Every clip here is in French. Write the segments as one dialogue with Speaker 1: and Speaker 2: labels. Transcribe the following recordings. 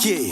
Speaker 1: Mickey.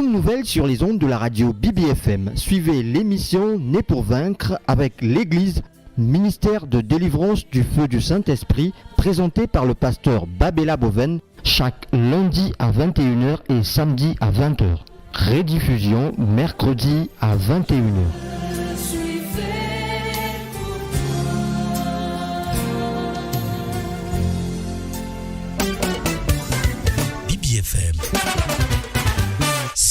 Speaker 2: Nouvelles sur les ondes de la radio BBFM. Suivez l'émission Né pour vaincre avec l'Église, ministère de délivrance du feu du Saint-Esprit, présenté par le pasteur Babella Boven chaque lundi à 21h et samedi à 20h. Rediffusion mercredi à 21h.
Speaker 3: BBFM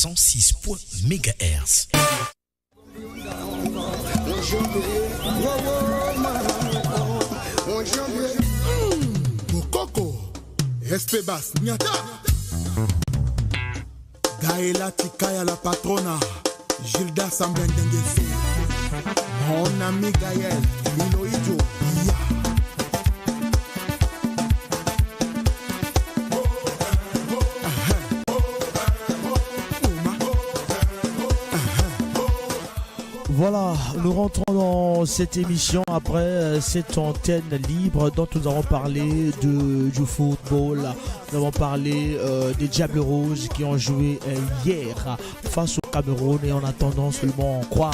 Speaker 3: 106 MHz.
Speaker 4: Coco, Espebas, Nyata. Gaëla Tikaya la patrona, Gilda Sambendengesu. Mon ami Gaël, Milo Ijo,
Speaker 5: Voilà, nous rentrons dans cette émission après cette antenne libre dont nous avons parlé du football. Nous avons parlé des Diables Rouges qui ont joué hier face au Cameroun et en attendant seulement quoi.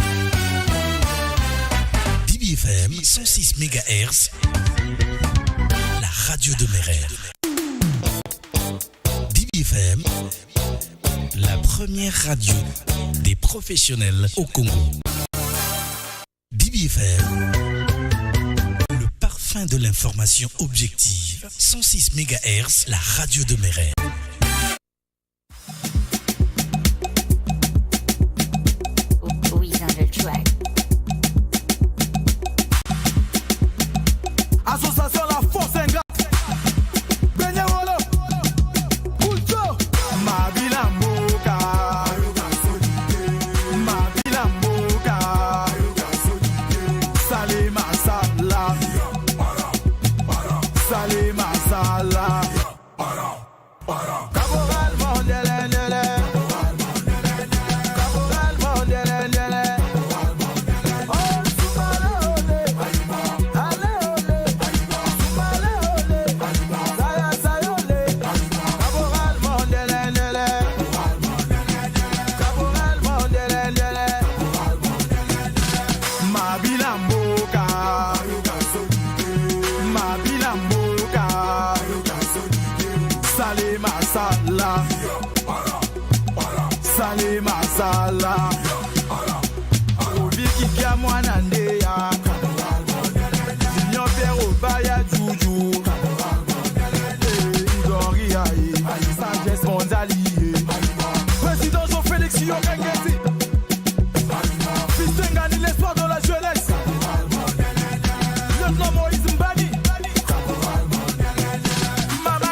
Speaker 3: BBFM 106 MHz, la radio de mes rêves. BBFM, la première radio des professionnels au Congo. BBFM, le parfum de l'information objective. 106 MHz, la radio de mes rêves.
Speaker 4: Association La Force Ingrate. Benyewolo. Kulto. Mabila Moka. Mabila Moka. Salé Masala. Salé Masala. Caporal Mondelendele. Caporal Mondelendele. Oh, Sumale Ole. Ale Ole. Sumale Ole. Saya Sayole. Caporal Mondelendele. Caporal Mondelendele. Mabila Mboka. Mabila Mboka. Salé Masala. Salé Masala. Oviki kia mwana ndeya. Signor Pero Baya Juju. Igori Aye. Sanchez Monzali. Président Jean-Félix Yokengesi. Fiston Gani, l'espoir de la jeunesse. Lieutenant Moïse Mbani. Mama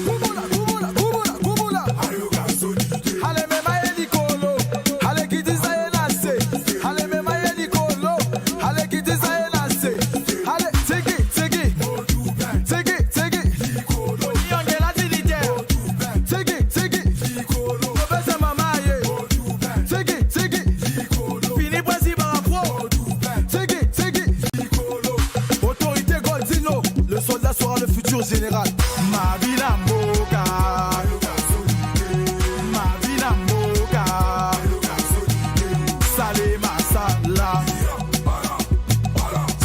Speaker 4: Kubula, Kubula, Kubula, Kubula. Ale mema elikolo. Ale kitiza enase. Ale mema elikolo. Ale kitiza enase. Ale tegi, tegi. Tegi, tegi. Yongela dilitaire. Tegi, tegi. Obese mama ye. Tegi, tegi. Fini Brésil Barafro. Tegi, tegi. Autorité Goldino. Le soldat sera le futur général. Mabila Mboka. Mabila Mboka. Salé Masala.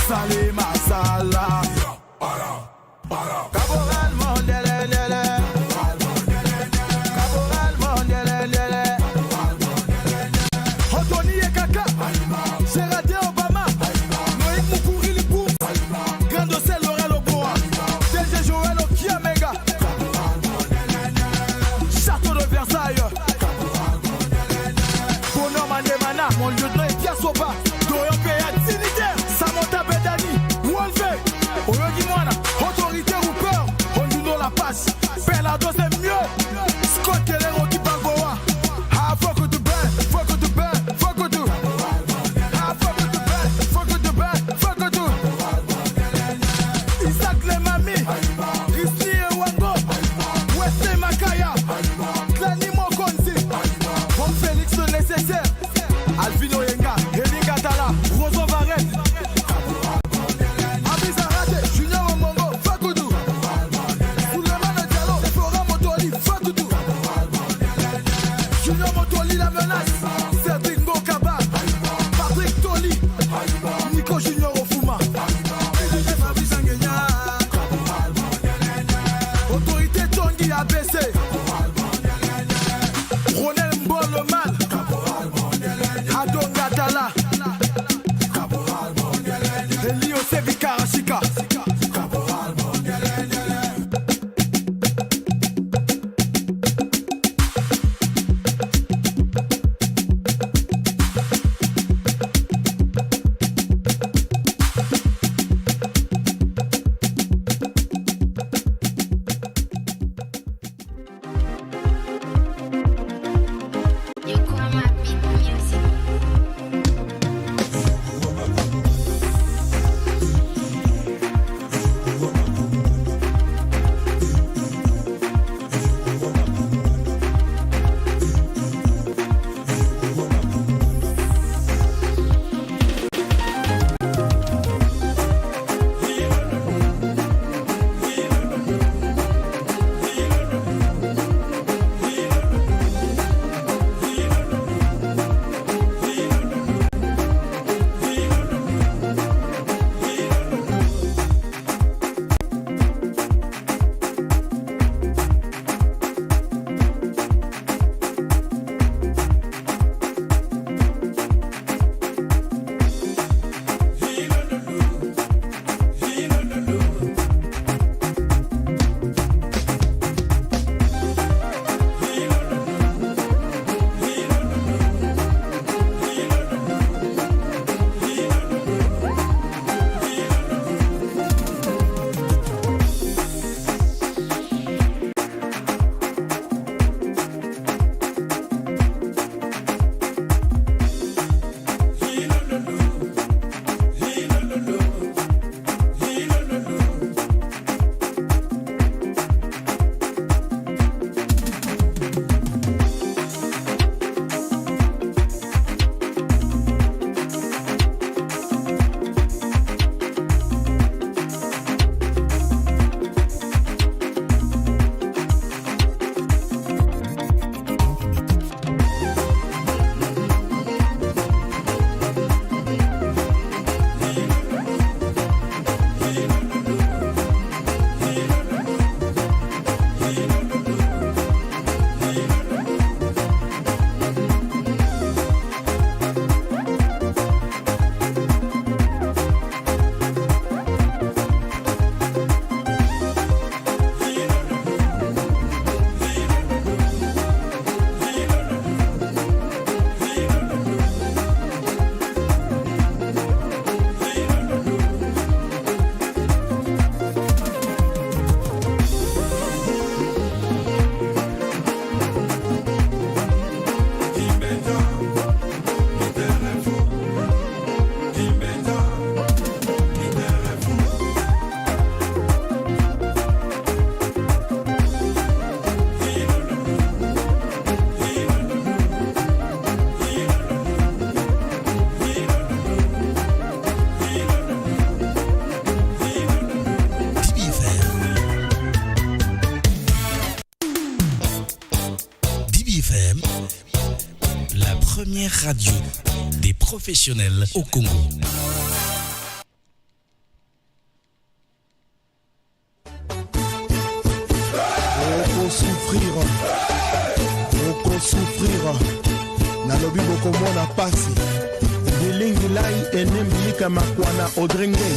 Speaker 4: Salé Masala. Caporal Mondelendele. Caporal Mondelendele. Anthony Ekaka. Gérardé Obama. Noïk Moukouri Lipou. Grand Dossel Laurel Ogoa. DG Joël Okiamega. Château de Versailles. Bonhomme Mandemana. Mon lieutenant est Piasoba. Dorian Péa Dignitaire. Samantha Bedani. Wolfe. Oyogi Mwana. Autorité ou peur. On nous donne la passe. Pelado c'est mieux. Scott Keller menace, Cédric Ngokaba, Patrick Toli, Nico Junior Ofuma, Fabrice Nguenya, Autorité Tongi ABC, Ronel Mboloman, Adon Gatala, Elio Sebi Karashika.
Speaker 3: première radio des professionnels au Congo.
Speaker 1: Souffrir nalobi bokomona pasi bilingi lai enembilika makwana odrenge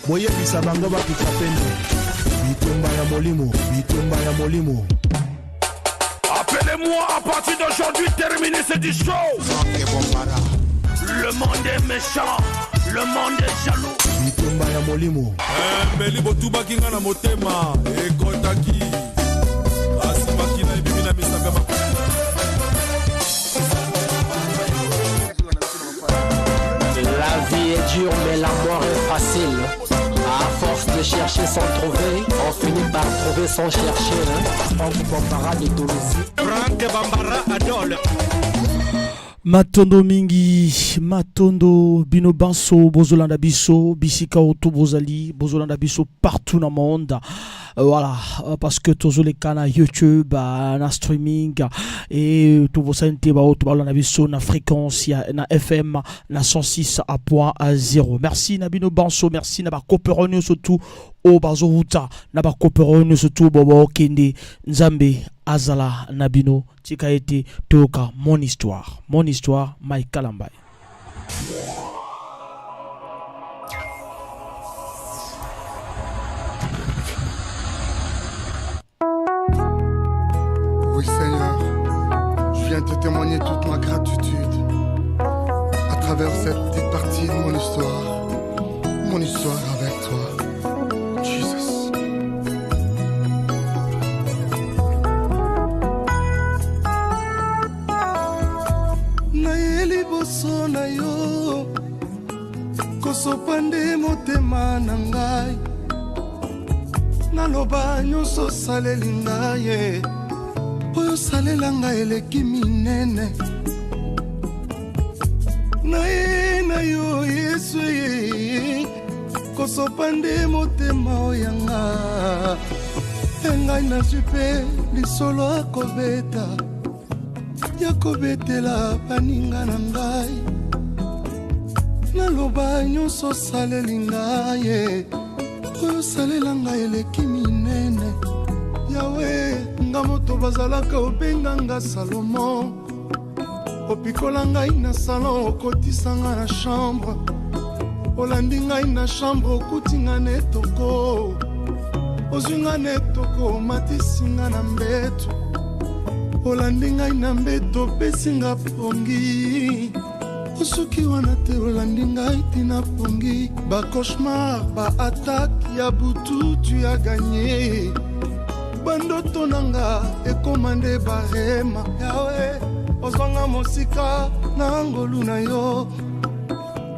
Speaker 1: boyebisa bango bakita pendo bitumba ya molimo.
Speaker 6: Appelez-moi à partir d'aujourd'hui, terminer cette show. Le monde est méchant, le monde est jaloux.
Speaker 1: Bitumba ya molimo.
Speaker 7: Meli botuba kinga na motema ekotaki asimaki na ibimina misaka makwana.
Speaker 8: La vie est dure mais la mort est facile. À force de chercher sans trouver, on finit par trouver sans chercher. Franck Bambara de Toulouse.
Speaker 6: Franck Bambara Adol.
Speaker 5: Matondo mingi, matondo bino banso, bozolanda biso, bisika oto bozali, bozolanda biso partout dans le monde. voilà, parce que tous les canaux YouTube, na streaming et tout vos santé ba on a vu sur na fréquence na FM na 106.0. Merci Nabino Banso, merci na ba coopérer surtout au bazohuta na ba coopérer surtout bobo kende Nzambe azala Nabino tika été toka mon histoire Mike Kalambay.
Speaker 9: Oui Seigneur, je viens te témoigner toute ma gratitude à travers cette petite partie de mon histoire avec toi, Jesus. Nayeli boso na yo kosopande motema na ngai naloba nyonso saleli ngai oyo salela ngai eleki minene na yo Yesu ye kosopande motema oyanga ngai nazwi mpe lisolo akobeta ya kobetela baninga na ngai naloba nyonso saleli ngai oyo salela ngai eleki minene Yawe nga moto bazalaka obenga nga Salomo opikola ngai na salon okotisa nga na chambre olandi ngai na chambre okuti nga netoko ozwi nga netoko omatisi nga na mbeto olandi ngai na mbeto opesi nga pongi osoki wana te olandi ngai tina pongi ba cauchemar ba attaque ya butu tu as gagné bandoto nanga ekomande barema Yawe ozwanga mosika na ngolu na yo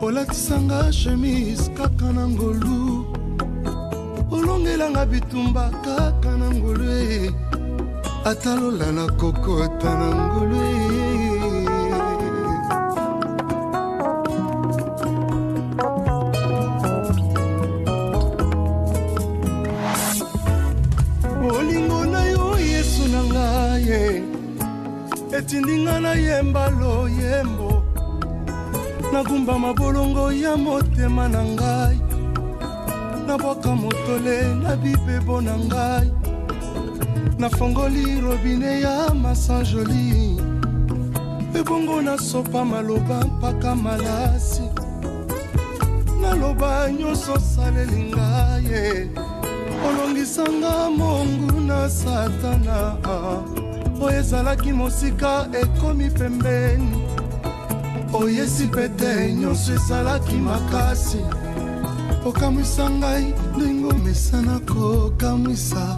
Speaker 9: olatisanga chemise kaka na ngolu olongelanga bitumba kaka na ngolu atalola na kokota na ngolu etindinga na yemba lo yembo nagumba mabolongo ya motema na ngai nabwaka motole na bibebo na ngai nafongoli robine ya masanjoli ebongo nasopa maloba mpaka malasi naloba nyonso saleli ngai olongisanga mongu na satana oyo ezalaki mosika ekomi pembeni oyesi pete nyonso ezalaki makasi okamwisa ngai ndenge omesana kokamwisa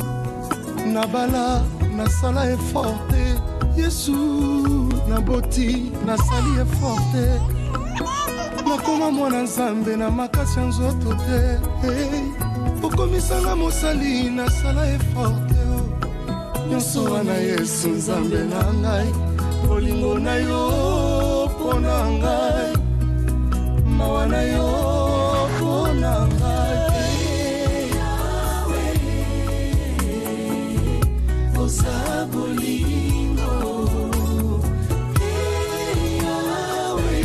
Speaker 9: nabala nasala eforte Yesu naboti nasali eforte nakoma mwana Nzambe na makasi ya nzoto te okomisanga mosali nasala eforte nyonso wana Yesu Nzambe na ngai bolingo na yo pona ngai mawa na yo pona ngai Yawe osa bolingo Yawe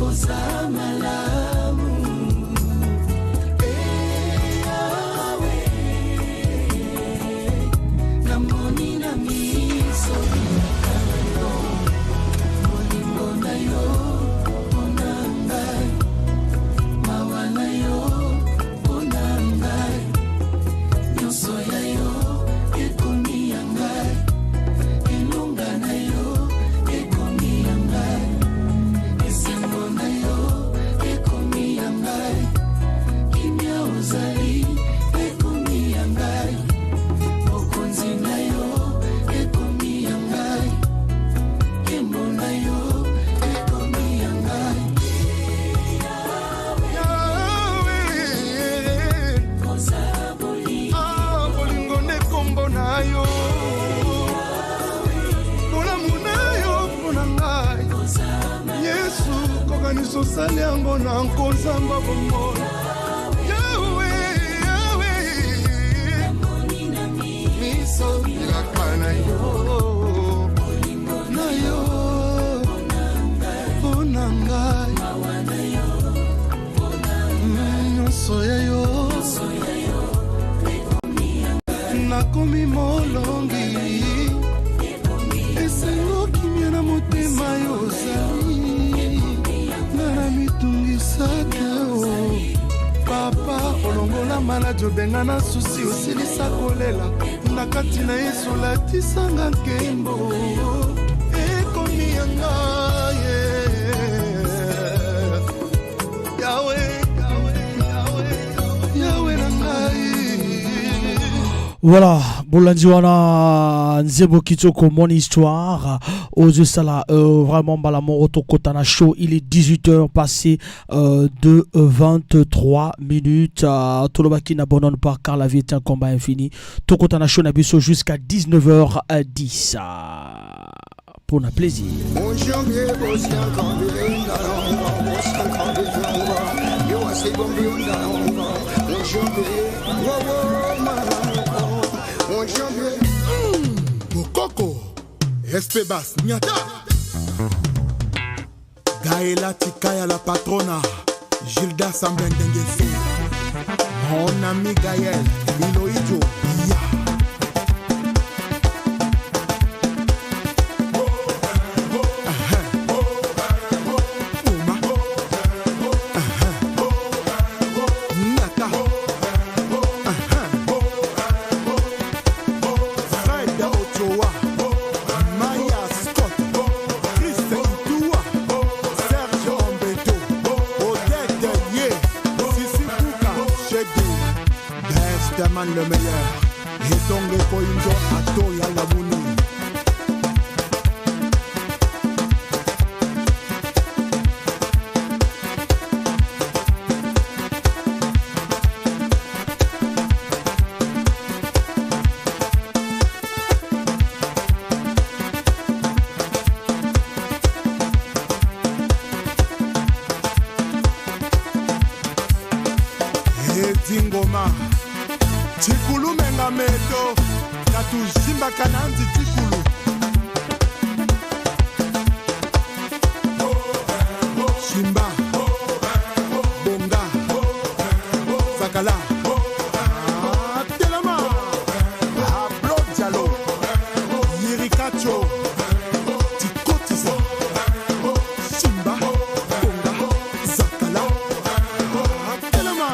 Speaker 9: osa malamu sosali yango na nkozamba bomona Yawe elaka na yo mpona ngai nyonso ya yo nakomi molongi esengoki mie na motema yo ozali ngana mitungisa te o papa olongola maladi obenga na susi osilisa kolela na kati na yesu olatisanga nkembo ekomi ya ngai yawe yawe na ngai.
Speaker 5: Voilà, Bolandiwana Nzebo Kitoko, mon histoire. Aux Sala, vraiment, Balamon Otokotana Show. Il est 18h passé de 23 minutes. Tolobaki n'abandonne pas car la vie est un combat infini. Tokotana Show Nabiso jusqu'à 19h10. Pour un plaisir.
Speaker 9: Bokoko Espebas Nyata Gaëla Tikaya la patrona Gilda Sambendengeso mon ami Gaël Miloïdjo le meilleur et donc les points à Toya la Mouni. Et Dingoma Tikulu menga meto Katu Jimba Kananzi Tikulu Jimba Bonga Sakala Telema Ablo Diallo Yirikacho Tikotisa Jimba Bonga Sakala Telema.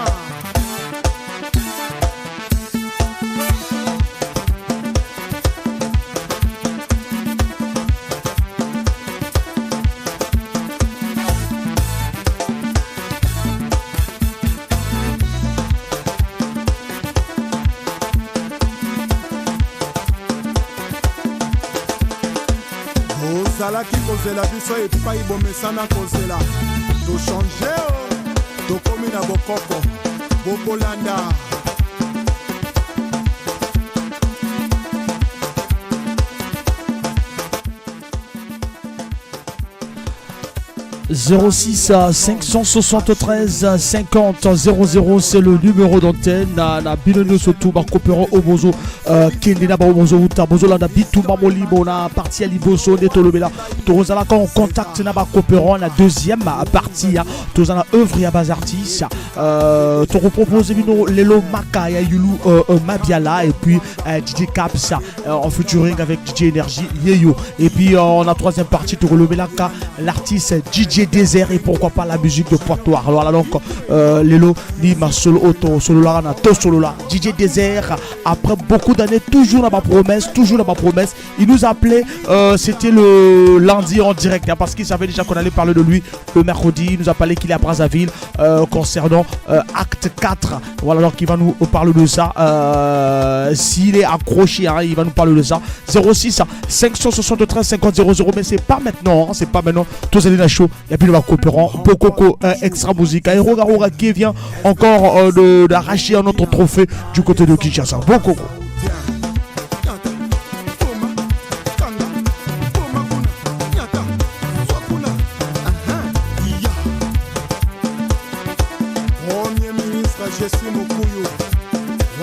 Speaker 9: Ozalaki kozela biso epai bomesana kozela tochange tokomi na bokoko bokolanda
Speaker 5: 06 573 50 00, c'est le numéro d'antenne. Na bilonio surtout ba coopérant au bozo kende na ba bozo uta bozo la na bitu mamolimo na partie à liboso de tolobela tozala quand on contacte na ba coopérant la deuxième partie tozala œuvre ya bas artistes to propose bino lelo maka ya yulu mabiala et puis DJ Caps en featuring avec DJ Energy Yeyo et puis on a troisième partie to relobela l'artiste DJ Désert et pourquoi pas la musique de Poitoire. Alors là donc Lelo ni ma solo auto solo là na to solo là DJ Désert après beaucoup d'années toujours dans ma promesse il nous appelait c'était le lundi en direct parce qu'il savait déjà qu'on allait parler de lui le mercredi. Il nous a parlé qu'il est à Brazzaville concernant acte 4. Voilà donc il va nous parler de ça s'il est accroché il va nous parler de ça. 06 573 50 00 mais c'est pas maintenant tous allez la show. Et puis le coopérant Bokoko extra musique et Roga qui vient encore d'arracher un autre trophée du côté de Kinshasa. Bokoko
Speaker 9: Premier ministre Jessie Mukuyu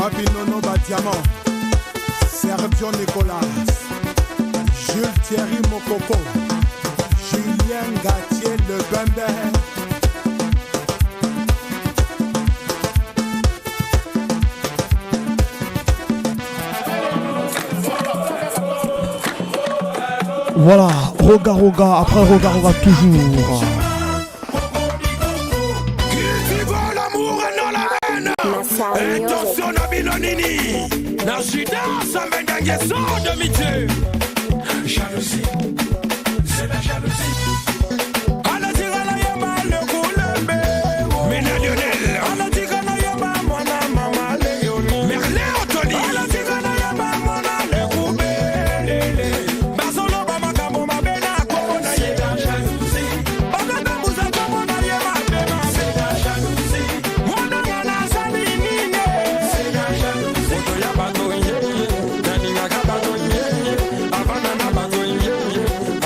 Speaker 9: Wabinono Badiamant Serge
Speaker 4: Jules Thierry Mokoko, Julien Gatier Le Bembe.
Speaker 5: Voilà, Roga Roga, après Roga Roga toujours.
Speaker 6: Attention na bilonini na jida sambendange so de mitié. Jalousie, c'est la jalousie. Ala tigala yama le koulembe Mina Lionel. Ala tigala yama mwana mama Leoni Merle Otoni. Ala tigala yama mwana le koubele Basolo bama kamo mabena kona ye la jalousie. Ogada musa kamo na yama bema c'est la jalousie. Mwana yana sani nine c'est la jalousie. Oto ya bato yeye Nani nga bato yeye Avana na bato yeye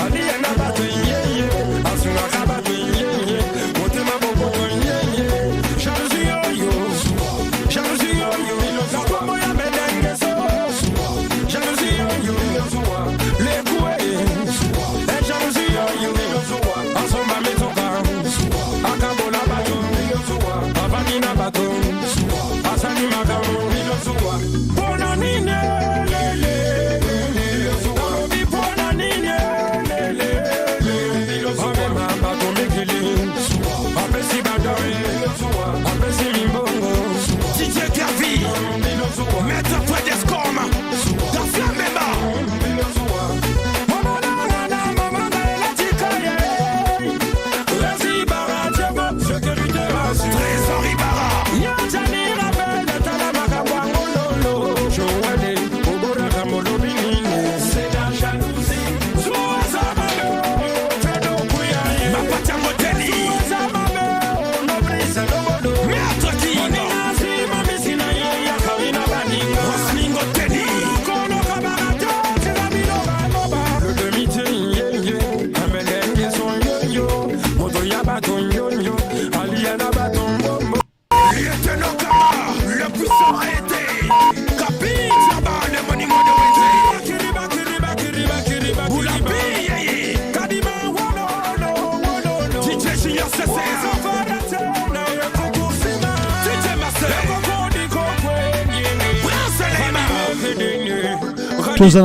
Speaker 6: Aliye na bato yeye Asunga ka bato yeye Motema boko yeye Jalousie yo yo Jalousie yo yo Kakomo ya medenge so Jalousie yo yo Le koué jalousie yo yo Asomba metoka Akambo na bato Avani na bato Asani makamo Bona nine Narobi bona nine Amema bato mekili Apesi badore Apesi limbongo DJ Gavi Maître Fredescom Gafia Memba Mama na mama la tikaye Rezi bara Diego Sécurité rassure Trésor Ibarra Nyatani rappelle Talamaka Wangololo Joale Obora Kamolo Binine C'est la jalousie Zouaza Mame Fedo Kouyaye Mapata Moteli Zouaza Mame Nobrisa Lobodo Maître Kino Oninazi Mamisina Yeya Kawina Baninga Rosmingo Teli Kono Kabarato Tirabino Banoba Le demi-té Yeye Amelenge son yo-yo Moto Yabaton yo-yo Aliana Baton Bombo Lieutenant Kama Le puissant a été Capi Tiaba Le moniment de Wente Kiriba Kiriba Kiriba Kiriba Boulapi Yeye Kadima Wono DJ Junior César Zofaratena Yekoukousima DJ Marcel Yekoukoudi Kokwe Braselema
Speaker 5: Tous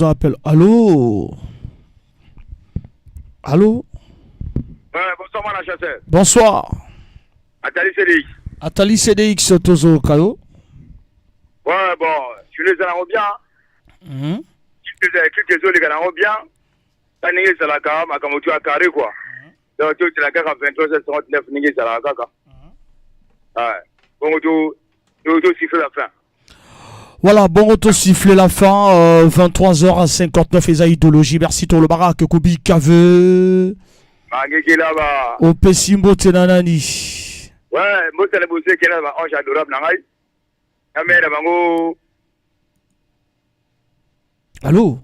Speaker 5: en appel. Allô? Allô?
Speaker 6: Bonsoir mon chasseur.
Speaker 5: Bonsoir.
Speaker 6: Atali Cédric.
Speaker 5: Atali CDX Tozo Kayo.
Speaker 6: Ouais bon, je les ai bien. Quelques autres les gars bien. T'as négé Salaka, ma comme tu as carré quoi. Donc tu es la carte 23h59 négé Salaka. Ouais. Bon tu siffles la fin.
Speaker 5: Voilà, bon retour siffler la fin, 23h59 Esaïe Idéologie, merci tout le barak, Kobi Kave,
Speaker 6: Mangeki là-bas.
Speaker 5: Opesimbo Tenanani.
Speaker 6: Ouais, moi c'est le bossé qui est là-bas, ange adorable nangai. Amé la bango.
Speaker 5: Allô?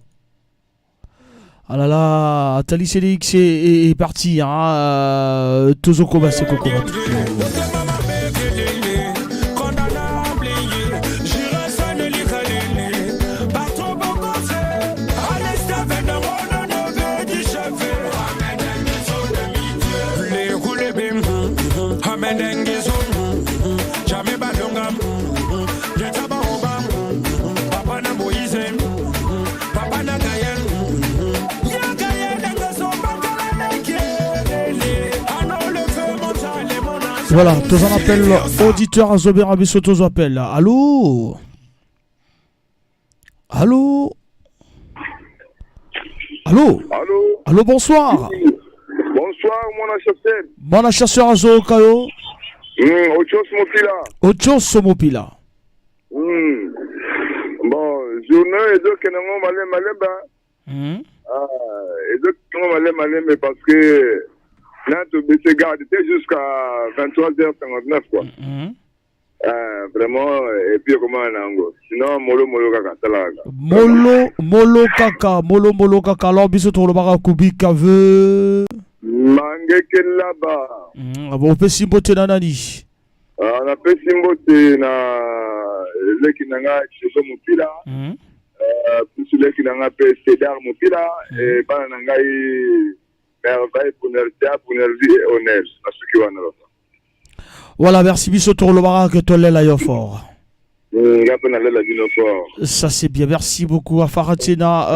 Speaker 5: Ah là là, Atali CDX est parti, hein, Tozo Koba c'est Koba. Voilà, tous en appel, auditeur à Zober Abisso, tous en appel. Allô? Allô? Allô?
Speaker 6: Allô?
Speaker 5: Allô, bonsoir.
Speaker 6: Bonsoir, mon chasseur.
Speaker 5: Mon chasseur à Zo Kayo.
Speaker 6: Ochos Mopila.
Speaker 5: Ochos Mopila.
Speaker 6: Bon, journée et deux qui n'ont malé, et deux qui n'ont malé, parce que là, tu baisses garde jusqu'à 23h59, quoi. Vraiment, et puis comment on ango. Sinon, molo kaka talaga.
Speaker 5: Molo kaka, alors biso to le bara kubi kave.
Speaker 6: Mangeke là-bas.
Speaker 5: On peut simboter nanani.
Speaker 6: On a fait simboter na leki nanga chez Mopila.
Speaker 10: Pusule qui n'a pas Cédar Mopila et Banangai merveille pour énergie et honneur.
Speaker 5: Voilà, merci Bisso Tourlobara que tu l'as là fort. Ça c'est bien, merci beaucoup à Faratina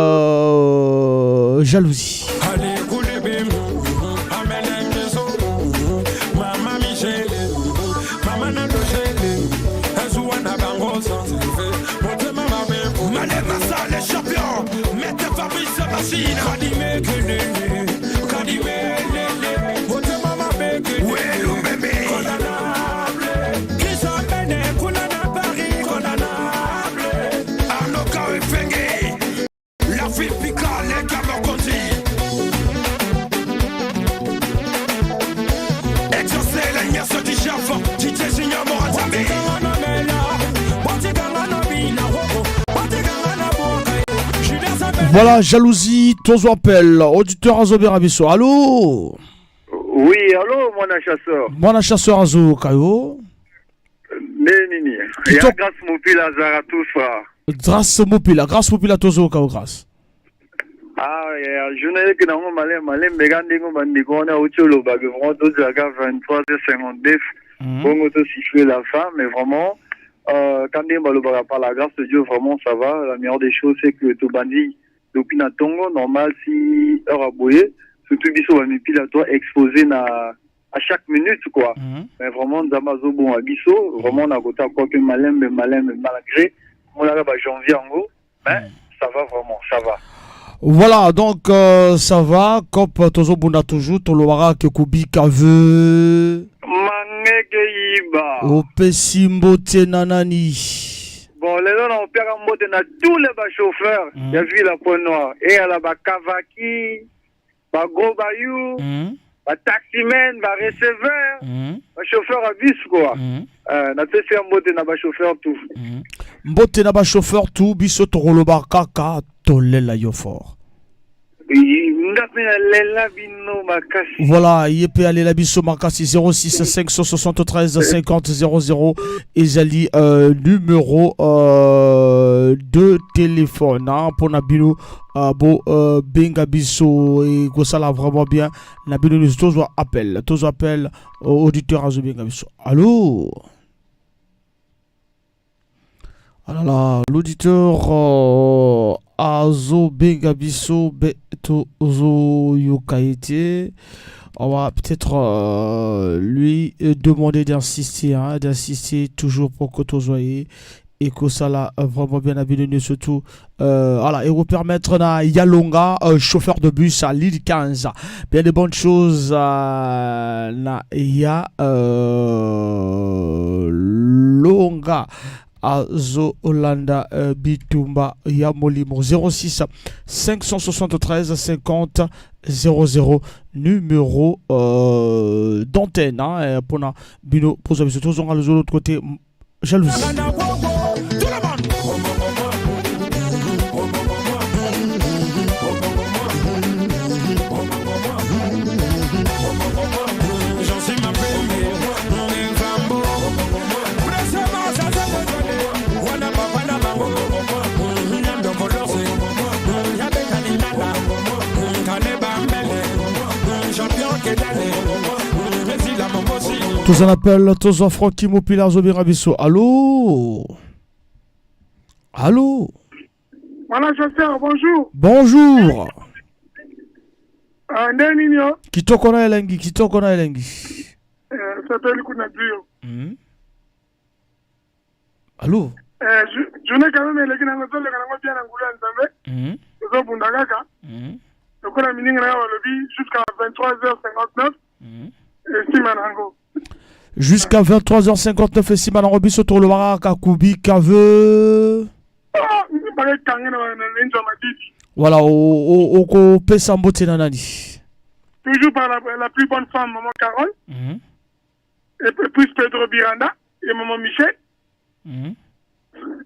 Speaker 5: Jalousie. Voilà, Jalousie, Tozo appelle, auditeur Azo Berabiso. Allô?
Speaker 10: Oui, allô, mon
Speaker 5: chasseur Azo Kayo.
Speaker 10: Nini, il y a grâce Mopila Zarathustra.
Speaker 5: Grâce Mopila Tozo Kayo, grâce.
Speaker 10: Ah, je n'ai que dans mon malin, Megandingo Bandigona, Ocholo, Bagavron, 23h59. Bon, auto siffler la fin, mais vraiment, quand on parle par la grâce de Dieu, vraiment ça va. La meilleure des choses, c'est que tout bandit. Depuis na tongo normal si heure à bouiller surtout biso va mipila toi exposé à chaque minute quoi. Mais vraiment Zamazo bon à biso vraiment on a goûté quoi que malin mais malgré on a ba janvier en gros mais ça va vraiment ça va.
Speaker 5: Voilà donc ça va comme tozo bunda toujours tolowara ke kubika veut
Speaker 10: mangeke iba
Speaker 5: o pesimbo tenanani.
Speaker 10: Bon, les gens ont perdu en mode dans tous les chauffeurs. Il y a vu la peau noire. Et il y a la Kavaki, la Gros Bayou, la taximen, la receveur, le chauffeur à bus, quoi. On a fait un mode dans le chauffeur tout.
Speaker 5: Mode dans le chauffeur tout, biso torolo barkaka, tolela yofor. Voilà, il peut aller la biso marcassi 06 573 50 00 et j'allie numéro de téléphone pour Nabino bo benga biso et que ça là vraiment bien Nabino nous tous appel auditeur à benga biso. Allô? Alors l'auditeur Azo Bengabiso Beto Zo Yokaite. On va peut-être lui demander d'insister toujours pour que tu sois et que ça là vraiment bien habillé surtout voilà et vous permettre na Yalonga chauffeur de bus à l'île 15 bien de bonnes choses na ya Longa Azo Olanda Bitumba Yamolimo 06 573 50 00 numéro d'antenne pour na bino pour ça surtout on a de l'autre côté jalousie. Tous en appellent, tous en Francky Mopila Zobirabiso. Allô? Allô?
Speaker 11: Voilà, chasseur, bonjour.
Speaker 5: Bonjour.
Speaker 11: Ndenino.
Speaker 5: Qui te connaît Elengi?
Speaker 11: Ça s'appelle Kunadio.
Speaker 5: Allô?
Speaker 11: Je n'ai quand même les gens qui ont bien en jusqu'à 23h59.
Speaker 5: Jusqu'à 23h59 et Simanangobi sur le Baraka Kubi Kave. Voilà, au Pesambo Tenanani.
Speaker 11: Toujours par la plus bonne femme, Maman Carole. Et puis Pedro Biranda et Maman Michel.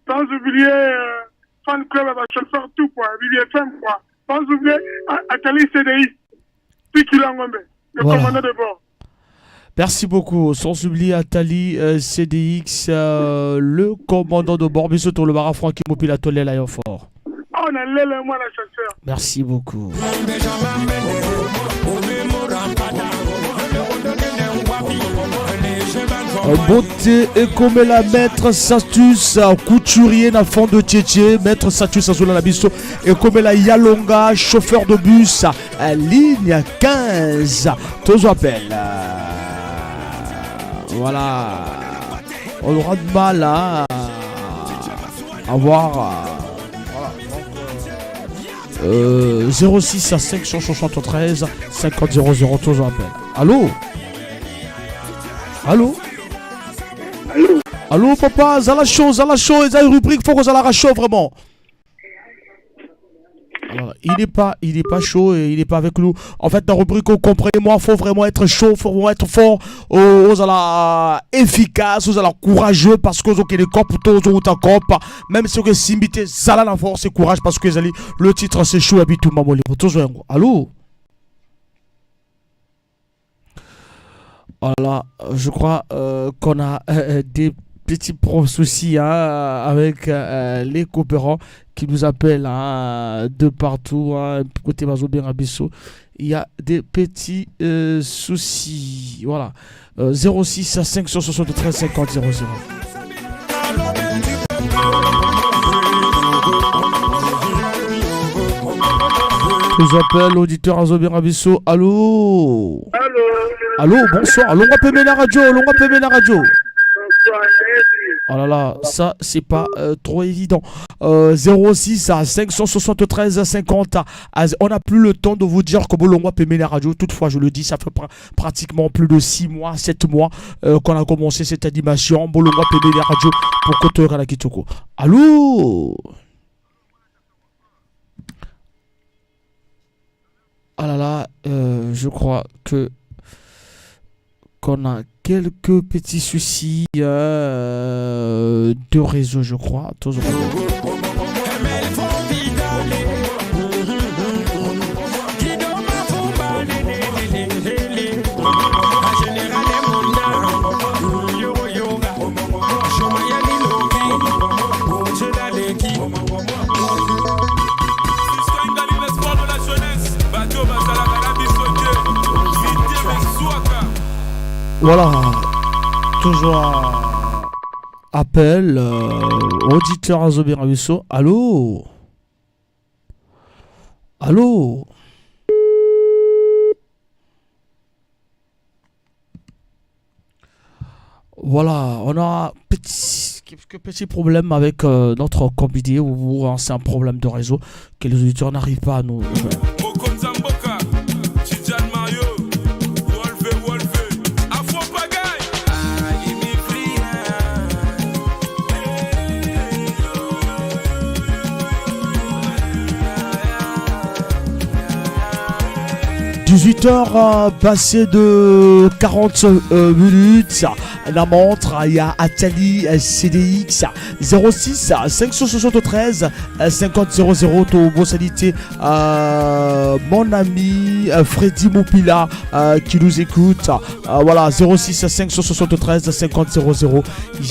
Speaker 11: Sans oublier Fan Club avec chauffeur tout quoi, BBFM quoi. Sans oublier Atali CDI. Puis Kilangombe, le commandant de bord.
Speaker 5: Merci beaucoup. Sans oublier Atali CDX, le commandant de bord, mais surtout le Bara Francky Mopila Tolé Lion Fort.
Speaker 11: on a l'aile, moi, la chasseur.
Speaker 5: Merci beaucoup. Beauté et comme la maître Satus couturier na fond de Tchétché, maître Satus Azola Labisso et comme la Yalonga chauffeur de bus ligne 15 tous appels. Voilà, on aura de mal à avoir 06 à 573 50 00 tous appels. Allô? Allô? Allô papa, Zala chaud, ils ont une rubrique, faut que Zala chaud vraiment. Alors, il n'est pas chaud et il n'est pas avec nous. En fait, dans la rubrique, comprenez-moi, faut vraiment être chaud, faut vraiment être fort, efficace, courageux parce que vous avez des copes, même si vous avez simbité, Zala la force et courage parce que le titre c'est chaud et puis tout le monde. Allô? Voilà, je crois qu'on a des petits soucis avec les coopérants qui nous appellent de partout, côté Mazobien Abisso. Il y a des petits soucis. Voilà, 06 à 573 50 00. Je vous appelle auditeur Azobien Abisso. Allô? Allô, bonsoir. Allô, on va payer la radio. Oh là là, ça c'est pas trop évident. 06 à 573 50. On n'a plus le temps de vous dire comment l'on va payer la radio. Toutefois, je le dis, ça fait pratiquement plus de 6 mois, 7 mois qu'on a commencé cette animation. Bon, l'on va payer la radio pour Koto Kanakitoko. Allô? Ah là là, je crois qu'on a quelques petits soucis de réseau, je crois. Voilà, toujours un appel, auditeur Azobien Abisso. Allô? Allô? Voilà, on a quelques petits problèmes avec notre combiné ou c'est un problème de réseau que les auditeurs n'arrivent pas à nous... 18h passé de 40 minutes. La montre, il y a Atali CDX 06 573 50 00. Bonne sanité. Mon ami Freddy Moupila qui nous écoute. Voilà, 06 573 50 00.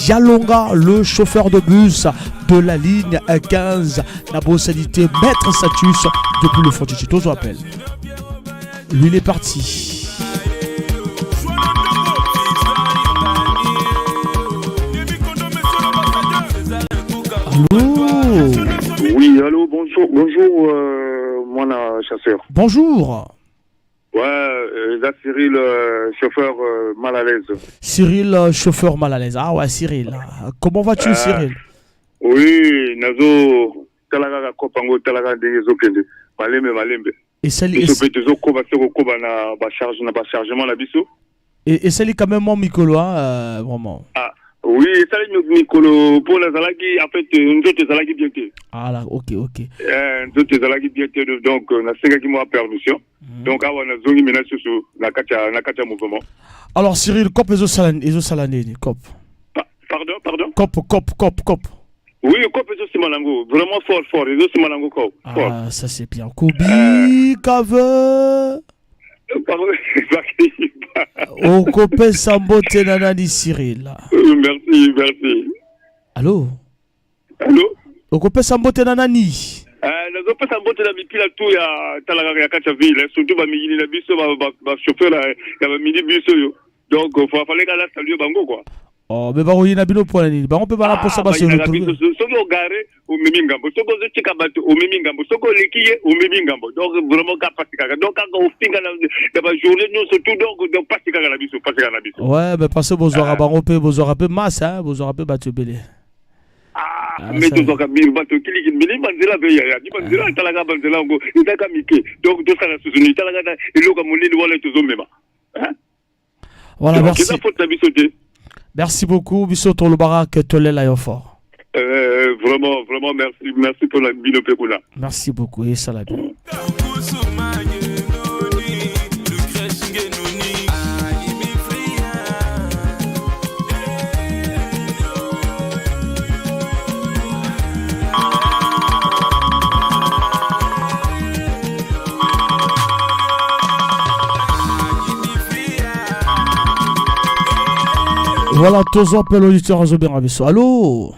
Speaker 5: Yalonga, le chauffeur de bus de la ligne 15. La bonne sanité, Maître Satus depuis le fond du Chito, je rappelle. Lui, il est parti. Allô?
Speaker 10: Oui, allô, bonjour, moi, la chasseur.
Speaker 5: Bonjour.
Speaker 10: Ouais, là, Cyril, chauffeur mal à l'aise.
Speaker 5: Cyril, chauffeur mal à l'aise. Ah ouais, Cyril. Comment vas-tu, Cyril?
Speaker 10: Oui, Nazo, Talaga Kopango, Talaga Dezo Kende, Malembe. Et celle et celle
Speaker 5: quand même mon Mikolo, vraiment.
Speaker 10: Ah oui, celle Mikolo pour la Zalagi, en fait, nous autres Zalagi bien.
Speaker 5: Ah là, ok.
Speaker 10: Nous autres Zalagi bien, donc na senga qui m'a permission. Donc avant na zongi menace sur na katia mouvement.
Speaker 5: Alors Cyril, cop ezo salane, cop.
Speaker 10: Pardon.
Speaker 5: Cop.
Speaker 10: Oui, Cop est aussi Malango. Vraiment fort. Il est aussi Malango.
Speaker 5: Ah, ça c'est bien. Kobi, Kave. Oh, Copé Sambote Nanani Cyril.
Speaker 10: Merci.
Speaker 5: Allô? Oh, Copé Sambote Nanani.
Speaker 12: nazopesa mbote na mipila tu ya talaka ya kati ya ville surtout bamingini na biso bachauffeur ya baminibus oyo donc fallait kala saluer bango quoi.
Speaker 5: Oh mais bakoyina bino pona nini bango mpe bana posa basi
Speaker 12: soki ogare omemi ngambo soki ozotika bato omemi ngambo soki oleki ye omemi ngambo donc vraiment kapasi kaka donc kaka ofinga na bajournée nyonso tout donc pasi kaka na biso
Speaker 5: ouais mais parce que bozwaka bango mpe bozwaka mpe masa bozwaka mpe bato ebele
Speaker 12: mais tozwaka bato kiliki mini banzela mpe yaya di banzela etalaka banzela yango ezaka mike donc tosala susuni etalaka na eloko monene wana tozomema
Speaker 5: voilà merci merci beaucoup Bisoto le barak Tolela Yofor
Speaker 12: vraiment merci pour la binopekula
Speaker 5: merci beaucoup et salam Voilà, tous appels auditeurs à Zobin Rabisso. Allô?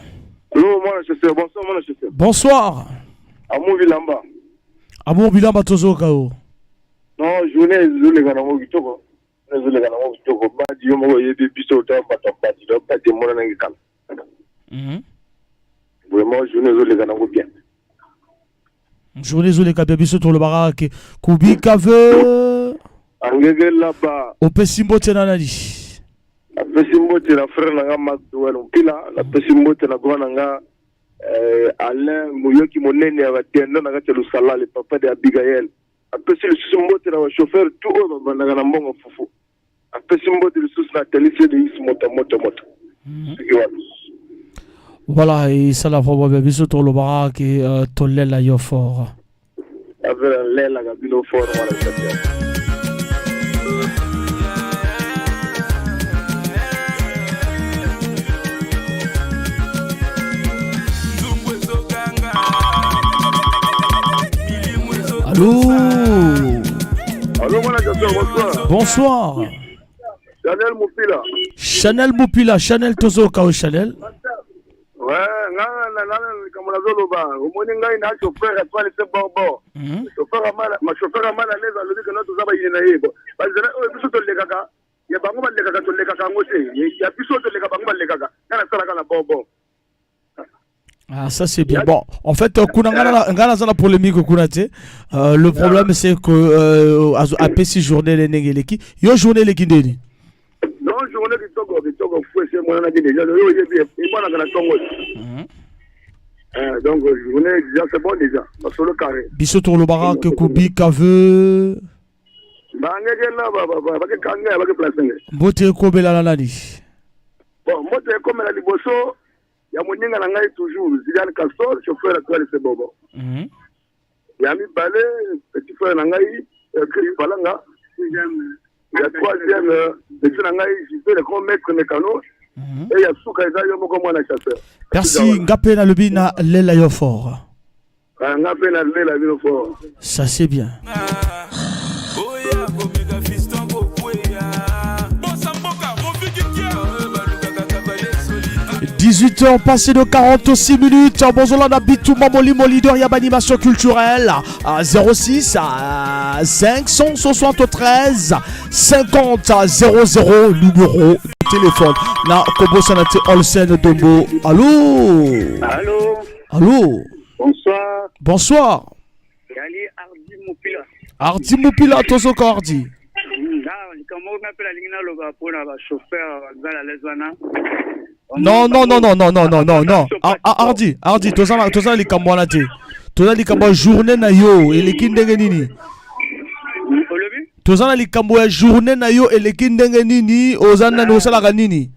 Speaker 10: Allô, bonsoir,
Speaker 5: bonsoir.
Speaker 10: Amour Bilamba.
Speaker 5: Amour Bilamba, Tozo Kao.
Speaker 10: Non, journée, désolé, Ganamo Vitoko. Désolé, Ganamo Vitoko. Badi, yo mo yebi biso ta patapati, do pati mona nangikam. Vraiment, journée, désolé, Ganamo bien.
Speaker 5: Journée, désolé, Kabiabiso, pour le barak. Kubi Kave.
Speaker 10: Angege là-bas.
Speaker 5: Opesimbo Tenanadi.
Speaker 10: La pesimbote na frère nanga Maxwell Mpila la pesimbote na grand nanga Alain Moyoki monene ya batendo na kati lusala le papa de Abigail la pesimbote na chauffeur tout au bandanga na mbongo fufu la pesimbote le sous na télé de is moto
Speaker 5: voilà et ça la voix biso to lo barak Tolela Yofor
Speaker 10: avec lela gabino fort wala
Speaker 5: Allô?
Speaker 10: Allô, bonsoir.
Speaker 5: Bonsoir.
Speaker 10: Chanel Moupila.
Speaker 5: Chanel Moupila, Chanel Tozo Kao Chanel.
Speaker 10: Ouais, comme on a dit, au moins, il y a un chauffeur à toi, c'est bon. Ma chauffeur a mal à l'aise, elle dit que notre travail est naïf. Parce que nous sommes les gaga. Il y a pas mal de gaga, les gaga en côté. Il y a plus de gaga, pas mal de gaga. Il y a un bon.
Speaker 5: Ah, ça c'est bien. Bon, en fait, la polémique le problème c'est que à PC journée les négeleki, yo journée les kindeni.
Speaker 10: Non, journée qui togo fouet c'est moi na déjà. Yo et moi na tongo. Donc journée déjà c'est bon déjà. Sur le carré.
Speaker 5: Bisoto le barak Kubi Kave.
Speaker 10: Ba ngeke là ba ke kanga ba ke place.
Speaker 5: Bote ko bela nani.
Speaker 10: Bon, mote ko mela liboso. Ya moninga na ngai toujours Zidane Castor chauffeur actuel c'est bobo. Ya mi balé petit frère na ngai Chris Balanga. Ya troisième petit na ngai je fais le grand maître mécano et ya souka za yo moko mwana chasseur.
Speaker 5: Merci ngapé na lobina Lela Yofor.
Speaker 10: Ngapé na Lela Yofor.
Speaker 5: Ça c'est bien. 18h passé de 46 minutes. Bonjour, Bitou Mamolimo leader y a animation culturelle. 06 573 50 00 numéro de téléphone. Na Kobo Sanate Olsen Dombo. Allô? Allô?
Speaker 10: Bonsoir.
Speaker 5: Bonsoir.
Speaker 10: Ali Ardi Moupila.
Speaker 5: Ardi Moupila, Tozo Kordi. Non. Ardi, toza likambo na te. Toza likambo journée na yo eleki ndenge nini? Toza na likambo ya journée na yo eleki ndenge nini? Ozana no sala nini?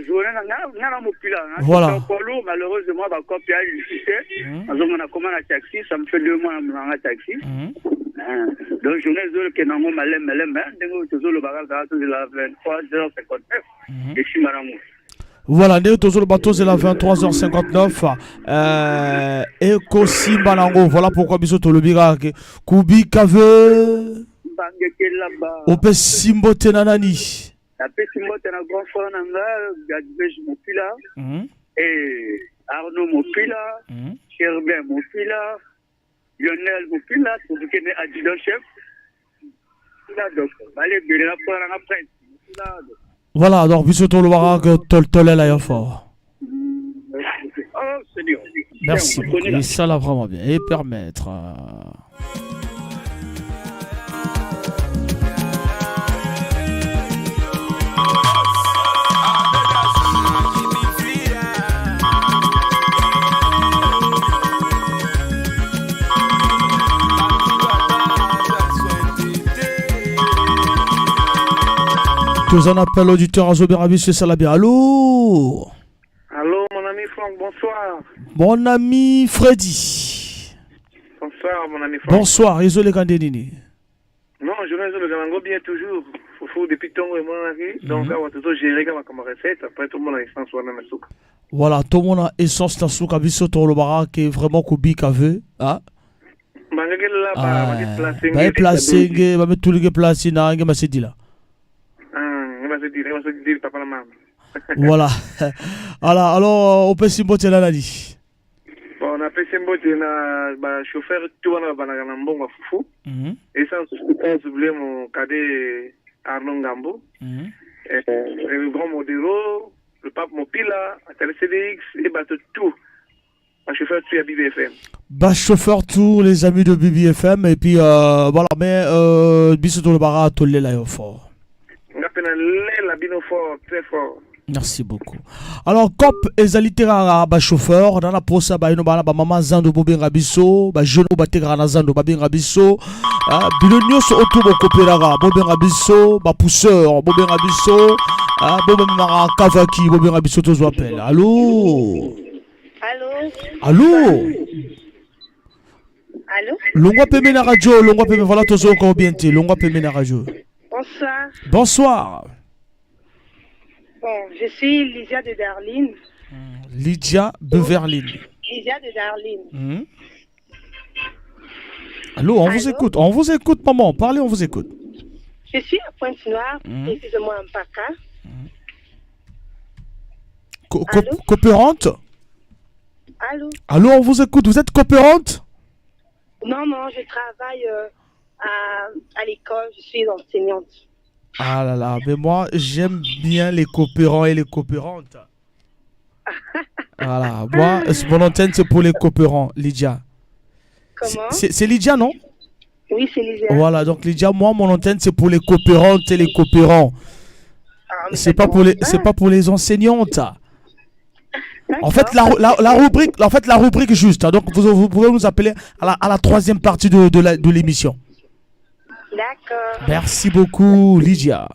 Speaker 10: Journée na Moupila.
Speaker 5: Voilà.
Speaker 10: Malheureusement ba copie a lycée. On a commandé un taxi, ça me fait 2 mois à taxi. Donc journée zone que nango malem dengo tozo le baga de la 23h59 et Chimaramu.
Speaker 5: Voilà, nous sommes à la 23h59. Eko Simba Nango, voilà pourquoi nous sommes le Birak. Kubi Kave. Ope Simbo Tenanani.
Speaker 10: Ope Simbo Tenanani, grand frère Nanga, Gadbej Moupila. Et Arnaud Moupila. Cherbin Moupila.
Speaker 12: Lionel Mopila, pour le Kenya adjudant-chef.
Speaker 5: Voilà, donc biso to le barak toltole la fort. Merci beaucoup. Et ça là vraiment bien. Et permettre. Tous un appel auditeur à Zoberabi, c'est ça là bien. Allô?
Speaker 10: Allô, mon ami Franck, bonsoir.
Speaker 5: Mon ami Freddy.
Speaker 10: Bonsoir, mon ami Franck.
Speaker 5: Bonsoir, désolé Kandénini.
Speaker 10: Non, je reste le Ganango bien toujours. Foufou, depuis Tongo et mon ami. Donc, on va toujours gérer comme recette. Après, tout le monde a essence ou même souk.
Speaker 5: Voilà, tout le monde a essence dans souk. Abisso, tout le barak qui est vraiment Kobi Kave. Ah? Bah, placé, bah, tout le placé, n'a rien dit là. Voilà. Alors, on peut s'y botter là, là, dit.
Speaker 10: Bon, on a fait s'y botter là, chauffeur, tout le monde a un bon foufou. Et ça, je voulais mon cadet Arnaud Gambo. Le grand Modero, le pape Mopila, la télé CDX, et bah, tout. Un chauffeur tout à BBFM.
Speaker 5: Bah, chauffeur tout, les amis de BBFM. Et puis, voilà, mais, bisous tout le barat, tout le là, fort.
Speaker 10: Très fort.
Speaker 5: Merci beaucoup. Alors, Cop ezalitera ba chauffeur dans la posa ba ino ba maman zando bobenga biso ba jeune ba tegra zando ba benga biso bilonio so oto bo koperaga bobenga biso ba pousseur bobenga biso bobenga kavaki bobenga biso to zo appel. Allô? Allô? Longwa peme na radio, longwa peme voilà to zo ko bien te, longwa peme na radio.
Speaker 13: Bonsoir.
Speaker 5: Bonsoir.
Speaker 13: Bon, je suis Lydia de Darlene.
Speaker 5: Lydia de Verline.
Speaker 13: Lydia de Darlene.
Speaker 5: Allô, on vous écoute, maman. Parlez, on vous écoute.
Speaker 13: Je suis à Pointe-Noire, précisément en Paca.
Speaker 5: Coopérante?
Speaker 13: Allô,
Speaker 5: on vous écoute. Vous êtes coopérante?
Speaker 13: Non, je travaille à l'école. Je suis enseignante.
Speaker 5: Ah là là, mais moi j'aime bien les coopérants et les coopérantes. Voilà, moi mon antenne c'est pour les coopérants, Lydia.
Speaker 13: Comment?
Speaker 5: C'est Lydia, non?
Speaker 13: Oui, c'est Lydia.
Speaker 5: Voilà, donc Lydia, moi mon antenne c'est pour les coopérantes et les coopérants. C'est pas pour les enseignantes. En fait la rubrique juste. Donc vous pouvez nous appeler à la troisième partie de l'émission.
Speaker 13: D'accord.
Speaker 5: Merci beaucoup, Lydia.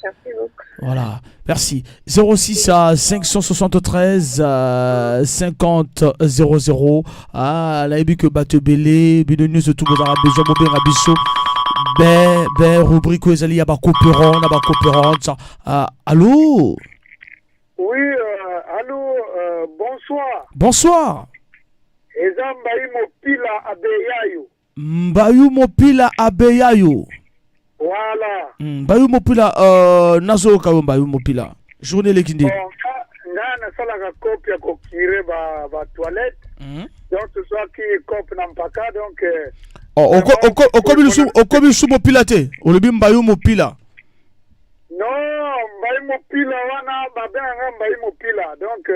Speaker 13: Merci beaucoup.
Speaker 5: Voilà, merci. 06 à 573 50 00. Ah, là, il y a que Batebele, Bidonius, tout le monde a besoin de Rabisso. Rubrique où il y a des coopérants, allô?
Speaker 11: Oui, allô, bonsoir.
Speaker 5: Bonsoir.
Speaker 11: Ezambaï Mopila Abeyayo.
Speaker 5: Mbayu Mopila Abeyayo.
Speaker 11: Voilà.
Speaker 5: Mbayu Mopila nazo ka Mbayu Mopila. Journée lekinde.
Speaker 11: Na sala copie ko kire ba toilette. Donc ce soit qui copie na mpaka donc okobi su Mopila te. Olobi Mbayu Mopila. Non, Mbayu Mopila wana babanga Mbayu Mopila. Donc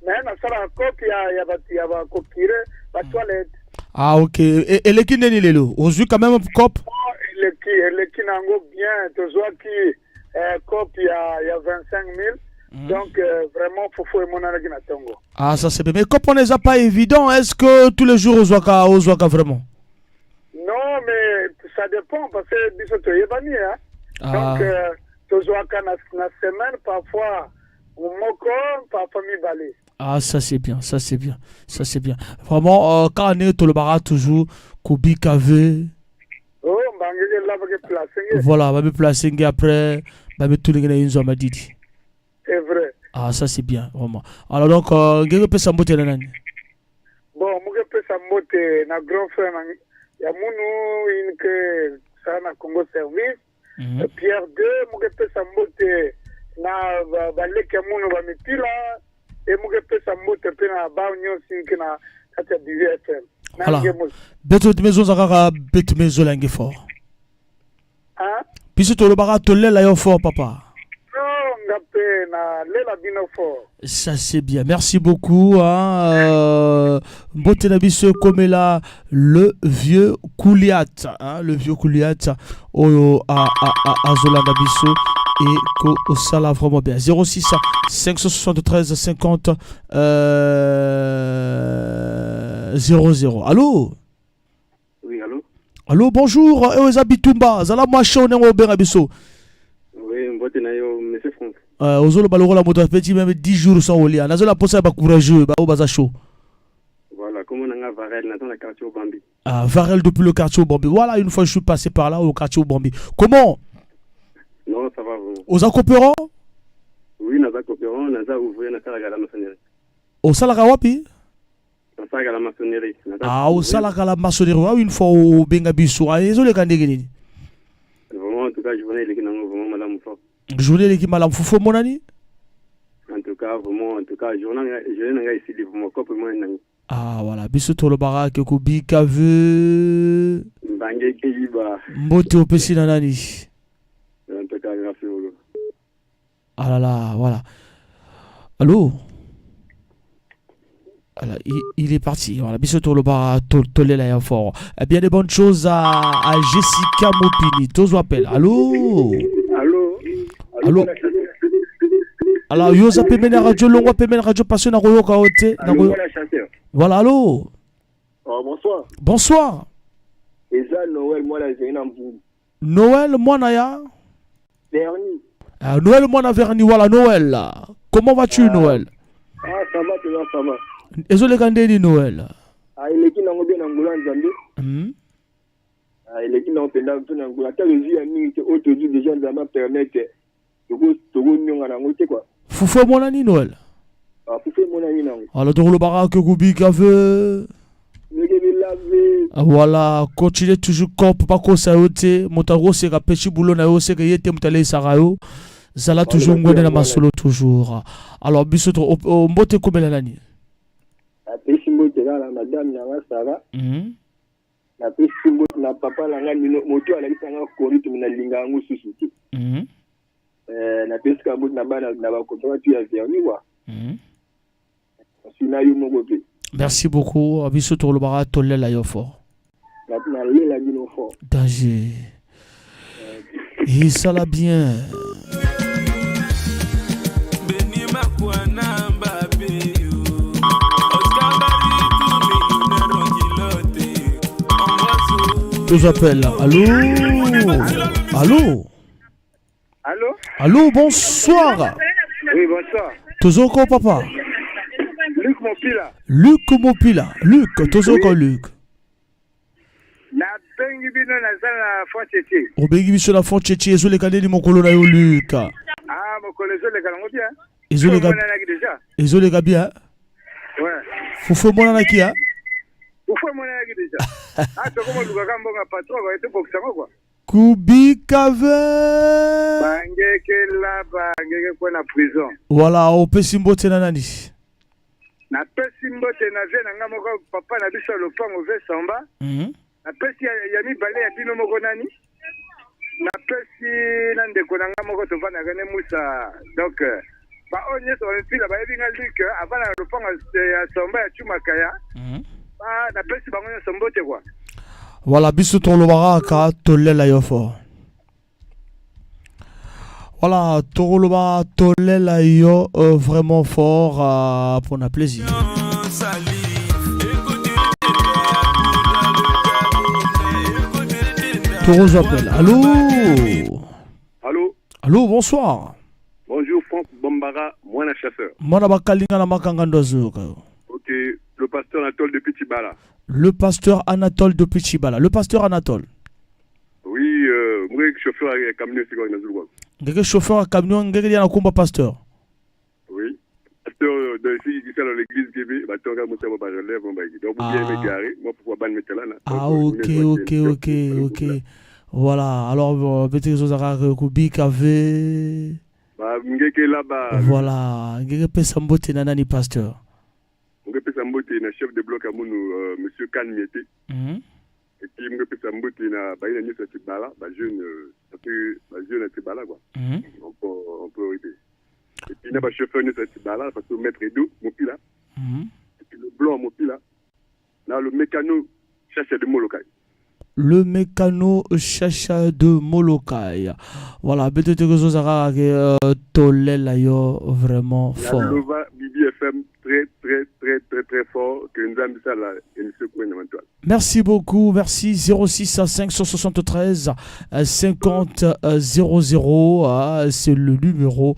Speaker 11: na sala copie ya ba ko kire ba toilette.
Speaker 5: Ah ok, et les qui n'est lelo, on joue quand même un cop.
Speaker 11: Les qui n'ont bien, tu vois qui cop il y a 25 000, donc vraiment faut mon anagina tongo.
Speaker 5: Ah ça c'est bien, mais cop on n'est pas évident, est-ce que tous les jours on joue vraiment?
Speaker 11: Non mais ça dépend parce que bisoto yebani hein. Donc tu joues na semaine parfois au moko parfois mi balé.
Speaker 5: Ah, ça c'est bien. Vraiment, quand on est tout le barat, toujours, Kobi Kave.
Speaker 11: Oh,
Speaker 5: voilà, on va me placer après, on va me tout le monde m'a dit.
Speaker 11: C'est vrai.
Speaker 5: Ah, ça c'est bien, vraiment. Alors donc, on peut s'emboîter là.
Speaker 11: Bon, on peut s'emboîter, na grand frère, il y a mon que ça na Congo Service, Pierre 2, on peut s'emboîter, na balek ya mon va mettre là. Et moi, je peux s'en mettre na ba union sinki na kata BVFM.
Speaker 5: Voilà. Beto de maison zakaka beto maison langue fort.
Speaker 11: Hein?
Speaker 5: Puis to le bara to le la fort papa. Ça c'est bien. Merci beaucoup. Botenabiso Komela, le vieux Kouliat. Le vieux Kouliat. Zolanda Bisso. Et au Sala vraiment bien. 06 573 50 00. Allô?
Speaker 14: Oui, allô?
Speaker 5: Allô, bonjour. Bitumba. Zala Macho Nengo Bengabiso.
Speaker 14: Oui, Mbotenayo, monsieur Franck.
Speaker 5: Ozolo baloro la moto petit même 10 jours sans olia. Nazola posa ba courageux, ba obaza chaud.
Speaker 14: Voilà, comment on a Varel dans le quartier au Bambi.
Speaker 5: Varel depuis le quartier au Bambi. Voilà, une fois je suis passé par là au quartier au Bambi. Comment?
Speaker 14: Non, ça va vraiment.
Speaker 5: Aux Acopéran?
Speaker 14: Oui, naza Copéran, naza ouvrier na sala la maçonnerie.
Speaker 5: Au Salaga wapi?
Speaker 14: Na sala la maçonnerie.
Speaker 5: Au Salaga la maçonnerie. Une fois au Bengabiso. Ezole kandegeni.
Speaker 14: Vraiment, en tout cas, je venais les kinango vraiment madame fort.
Speaker 5: Je voulais l'équipe Madame Foufou Monani.
Speaker 14: En tout cas, je n'ai ici livre mon copie moi.
Speaker 5: Ah voilà, biso to le barak ko bika ve.
Speaker 14: Mbange kiba.
Speaker 5: Mbote opesi na nani.
Speaker 14: En tout cas, merci beaucoup.
Speaker 5: Ah là là, voilà. Allô? Alors, il est parti. Voilà, biso to le barak to le la fort. Bien des bonnes choses à Jessica Mopini. Tozo appelle. Allô? Allô? Alors, yo zappé mena radio longo pe mena radio passion na koyo kaote na koyo. Voilà, allô?
Speaker 14: Bonsoir.
Speaker 5: Bonsoir.
Speaker 14: Et ça Noël moi la j'ai
Speaker 5: Noël moi na ya?
Speaker 14: Verni.
Speaker 5: Noël moi na Verni voilà Noël là. Comment vas-tu Noël?
Speaker 14: Ah ça va, ça va.
Speaker 5: Ezole kandeni Noël.
Speaker 14: Il est qui na ngobé na ngula nzambe. Il est qui na openda tout na ngula ta le vie ami que aujourd'hui déjà ça m'a permettre
Speaker 5: Foufou mon ami Noël.
Speaker 14: Foufou mon ami Noël.
Speaker 5: Alors dans le barak que Goubi cave. Voilà, continuez toujours cop pas ko ça yote, motaro c'est ka pechi boulot na yo c'est que yete mutale sarayo. Zala toujours ngone na masolo toujours. Alors biso to mbote komela nani.
Speaker 14: A pechi mbote la madame na Sara. Na pechi mbote na papa la ngani moto ala kisanga ko ritu na linga ngu susuti. Na pesika mbote na bana na ba kotoa tu ya Verni wa. Sina yo mo gope.
Speaker 5: Merci beaucoup. Biso to le bara to lela yo fort.
Speaker 14: Na lela dino fort.
Speaker 5: Danger. Et ça la bien.
Speaker 6: Beni makwana mbabe.
Speaker 5: Je vous appelle. Allô? Allô?
Speaker 11: Allô?
Speaker 5: Allô, bonsoir.
Speaker 11: Oui, bonsoir.
Speaker 5: Tozoko papa.
Speaker 11: Luc Mopila.
Speaker 5: Luc Mopila. Luc, Tozoko Luc.
Speaker 11: Na bengi bino na zana foncheche.
Speaker 5: Obengi biso na foncheche ezo le kaneli mokolo na yo Luc.
Speaker 11: Ah, mokolo ezo le kanango bien.
Speaker 5: Ezo le
Speaker 11: déjà.
Speaker 5: Ezo le bien.
Speaker 11: Ouais.
Speaker 5: Foufou mona na kia.
Speaker 11: Foufou mona na déjà. Ah, to comme luka kambonga patron va être boxango quoi.
Speaker 5: Kubika ve.
Speaker 11: Bangeke la bangeke kwa na prison.
Speaker 5: Voilà, opesi mbote na nani.
Speaker 11: Na pesi mbote na vie na nga moko papa na biso lopango ve samba. Na pesi ya mibale ya bino moko nani. Na pesi na ndeko na nga moko tovana gane musa. Donc ba onye to mpila ba yebinga Luc avant na lopango ya samba ya Chumakaya. Ah na pesi bango na sombote quoi.
Speaker 5: Voilà, biso to lobaraka to lela yo fort. Voilà, Toroloba Tolela yo vraiment fort pour notre plaisir. Toro appelle. Allô?
Speaker 12: Allô?
Speaker 5: Allô, bonsoir.
Speaker 12: Bonjour Franck Bombara, moi la chasseur.
Speaker 5: Moi na bakalinga na makanga ndozo.
Speaker 12: Ok, le pasteur Anatole de Pichibala.
Speaker 5: Le pasteur Anatole de Pichibala. Le pasteur Anatole.
Speaker 12: Oui, moi chauffeur à camion c'est quoi dans
Speaker 5: Ngeke chauffeur à camion ngeke dia na kumba pasteur.
Speaker 12: Oui. Pasteur de ici qui est dans l'église Gébé, bah tu regardes mon cerveau par relève on va dire. Donc vous bien me garer, moi pour ban mettre là.
Speaker 5: Ah OK. Voilà, alors peut-être que Zozara Kubik avait
Speaker 12: bah ngeke là-bas.
Speaker 5: Voilà, ngeke pesa mbote na nani pasteur.
Speaker 12: Ngeke pesa
Speaker 15: Mbote na chef de bloc à mon monsieur Kan Miete. Et puis me pesa Mbote na baïna ni cette bala, ba jeune à Tibala quoi. On peut aider. Et puis na ba chauffeur ni cette bala parce que maître Edo Mopila. Et puis le blanc Mopila. Là le mécano Chacha de Molokai.
Speaker 5: Le mécano Chacha de Molokai. Voilà, peut-être que vous avez Tolela yo vraiment fort.
Speaker 15: La Lova BBFM très fort que nous avons ça là émission éventuelle.
Speaker 5: Merci beaucoup, merci 06 573 50 00 c'est le numéro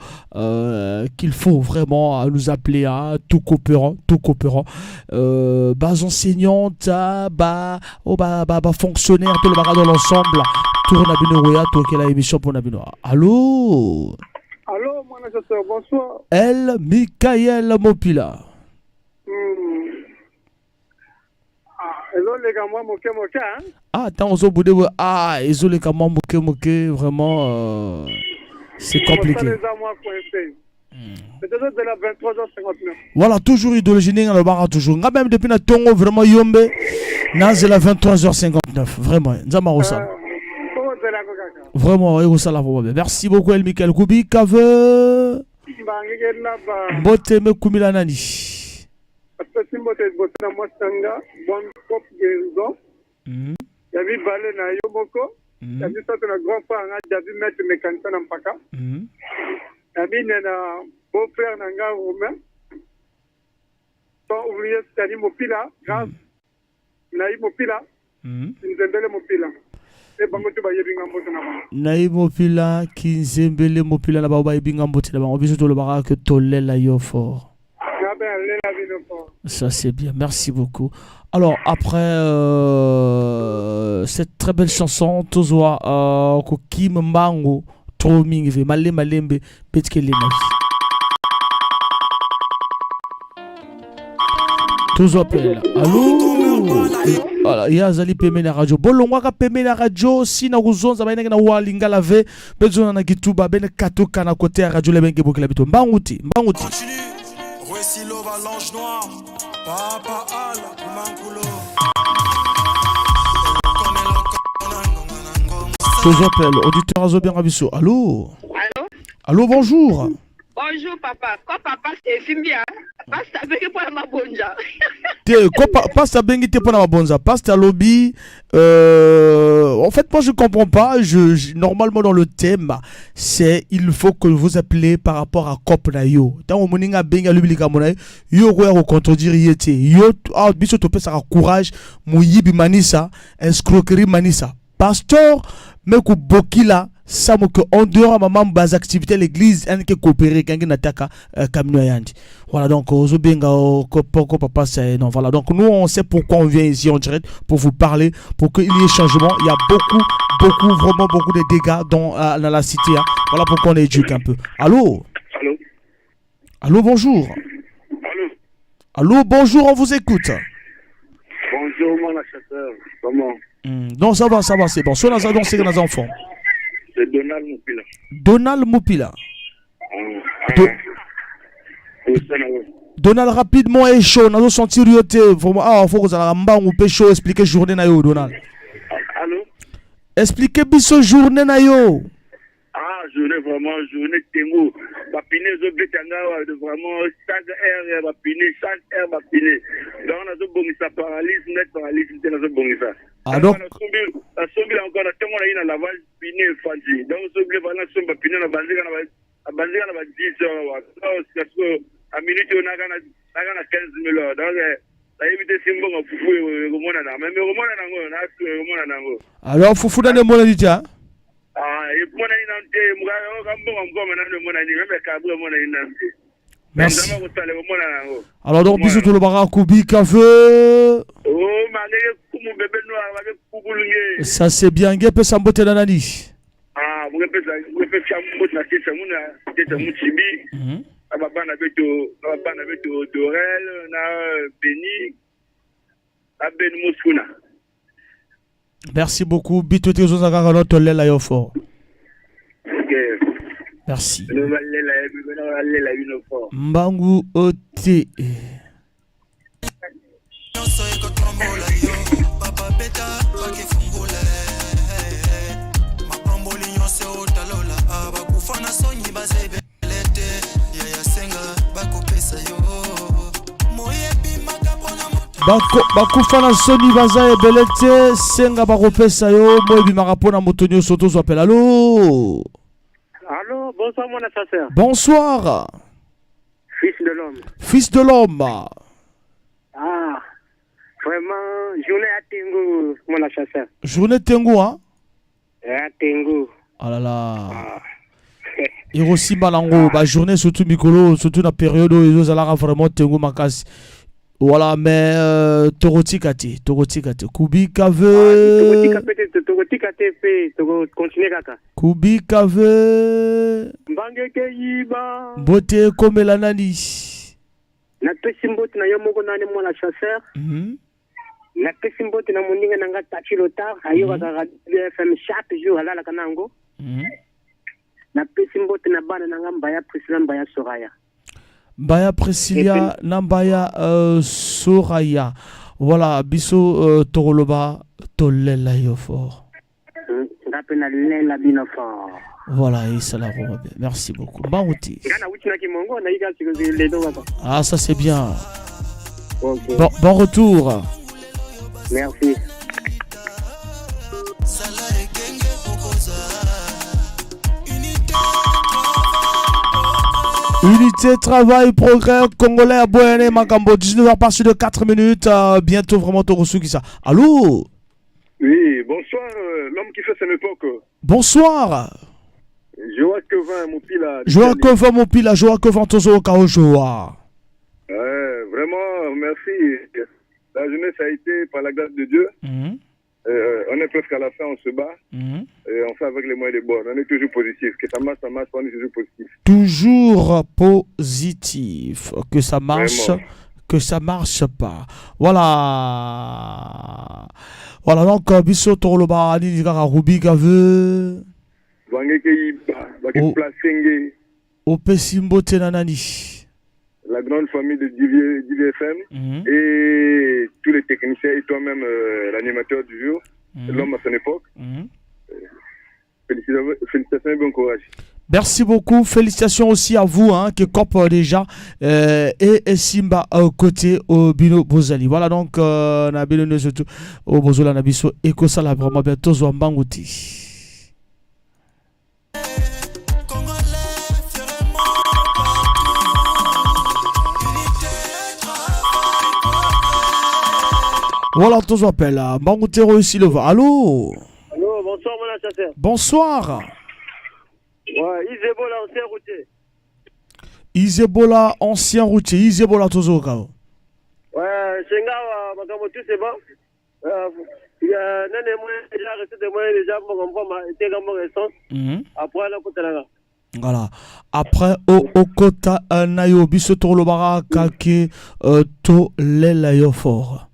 Speaker 5: qu'il faut vraiment nous appeler à tout coopérant bas enseignante bas fonctionnaire tout le barrage dans l'ensemble tourne à Binoya tout quelle émission pour Nabino. Allô
Speaker 11: mon assesseur, bonsoir.
Speaker 5: El Michael Mopila. Attends, ils ont les gamins moqué, vraiment, c'est compliqué. Voilà, toujours idologénie dans le bar, toujours. Même depuis la tongo, vraiment, yombe, c'est la 23h59, vraiment, vraiment, merci beaucoup, El Michael Koubi, Kave. Bote me kumila nani.
Speaker 11: Yavi balé na yomoko. Yavi sote na grand frère nga Yavi maître mécanicien na mpaka. Yavi na beau frère na nga Romain. Ton ouvrier Stani Mopila, grâce na Mopila. Nzembele Mopila.
Speaker 5: Naï Mopila, Kinzembele Mopila, là-bas, ba ibinga mbote là-bas. On vise tout le barak que Tolela yo fort. Ça c'est bien, merci beaucoup. Alors après cette très belle chanson, Tozoa Kim Mbango, Troming, Malembe, Petkele Navi. Tozoa appelle. Allô? Voilà, ya zali peme na radio. Bolongwa ka peme na radio si na kuzonza ba na walinga lave bezo na kituba bene katoka na côté radio le benge bokela bito. Mbanguti.
Speaker 6: Voici l'avalanche noire. Papa ala mankulo.
Speaker 5: Je appelle auditeur Azobien Rabisso. Allô? Allô, bonjour.
Speaker 16: Bonjour papa. Quoi papa c'est Fimbia? Pasta bengi pour ma bonja.
Speaker 5: Pasta bengi te pour ma bonja. Pasta lobby. En fait, moi je comprends pas. Normalement dans le thème, c'est il faut que vous appelez par rapport à Cop na yo. Tant on moninga benga lobby kamona yo ko contredire yete. Yo biso to pesa courage muyibi manisa escroquerie manisa. Pasteur meku bokila samo que en dehors maman bas activité l'église en que coopérer quand on attaque camion yandi. Voilà donc aux benga poko papa c'est non voilà donc nous on sait pourquoi on vient ici en direct pour vous parler pour qu'il y ait changement. Il y a vraiment beaucoup de dégâts dans la cité hein. Voilà pourquoi on éduque un peu. Allô bonjour. Allô bonjour, on vous écoute.
Speaker 15: Bonjour mon chasseur, comment?
Speaker 5: Non ça va c'est bon. Soit dans c'est nos enfants.
Speaker 15: C'est Donald Mopila.
Speaker 5: Donald Mopila. Donald rapidement est chaud. Nous avons senti vraiment faut que ça ou chaud expliquer journée na yo Donald.
Speaker 15: Allô?
Speaker 5: Expliquez biso journée na yo.
Speaker 15: Journée vraiment journée tengo. Bapine zo betanga vraiment chaque heure bapine chaque heure bapine. Donc on a zo bongisa paralyse net paralyse na zo bongisa.
Speaker 5: Donc
Speaker 15: la sombi encore na tengo na ina lavage pine fandi. Donc zo ble bana somba pine na banzika na ba 10 heures wa. Parce que à minute on a 15 000 heures. Donc la éviter simbo fufu remona na même remona na ngo na remona na ngo.
Speaker 5: Alors fufu na ne mona ditia. Merci. Alors donc bisous tout le barakubi café. Ça c'est bien ngepe sambote na nani. Merci beaucoup. Bitote Zozagara Notole la Yofo. Merci. Mbangu Oti. bakufa na soni baza ebele te senga bakopesa yo mo ebimaka mpona moto nyonso tozwapela. Allo,
Speaker 17: bonsoir mon chasseur.
Speaker 5: Bonsoir.
Speaker 17: Fils de l'homme.
Speaker 5: Fils de l'homme.
Speaker 17: Ah, vraiment, journée à Tengu, mon chasseur.
Speaker 5: Journée Tengu, hein?
Speaker 17: À Tengu.
Speaker 5: Ah là là. Et aussi Malango, bah journée surtout Mikolo, surtout dans la période où ils ont vraiment Tengu Makasi. Voilà, mais Torotikate, Kubi Kave.
Speaker 17: Torotikate, continue kaka.
Speaker 5: Kubi Kave.
Speaker 17: Mbangeke yiba.
Speaker 5: Bote comme la nani.
Speaker 17: Na pesimbote na yomoko nane mo la chasseur. Na pesimbote na moninga nanga tachilotar, ayo kaka BFM chaque jour alala kanango. Na pesimbote na bana nanga mbaya Priscilla mbaya Soraya.
Speaker 5: Mbaya Priscilla na mbaya Soraya. Voilà, biso Toroloba tolela yo fort.
Speaker 17: Ngapena lela bino fort.
Speaker 5: Voilà, et ça la robe. Merci beaucoup. Bangouti. Ah, ça c'est bien.
Speaker 17: Okay.
Speaker 5: Bon retour.
Speaker 17: Merci.
Speaker 5: Unité, travail, progrès, congolais à Boyane, Makambo, 19h passé de 4 minutes. Bientôt vraiment Torosu qui ça. Allô?
Speaker 15: Oui, bonsoir, l'homme qui fait son époque.
Speaker 5: Bonsoir.
Speaker 15: Joaquin Mopila.
Speaker 5: Joaquin Mopila, Joaquin Tozo Kaojoa.
Speaker 15: Vraiment, merci. La jeunesse a été par la grâce de Dieu. On est presque à la fin, on se bat. Et on fait avec les moyens de bord. On est toujours positif. Que ça marche, on est toujours positif.
Speaker 5: Toujours positif. Que ça marche, vraiment. Que ça marche pas. Voilà. Voilà, donc, Bisso Torloba, Nidika Rubi Gave. Au Pessimbo Tenanani.
Speaker 15: La grande famille de DVFM et tous les techniciens et toi-même l'animateur du jour, l'homme à son époque. Félicitations et bon courage.
Speaker 5: Merci beaucoup, félicitations aussi à vous qui copent déjà et Simba côté au Bino Bozali. Voilà donc na Bino surtout au Bozola na biso et que ça la vraiment bientôt Zouambangouti. Voilà, tous appelle Bangoutero ici le va. Allô?
Speaker 17: Allô, bonsoir mon chasseur.
Speaker 5: Bonsoir.
Speaker 17: Ouais, Isebola, ancien routier.
Speaker 5: Isebola, ancien routier. Isebola, Tozoka.
Speaker 17: Ouais, Senga, Makambo, tout c'est bon. Il y a un moyen déjà, resté des moyens déjà, pour comprendre, il était comme récent. Après, là, pour Télaga.
Speaker 5: Voilà. Après, au Kota, Nayo, Biso Torlobara, Kake, To, Lelayo Fort.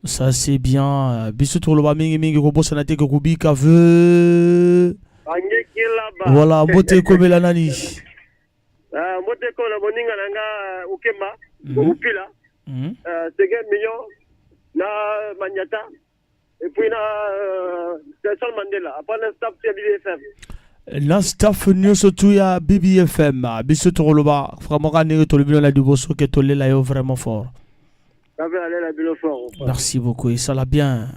Speaker 5: Ça c'est bien. Biso Torloba, Mingi, Robo, Sanate, Kubi, Kave. Voilà, Mote Kobe la nani.
Speaker 17: Mote Kobe la moninga nanga Ukema, Upila. C'est million na Magnata. Et puis na Nelson Mandela. Après le staff de BBFM.
Speaker 5: La staff nous surtout ya BBFM. Biso Torloba, vraiment gagné tout le bien la du bosso que tolé là yo vraiment fort. Merci beaucoup et ça l'a bien.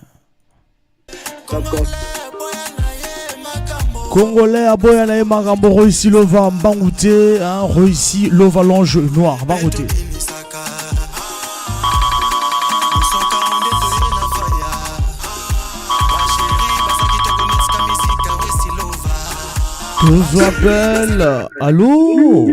Speaker 5: Congolais à Boyana et Magambo réussi l'ova Mbangouté, réussi l'ova l'ange noir Mbangouté. Je vous appelle. Allô?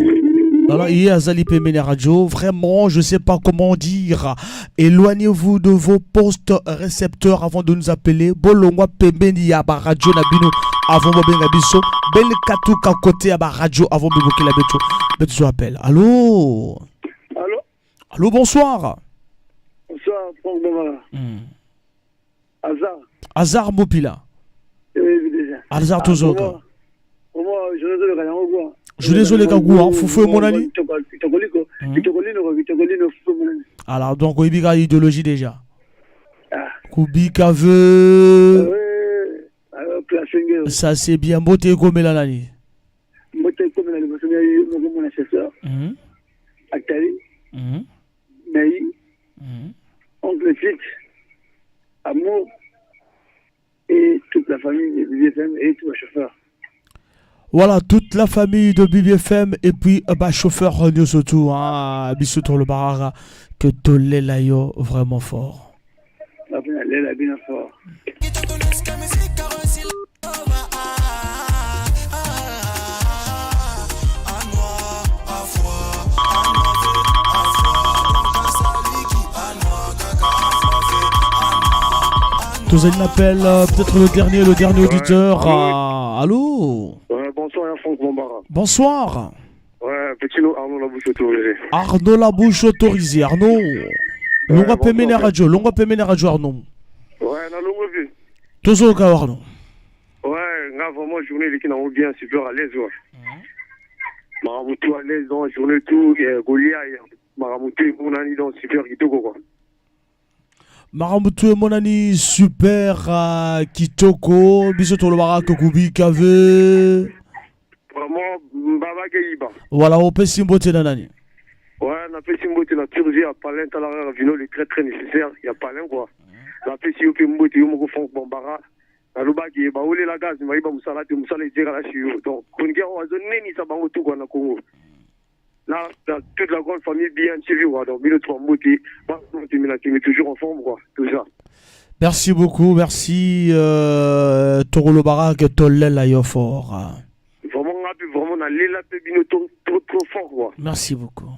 Speaker 5: Alors, il y a Zali Pemene Radio. Vraiment, je ne sais pas comment dire. Éloignez-vous de vos postes récepteurs avant de nous appeler. Bolongwa Pemene Yaba Radio Nabino. Avant de benga biso. Bel Katouka côté Yaba Radio. Avant de bloquer la beto. Beto je appelle. Allô?
Speaker 17: Allô?
Speaker 5: Allô, bonsoir.
Speaker 17: Bonsoir, Franck Bomara. Hazard.
Speaker 5: Hazard Mopila.
Speaker 17: Oui, déjà.
Speaker 5: Hazard Tozoka.
Speaker 17: Je ne sais pas quoi.
Speaker 5: Je suis désolé, Kagou, Foufou mon ami. Alors, donc, il y a idéologie déjà. Kubi Kave. Ça, c'est bien. Moté comme la nani.
Speaker 17: Moté comme la nani. Mon chasseur. Actali. Naï.
Speaker 10: oncle Fit, Amour, et toute la famille de BBFM et tout le chauffeur.
Speaker 5: Voilà, toute la famille de BBFM et puis chauffeur René surtout, Bissoto le Barara, que Tolé Layo vraiment fort.
Speaker 10: La bien fort.
Speaker 5: Touzane l'appelle, peut-être le dernier auditeur. Allô.
Speaker 10: Bonsoir, Franck Bombara.
Speaker 5: Bonsoir.
Speaker 10: Ouais, petit nom Arnaud Labouche autorisé.
Speaker 5: Arnaud Labouche autorisé, Arnaud. Longa pemene radio, Arnaud.
Speaker 10: Ouais, na longa vu.
Speaker 5: Tozo ka Arnaud.
Speaker 10: Ouais, nga vraiment journée qui n'a bien super à l'aise, ouais. Maramoutou à l'aise dans la journée tout, Golia, Maramoutou, mon ami dans super Kitoko, quoi.
Speaker 5: Maramoutou et mon ami super Kitoko, Bissoto le Barak Kubi Kave.
Speaker 10: Vraiment, Mbaba Gaïba.
Speaker 5: Voilà, on peut s'imboter nanani.
Speaker 10: Ouais, on a fait s'imboter la Turgie à Palin, Talara, Vino, les très nécessaire, il y a Palin, quoi. La fait si vous mbote, vous me font Bombara. La Lubaki, bah, où est la gaz, mais il va Moussala, Moussala, et dire à la chio. Donc, on dit, on va donner ni ça, bah, tout, quoi, na Congo. Là, toute la grande famille bien suivie, quoi. Donc, Bino, tu vas mboter, tu mets toujours en forme, quoi, tout ça.
Speaker 5: Merci beaucoup, merci, Toro le Barak, Tolel Ayofor.
Speaker 10: Vraiment, on a l'élan de Bino trop fort, quoi.
Speaker 5: Merci beaucoup.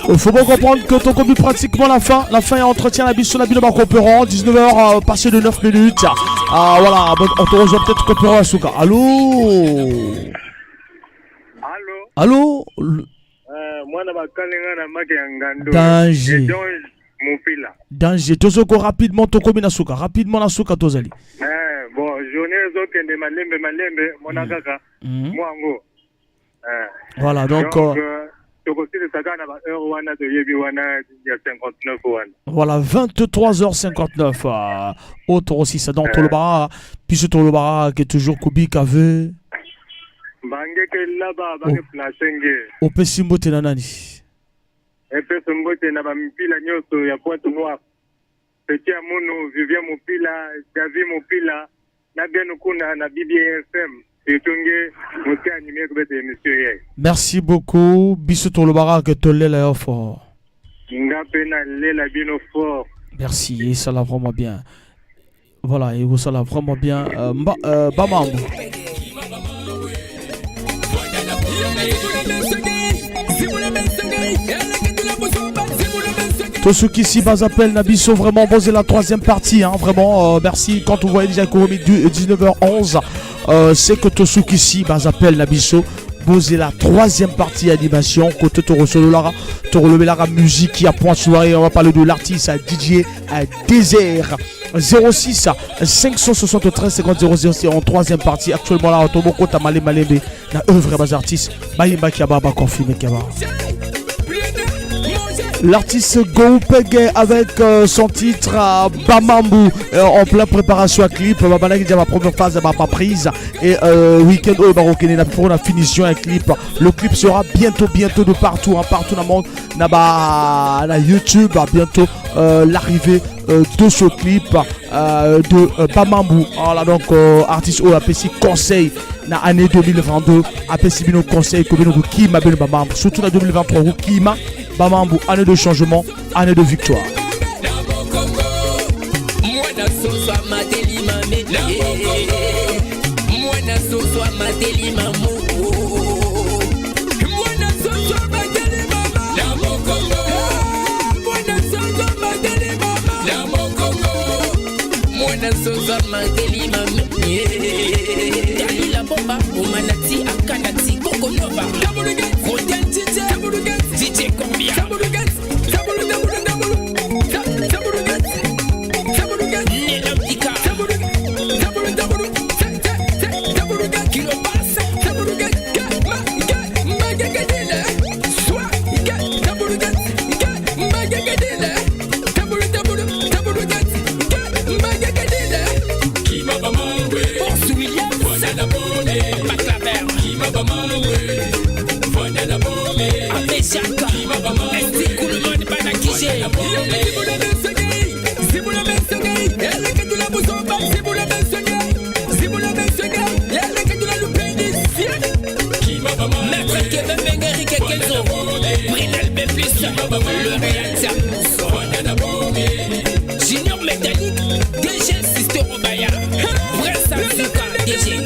Speaker 5: Il faut bien comprendre que ton combi pratiquement la fin et entretien la bise sur la bille de Macopéran, 19h passé de 9 minutes. Voilà, on te rejoint peut-être Copéran à Souka. Allô. Allô.
Speaker 10: Moi, je
Speaker 5: Danger. Danger. Tozoko rapidement ton combi na Souka. Rapidement na Souka Tozali.
Speaker 10: Bon, journée de malembe, mon agaka. Moi, en gros.
Speaker 5: Voilà, donc. Voilà, 23h59. Autre aussi, ça dans Tolobara. Puis ce Tolobara qui est toujours Kubi Kave. Au Pessimbo Tenanani.
Speaker 10: Et Pessimbo Tenabamipila Nyoso, ya Pointe Noire. Petit Amono, Vivien Mopila, Davi Mopila, Nabianukuna, na BBFM.
Speaker 5: Merci beaucoup. Bissoto le Barak, Tolé la fort. Merci, et ça l'a vraiment bien. Voilà, et ça l'a vraiment bien. Bamambo. Tosuki si Bazapel Nabiso, vraiment bon, c'est la troisième partie, hein, vraiment merci. Quand vous voyez déjà Koromi 19h11, c'est que Tosuki si Bazapel Nabiso, bon, c'est la troisième partie animation. Côté Toro Sololara, Toro Lebelara musique qui a point soirée. On va parler de l'artiste à DJ à Désert. 06 573 50 00, c'est en troisième partie. Actuellement là, Otoboko Tamale Malembe, la œuvre des artistes. Bayimba Kiababa confirmé Kiababa. L'artiste Goupege avec son titre Bamambu en pleine préparation à clip. Babana qui dit ma première phase m'a pas prise. Et week-end au Barokene pour la finition à clip. Le clip sera bientôt de partout, hein, partout dans le monde. Na YouTube, bientôt l'arrivée de ce clip de Bamambu. Voilà, donc artiste au APC conseil na année 2022. APC Bino conseil comme nous qui m'a bien Bamambu. Surtout la 2023 qui m'a Bamambu, année de changement, année de victoire.
Speaker 18: Junior métallique, DG Sister Obaya, vrai Samsika, DG.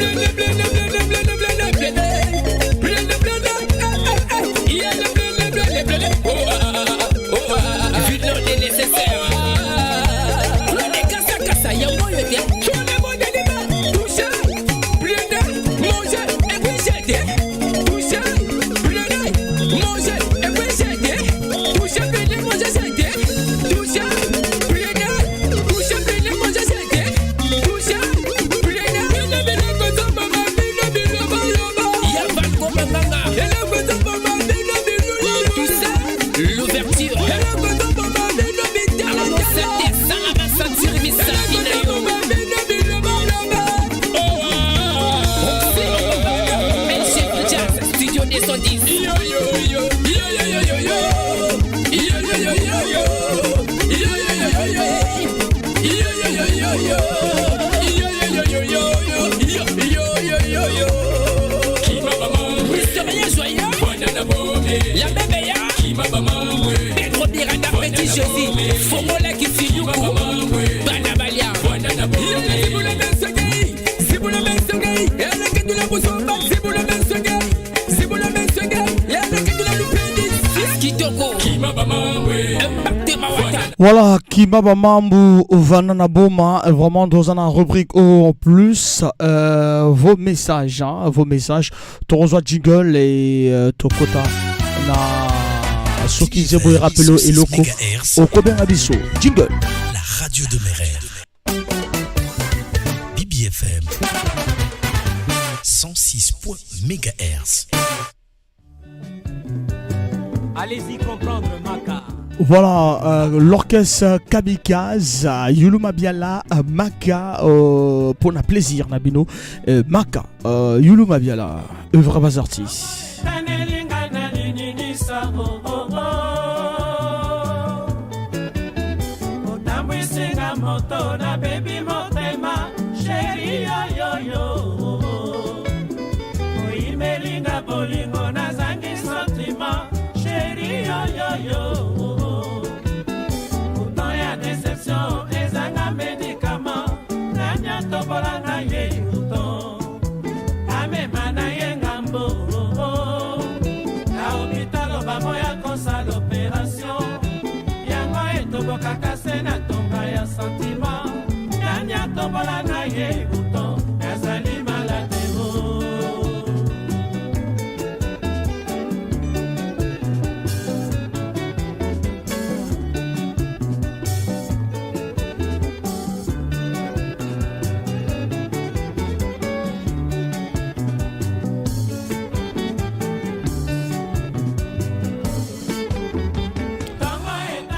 Speaker 5: Voilà, Kimaba Mambu, Vanana Boma, vraiment dans une rubrique en plus, vos messages, vos messages, Toronzo Jingle et Tokota, na Soki Zebo et Rapelo et Loco, au Koben Abisso, Jingle.
Speaker 3: La radio de mes rêves. BBFM 106 MHz.
Speaker 19: Allez-y comprendre, Maka.
Speaker 5: Voilà, l'orchestre Kamikaze, Yuluma Biala, Maka, pour le plaisir, Nabino, Maka, Yuluma Biala, œuvre bazarti.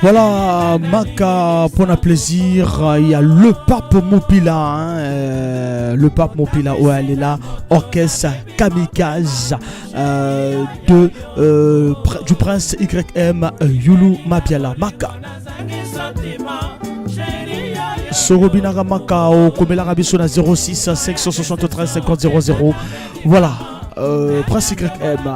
Speaker 5: Voilà, Maka, pour un plaisir, il y a le pape Mopila, le pape Mopila, où elle est là, orchestre Kamikaze du prince YM Yulu Mabiala, Maka. Sorobinaga Maka, au Komela Rabissona 06 573 50 00. Voilà, prince YM.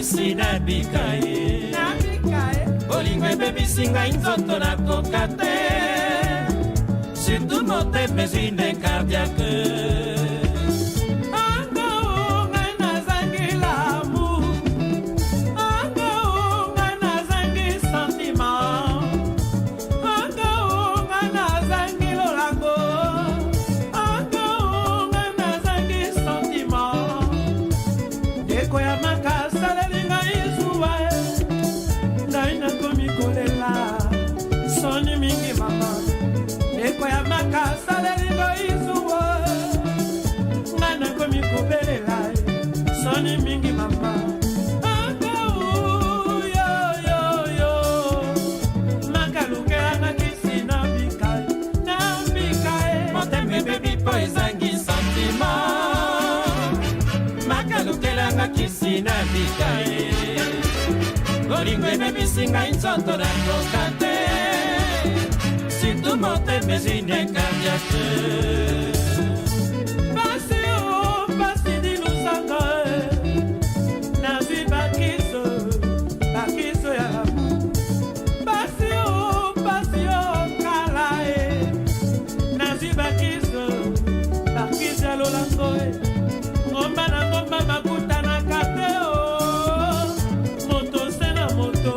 Speaker 19: Sina bikaye Olingwe baby singa inzoto na kokate Surtout mon thème mais une cardiaque soni mingi mama makalukelanga kisi na bikae moteme bebi po ezangi sentima makalukelanga kisi na bikae bolingo ememisi ngai nzoto nakoka te surtout moteme ezwine cardiaque ngomba na ngomba bakutanaka te moto se na moto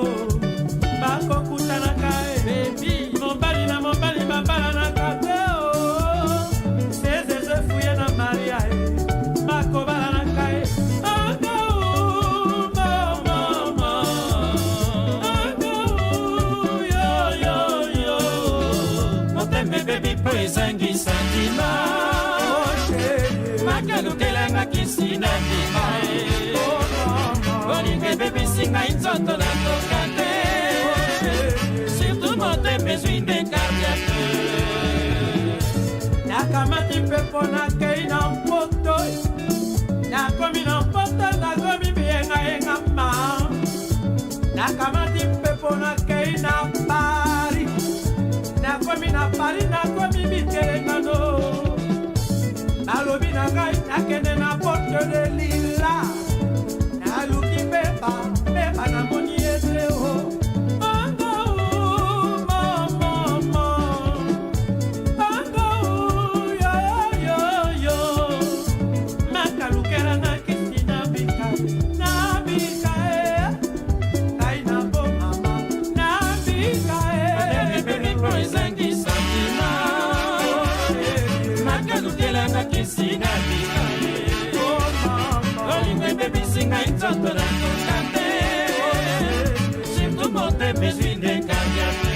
Speaker 19: bakokutanaka bebi mobali na mobali babalanaka te sezeze fuye na maria bakobalanaka moteme bebi po ezangi santima makalukelanga kisi na bikae bolingo ebebisi ngai nzoto nakoka te surtout motema ezwinde cardiaque nakamati mpepo nakei na mpoto nakomi na mpoto nakomi biyengayenga nakamati mpepo nakei na Paris nakomi na Paris nakomi bitelengano nalobi na ngai nakende na porte de lila naluki mbeba namoni ete makalukelanga kisi na bikae ngai na bo mama na bikae bebipo ezangi santima makalukelanga kisi na bikae olingo ebebisi ngai nzoto nakoka te surtout motema ezwinde cardiaque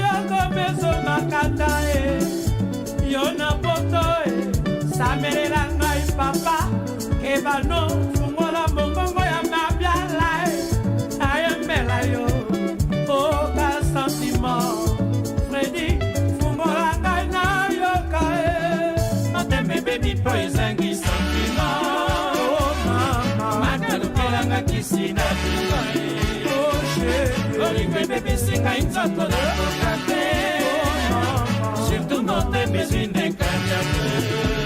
Speaker 19: yakomeso makata yo na poto samelela ngai papa ebano fungola mongongo ya mabyala ayembela yo oka sentiment Freddy baby po ezangi sentima makalukelanga kisi na bikae olingo ebebisi ngai nzoto nakoka te surtout motema ezwinde cardiaque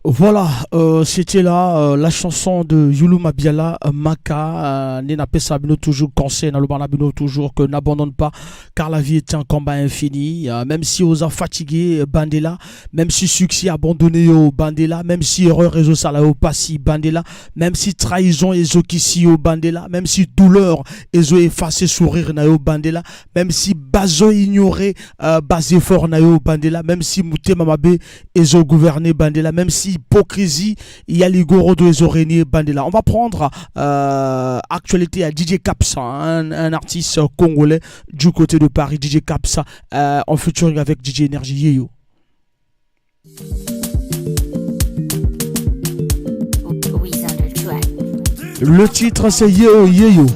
Speaker 5: Voilà, c'était là la chanson de Yulu Mabiala Maka. Nena Pesabino toujours conseil, Nalobanabino toujours que n'abandonne pas, car la vie est un combat infini. Même si on a fatigué Bandela, même si succès abandonné au Bandela, même si erreur réseau sala au passé Bandela, même si trahison et zokisi au Bandela, même si douleur et zo effacé sourire na au Bandela, même si bazo ignoré basé fort na au Bandela, même si mouté mamabe et zo gouverné Bandela, même si hypocrisie, il y a les goros de Zoreni Bandela. On va prendre actualité à DJ Capsa, un artiste congolais du côté de Paris, DJ Capsa, en featuring avec DJ Energy Yeyo. Le titre c'est Yeyo Yeyo.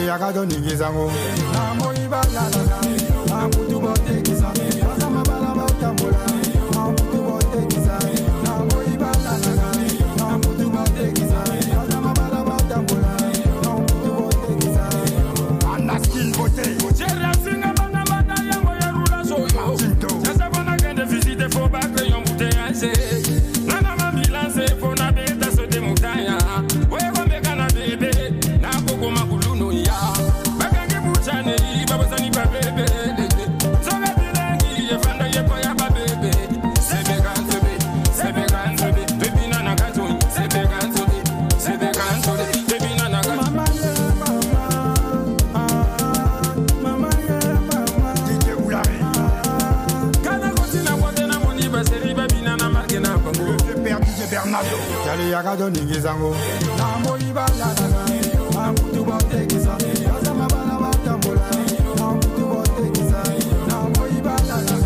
Speaker 20: Yakado ningizango na moiba la la na mutu bote kisa na mabala batambola na mutu bote kisa na moiba la la na mutu bote kisa na mabala batambola na mutu bote kisa ana skin bote jera singa bana bana yango ya rula soyo sasa bana kende visite fo ba que yon boute ase nana mamila se fo na beta so de mutaya wewe mekana bebe na koko makulu no ya Yakado ningizango na moiba la la na mutu bote kisa na mabala batambola na mutu bote kisa na moiba la la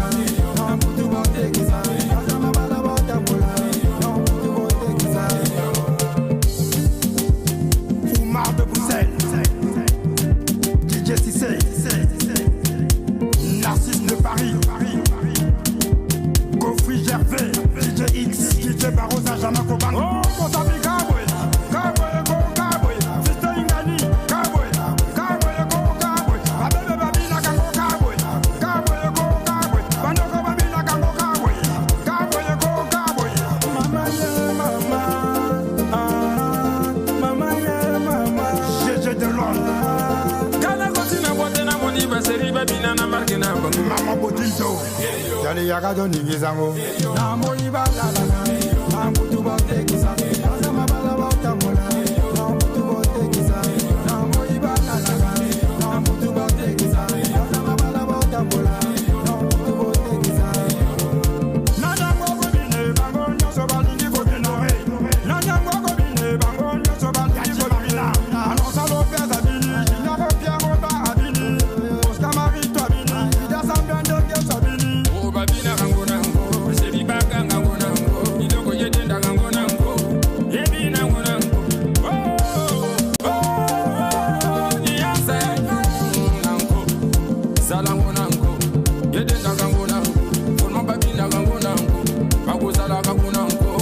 Speaker 20: na mutu bote kisa na mabala batambola na mutu bote kisa Fumar de Bruxelles DJ Cissé Narcisse de Paris Goffrey Gervais DJ X DJ Barossa Jamako Bango Yakado ningizango na moiba la la na mutu bote kisa na mabala batambola na mutu bote kisa na moiba la la na mutu bote kisa na mabala batambola na mutu bote kisa na nyango ko bine bango nyoso balingi ko binore na nyango ko bine bango nyoso balingi ko bina anonsa lo pesa bini nyako pia mo ba abini Oscar Marito abini ida sambando ke sabini babina kango nango sebi baga kango nango idoko yedenda kango nango yebina kango nango niyanse nango salango nango yedenda kango nango forma babina kango nango bagosala kango nango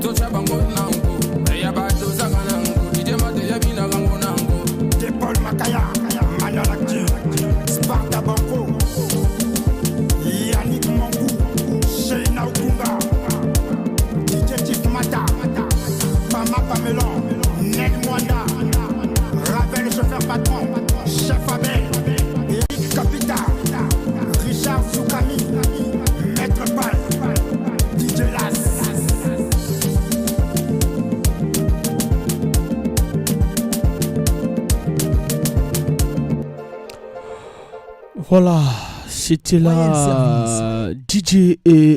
Speaker 20: tocha bango nango eya bato zanga nango idema de yebina kango nango de Paul Makaya Manalakti Sparta Banco Yannick Mangou, Sheina Otunga, DJ Tif Mata, Mama Pamelon, Nel Mwanda, Ravel chauffeur patron, Chef Abel, Eric Capita, Richard Soukami, Maître Pal, DJ Las.
Speaker 5: Voilà. C'était là DJ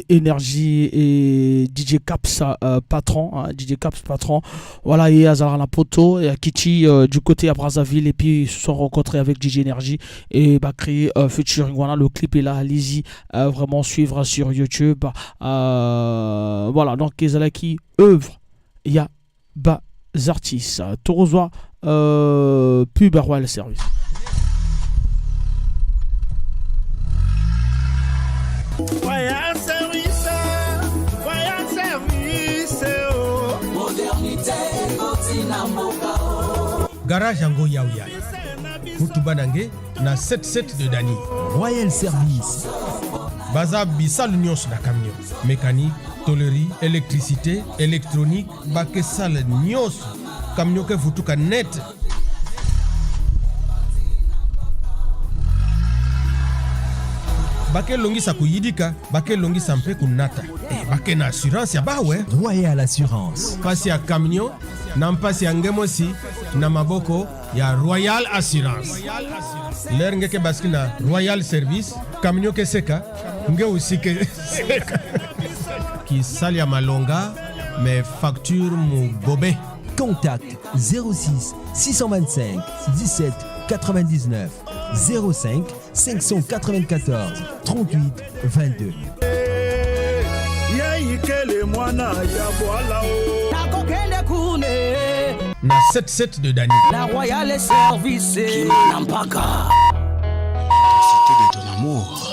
Speaker 5: Energy et DJ Caps patron, DJ Caps patron. Voilà, et Azara la poto et Akichi du côté à Brazzaville, et puis ils se sont rencontrés avec DJ Energy et bah créé featuring. Voilà, le clip est là, allez-y vraiment suivre sur YouTube. Voilà, donc les ala qui œuvrent, il y a bas artistes. Torozoa pub à Royal Service.
Speaker 19: Royal Service.
Speaker 21: Garage yango yao yao. Mutuba nange na 77 de Dani.
Speaker 22: Royal Service.
Speaker 21: Baza bisal nyos na camion. Mécanique, tôlerie, électricité, électronique, baké sal nyos. Camion ke futuka net. Bake longi sa kuyidika, bake longi sampe kunata. Bake na assurance ya bawe.
Speaker 22: Royal Assurance.
Speaker 21: Pasi ya camion, na mpasi ya ngemosi, na maboko ya Royal Assurance. Ler ngeke baski na Royal Service, camion ke seka, nge usike seka. Ki sali ya malonga, me facture mu gobe.
Speaker 22: Contact 06 625 17 99 05 594 38 22.
Speaker 21: Na 77 de Dani.
Speaker 19: La Royal Service. Nampaka.
Speaker 1: C'était de ton amour.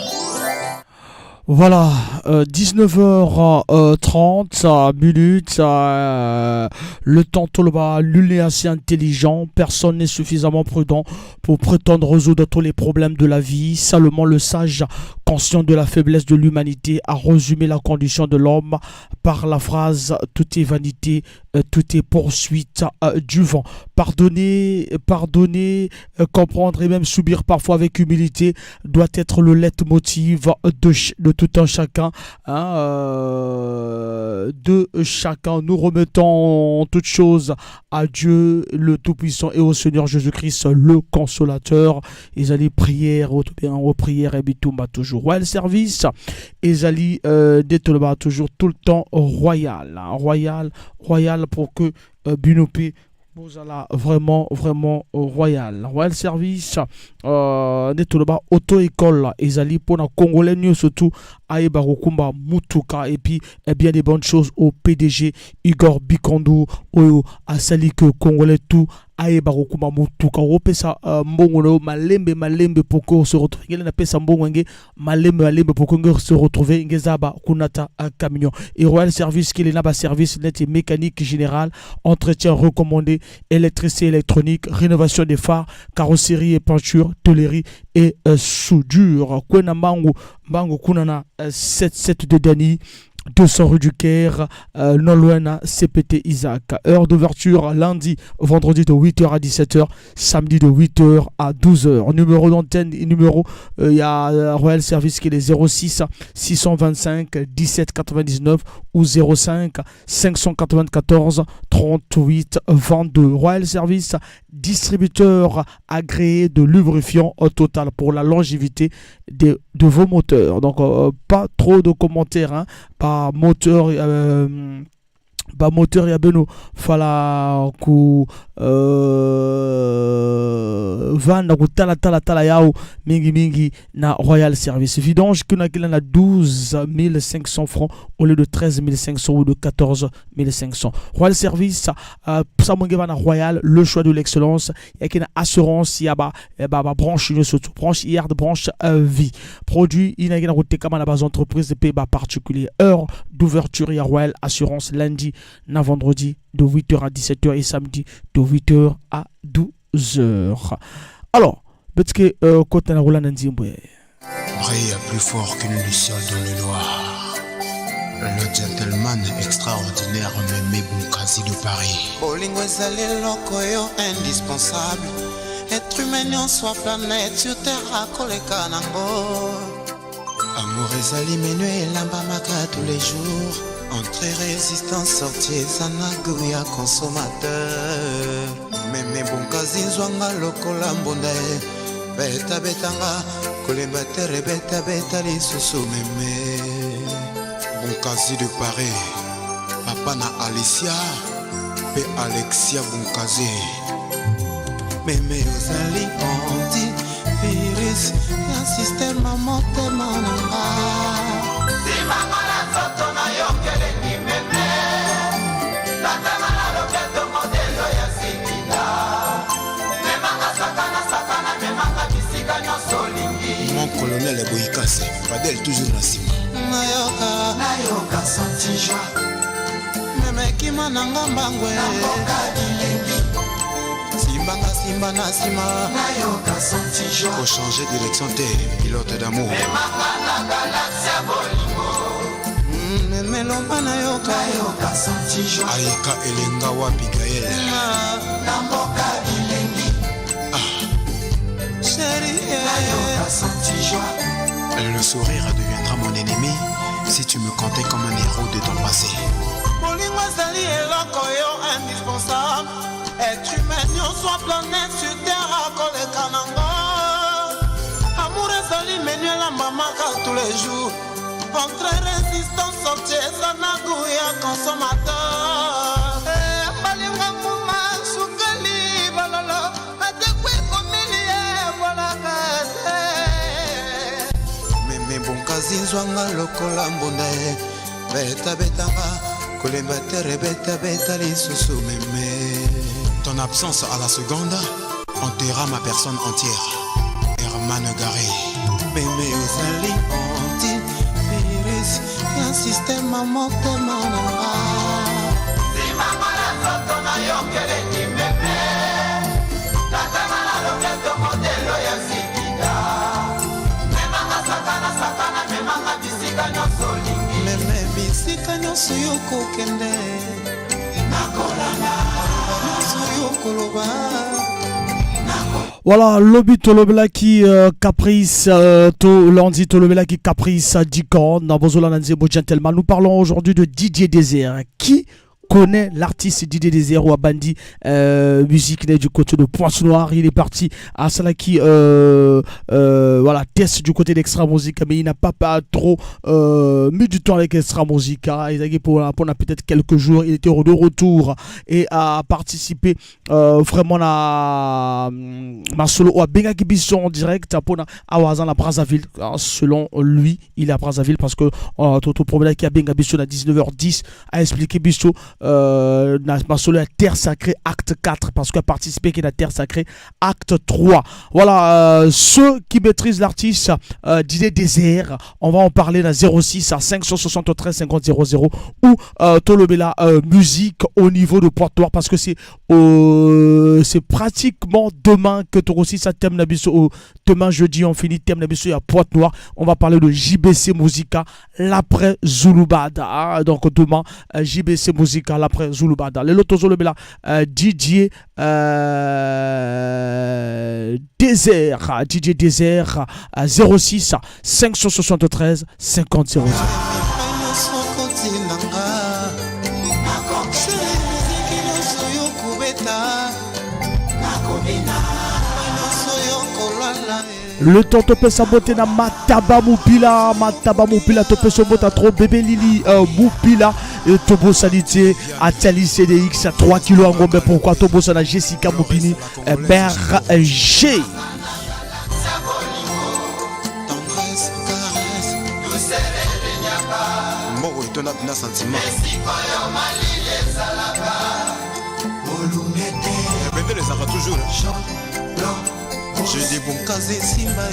Speaker 5: Voilà, 19h30 minutes, le temps tout le bas, nul n'est assez intelligent, personne n'est suffisamment prudent pour prétendre résoudre tous les problèmes de la vie. Seulement le sage, conscient de la faiblesse de l'humanité, a résumé la condition de l'homme par la phrase « Tout est vanité, tout est poursuite du vent ». Pardonner, comprendre et même subir parfois avec humilité doit être le leitmotiv de tout un chacun. De chacun, nous remettons toutes choses à Dieu le Tout-Puissant et au Seigneur Jésus-Christ le Consolateur. Ils allaient prière, aux prières et bitumba toujours. Royal Service, ils allaient détolba toujours tout le temps royal, royal pour que Binopé vous allez vraiment royal. Royal Service, netolba auto-école, ils allaient pour la Congolais surtout Aïba Rukumba Mutuka et puis bien des bonnes choses au PDG Igor Bikondo au Asalik Congolais tout Aïba Rukumba Mutuka au pesa mbongo malembe pour que se retrouve ngela na pesa mbongo nge malembe pour que se retrouver ngezaba kunata camion et Royal Service qui est là bas service net et mécanique général, entretien recommandé, électricité électronique, rénovation des phares, carrosserie et peinture, tôlerie et soudure. Kwena Mbango Kunana 77 de Dani, 200 rue du Caire, non loin à CPT Isaac. Heure d'ouverture lundi, vendredi de 8h à 17h, samedi de 8h à 12h. Numéro d'antenne, il y a Royal Service qui est les 06 625 17 99 ou 05 594 38 22. Royal Service, distributeur agréé de lubrifiant au total pour la longévité de vos moteurs. Donc pas trop de commentaires, pas moteur ya beno fala ku vanda ku tala yao mingi na Royal Service. Vidange kuna kila na 12 500 francs au lieu de 13 500 ou de 14 500. Royal Service ça mongeba na Royal, le choix de l'excellence. Ya kina assurance ya ba branche surtout branche hier de branche vie. Produit ina kina ko tekama na bas entreprise de pays particulier. Heure d'ouverture ya Royal Assurance lundi na vendredi de 8h à 17h et samedi de 8h à 12h. Alors, Betske Kotana Roland Nzimbwe.
Speaker 1: Brille plus fort qu'une luciole dans le noir. Le gentleman extraordinaire Mémé Bounkazi de Paris.
Speaker 23: Bolingo ezali loko yo indispensable. Être humain en soi planète sur terre koleka nango.
Speaker 1: Amour ezali menu elamba maka tous les jours. Entrée résistance sortie Zanago ya consommateur. Mémé Bounkazi zwanga lokola mbonda. Beta betanga kolemba tere beta lisusu Mémé Bounkazi de Paris. Papa na Alicia pe Alexia Bounkazi.
Speaker 23: Mémé ozali anti virus ya système motema nanga. Simanga na soto na yokele ni Mémé. Tatanga na loketo modelo ya sikida. Memanga sakana memanga bisika nyoso lingi.
Speaker 1: Mon colonel Boyikase, Fadel toujours na sima.
Speaker 23: Nayoka senti joie. memekima nanga mbangwe simbanga simba na sima
Speaker 1: Faut changer direction T, pilote d'amour.
Speaker 23: memelomba na yoka
Speaker 1: Aika elenga wapi Gaël. Le sourire deviendra mon ennemi si tu me comptais comme un héros de ton passé.
Speaker 23: Bolingo ezali eloko yo indispensable. Être humain nyonso planète sur terre akoleka nango. Amour ezali menu elambamaka tous les jours. Contre résistance sortie eza na goût ya consommateur. Balingo muma sukali balolo atekwe komilie voilà kase.
Speaker 1: Meme bonkazi nzwanga lokola mbonda ye. Beta betanga kolemba tere beta beta lisusu meme. Ton absence à la seconde enterra ma personne entière. Herman Garé.
Speaker 23: Meme ozali anti virus ya système motema nanga. Simama na soto na yokele ni meme. Tatama na loketo modelo ya sikida. Memanga sakana memanga bisika nyonso lingi. Meme bisika nyonso yokokende. Nakolanga nyonso yokoloba.
Speaker 5: Voilà, lobby Tolobela qui caprice, lundi Tolobela qui caprice, Dicon, Nabozola Nanzebo Gentleman. Nous parlons aujourd'hui de Didier Désert. Qui connaît l'artiste Didier Désert ou Abandi, musique du côté de Pointe-Noire. Il est parti à Salaki, voilà, test du côté d'Extra Musica, mais il n'a pas trop mis du temps avec Extra Musica. Il a pendant peut-être quelques jours, il était de retour et a participé vraiment à ma solo ou à Benga Kibiso en direct pour Awazan à Brazzaville. Selon lui, il est à Brazzaville parce que tout problème qui a Benga Bisso à 19h10 a expliqué Bisso. Ma solo la Terre Sacrée acte 4 parce qu'il a participé à la Terre Sacrée acte 3. Voilà, ceux qui maîtrisent l'artiste Didier Désert, on va en parler dans 06 à 573 50 00 ou Tolobela musique au niveau de Pointe-Noire parce que c'est pratiquement demain que Torosi ça thème Nabiso. Demain jeudi on finit thème Nabiso à Pointe-Noire. On va parler de JBC Musica l'après Zulubada. Donc demain JBC Musica l'après Zulubada. Les lotos Zulubada Didier Désert. Didier Désert 06 573 50 00. Le temps topé sa beauté na mataba moupila topé sa beauté trop bébé Lili moupila et tobo sanité à Tali CDX à 3 kilos en gombe. Pourquoi tobo sana Jessica Moupini mère G.
Speaker 1: Sentiment. Bébé les aura toujours. Je dis bon kazi simba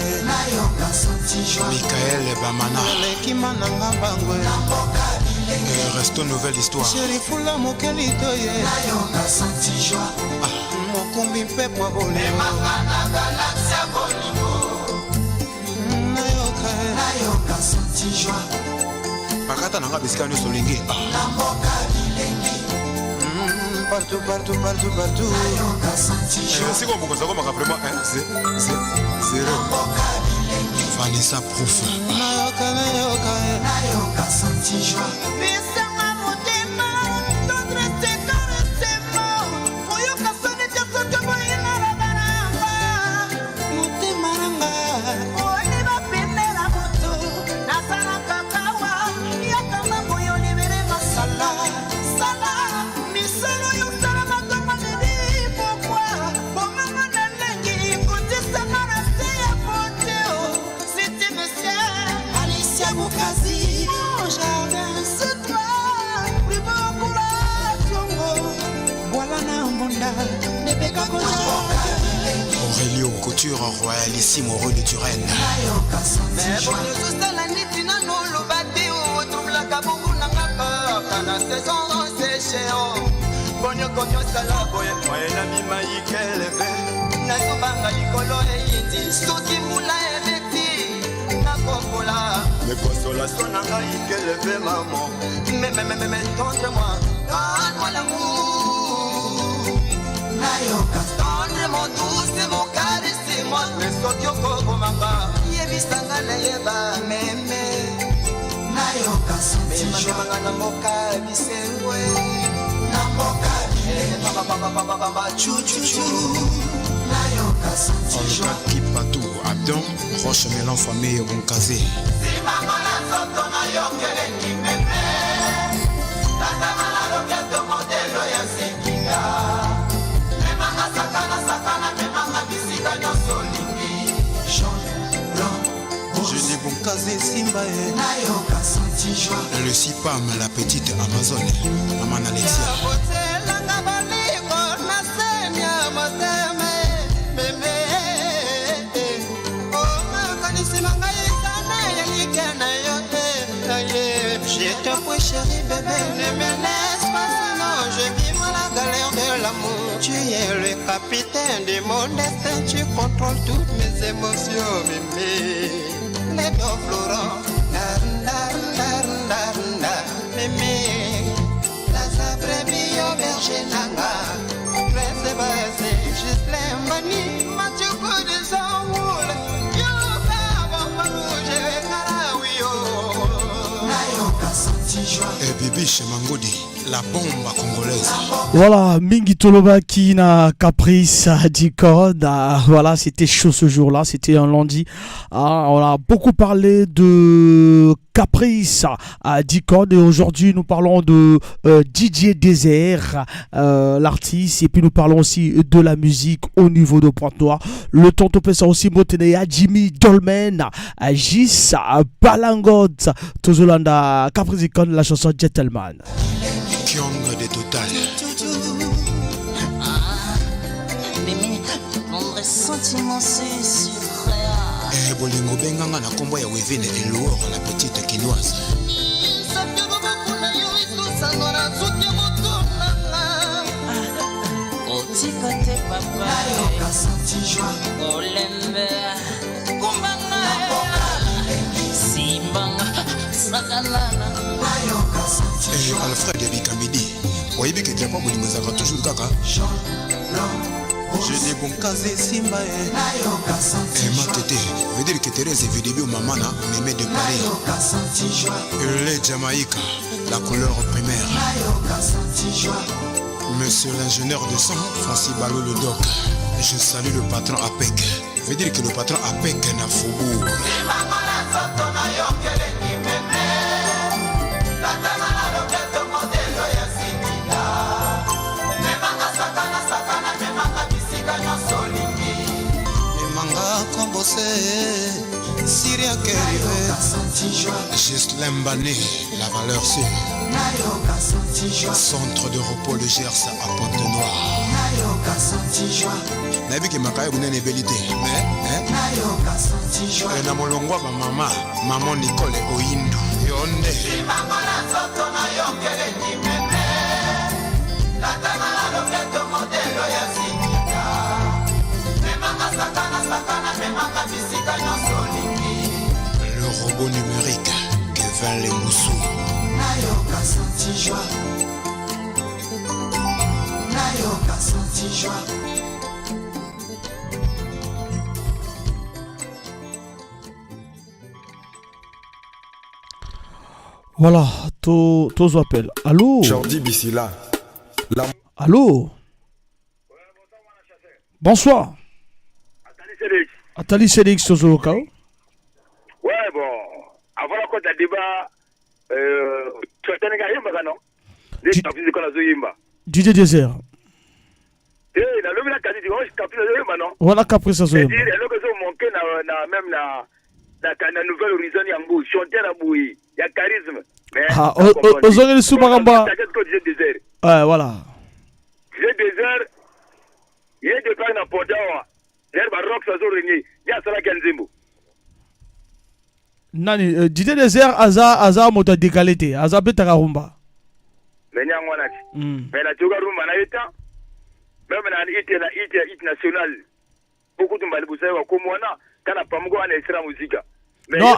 Speaker 1: Michael Bamana Restons nouvelle histoire.
Speaker 23: Sherifula mokelito ye mokumbi pepo bole galaxia bolingo nayoka senti joie
Speaker 1: Pakata nanga bisika nyo solingi
Speaker 23: partout
Speaker 1: c'est comme ça comme vraiment c'est zéro Vanessa Proof
Speaker 23: nayoka senti joie
Speaker 1: Aurélio Couture, royalissime heureux de Turenne.
Speaker 23: Mais bon, nous sommes la nuit, nous sommes la saison, c'est biloko nyosala boye moyena bima ikeleve nazobanga likolo eyindi soki mbula ebeti nakokola mekonsolation na ngai ikeleve mamo tendre-moi donne-moi l'amour nayoka tendre-moi douce mon caresse-moi mais soki okobomaka yebisanga nayeba meme nayoka sentimanga na mboka bisengwe na mboka bile chuchuchu nayoka sentimanga
Speaker 1: Olga Kipatu Abdon Roche Mélan famille Bonkaze
Speaker 23: simanga na soto nayokele kimeme tatanga na loketo modelo ya sekinga memanga sakana memanga bisika nyonso lingi jaune blanc
Speaker 1: Je dis Bonkaze Simba Le Sipam, la petite Amazon Maman Alexia
Speaker 23: Je te prie chérie bébé, ne me laisse pas sinon je quitte la galère de l'amour. Tu es le capitaine de mon destin, tu contrôles toutes mes émotions, mémé. Les dos Florent, mémé. La sabre bio berger nanga, presse basé, juste les mani, machuco de son moule. Yo, baba, rouge, carawio.
Speaker 1: Et Bibi chez Mangodi, la bombe congolaise.
Speaker 5: Voilà, Mingi Tolobaki na Caprice d'Icode. Voilà, c'était chaud ce jour-là, c'était un lundi. On a beaucoup parlé de Caprice d'Icode et aujourd'hui nous parlons de DJ Désert, l'artiste, et puis nous parlons aussi de la musique au niveau de Pointe-Noire. Le tonton Pessa aussi Motenea, Jimmy Dolmen, Gis, Balangot, Tozolanda, Caprice d'Icode, la chanson Gentleman.
Speaker 1: Kyong de Total.
Speaker 23: Mon ressentiment c'est surréal.
Speaker 1: Eh, Bolingo Benganga na kombo ya Wevine et Lour, la petite quinoise.
Speaker 23: Otikate papa, olembe, kumbanga, simbanga, sakalana.
Speaker 1: Et Alfred Bikamidi. Voyez que tu n'as pas Bolingo Zaka toujours kaka. Je dis Bonkaze Simba et Matete. Veut dire que Thérèse et Vidébio Mamana, Mémé de Paris. Les Jamaïca, la couleur primaire. Monsieur l'ingénieur de son, Francis Balo le doc. Je salue le patron APEC. Veut dire que le patron APEC n'a faubourg. Syria Gislaine Bané, la valeur sûre. Centre de repos le Gers à Pointe-Noire. Nabi qui m'a caillé une ébélité, mais na molongwa ma maman Nicole et Oindu. Yonde. Le robot numérique que vint les Moussous.
Speaker 23: Nayoka senti joie. Nayoka senti joie.
Speaker 5: Voilà, tous appels. Allô?
Speaker 2: Jordi Bissila.
Speaker 5: Allô? Bonsoir. Atali Félix Tozoloka.
Speaker 12: Ouais, bon. Avant la côte à débat, tu as tenu à Yimba, non?
Speaker 5: DJ Désert.
Speaker 12: Eh, la lome la qualité, je capte le Yimba, non?
Speaker 5: Voilà, Caprice Zoyimba.
Speaker 12: C'est-à-dire, elle a manqué même la nouvelle horizon Yangou, chanter la bouille, il y a charisme.
Speaker 5: Ah, aux oreilles de Soumaramba. Ouais, voilà.
Speaker 12: DJ Désert, il est de pas n'importe quoi.
Speaker 5: Nani DJ Désert aza moto décalité aza betaka rumba
Speaker 2: menya ngwana ti mais la toga rumba na eta même na it national beaucoup de mbali busa wa komona kana pamugo ana extra musica
Speaker 5: non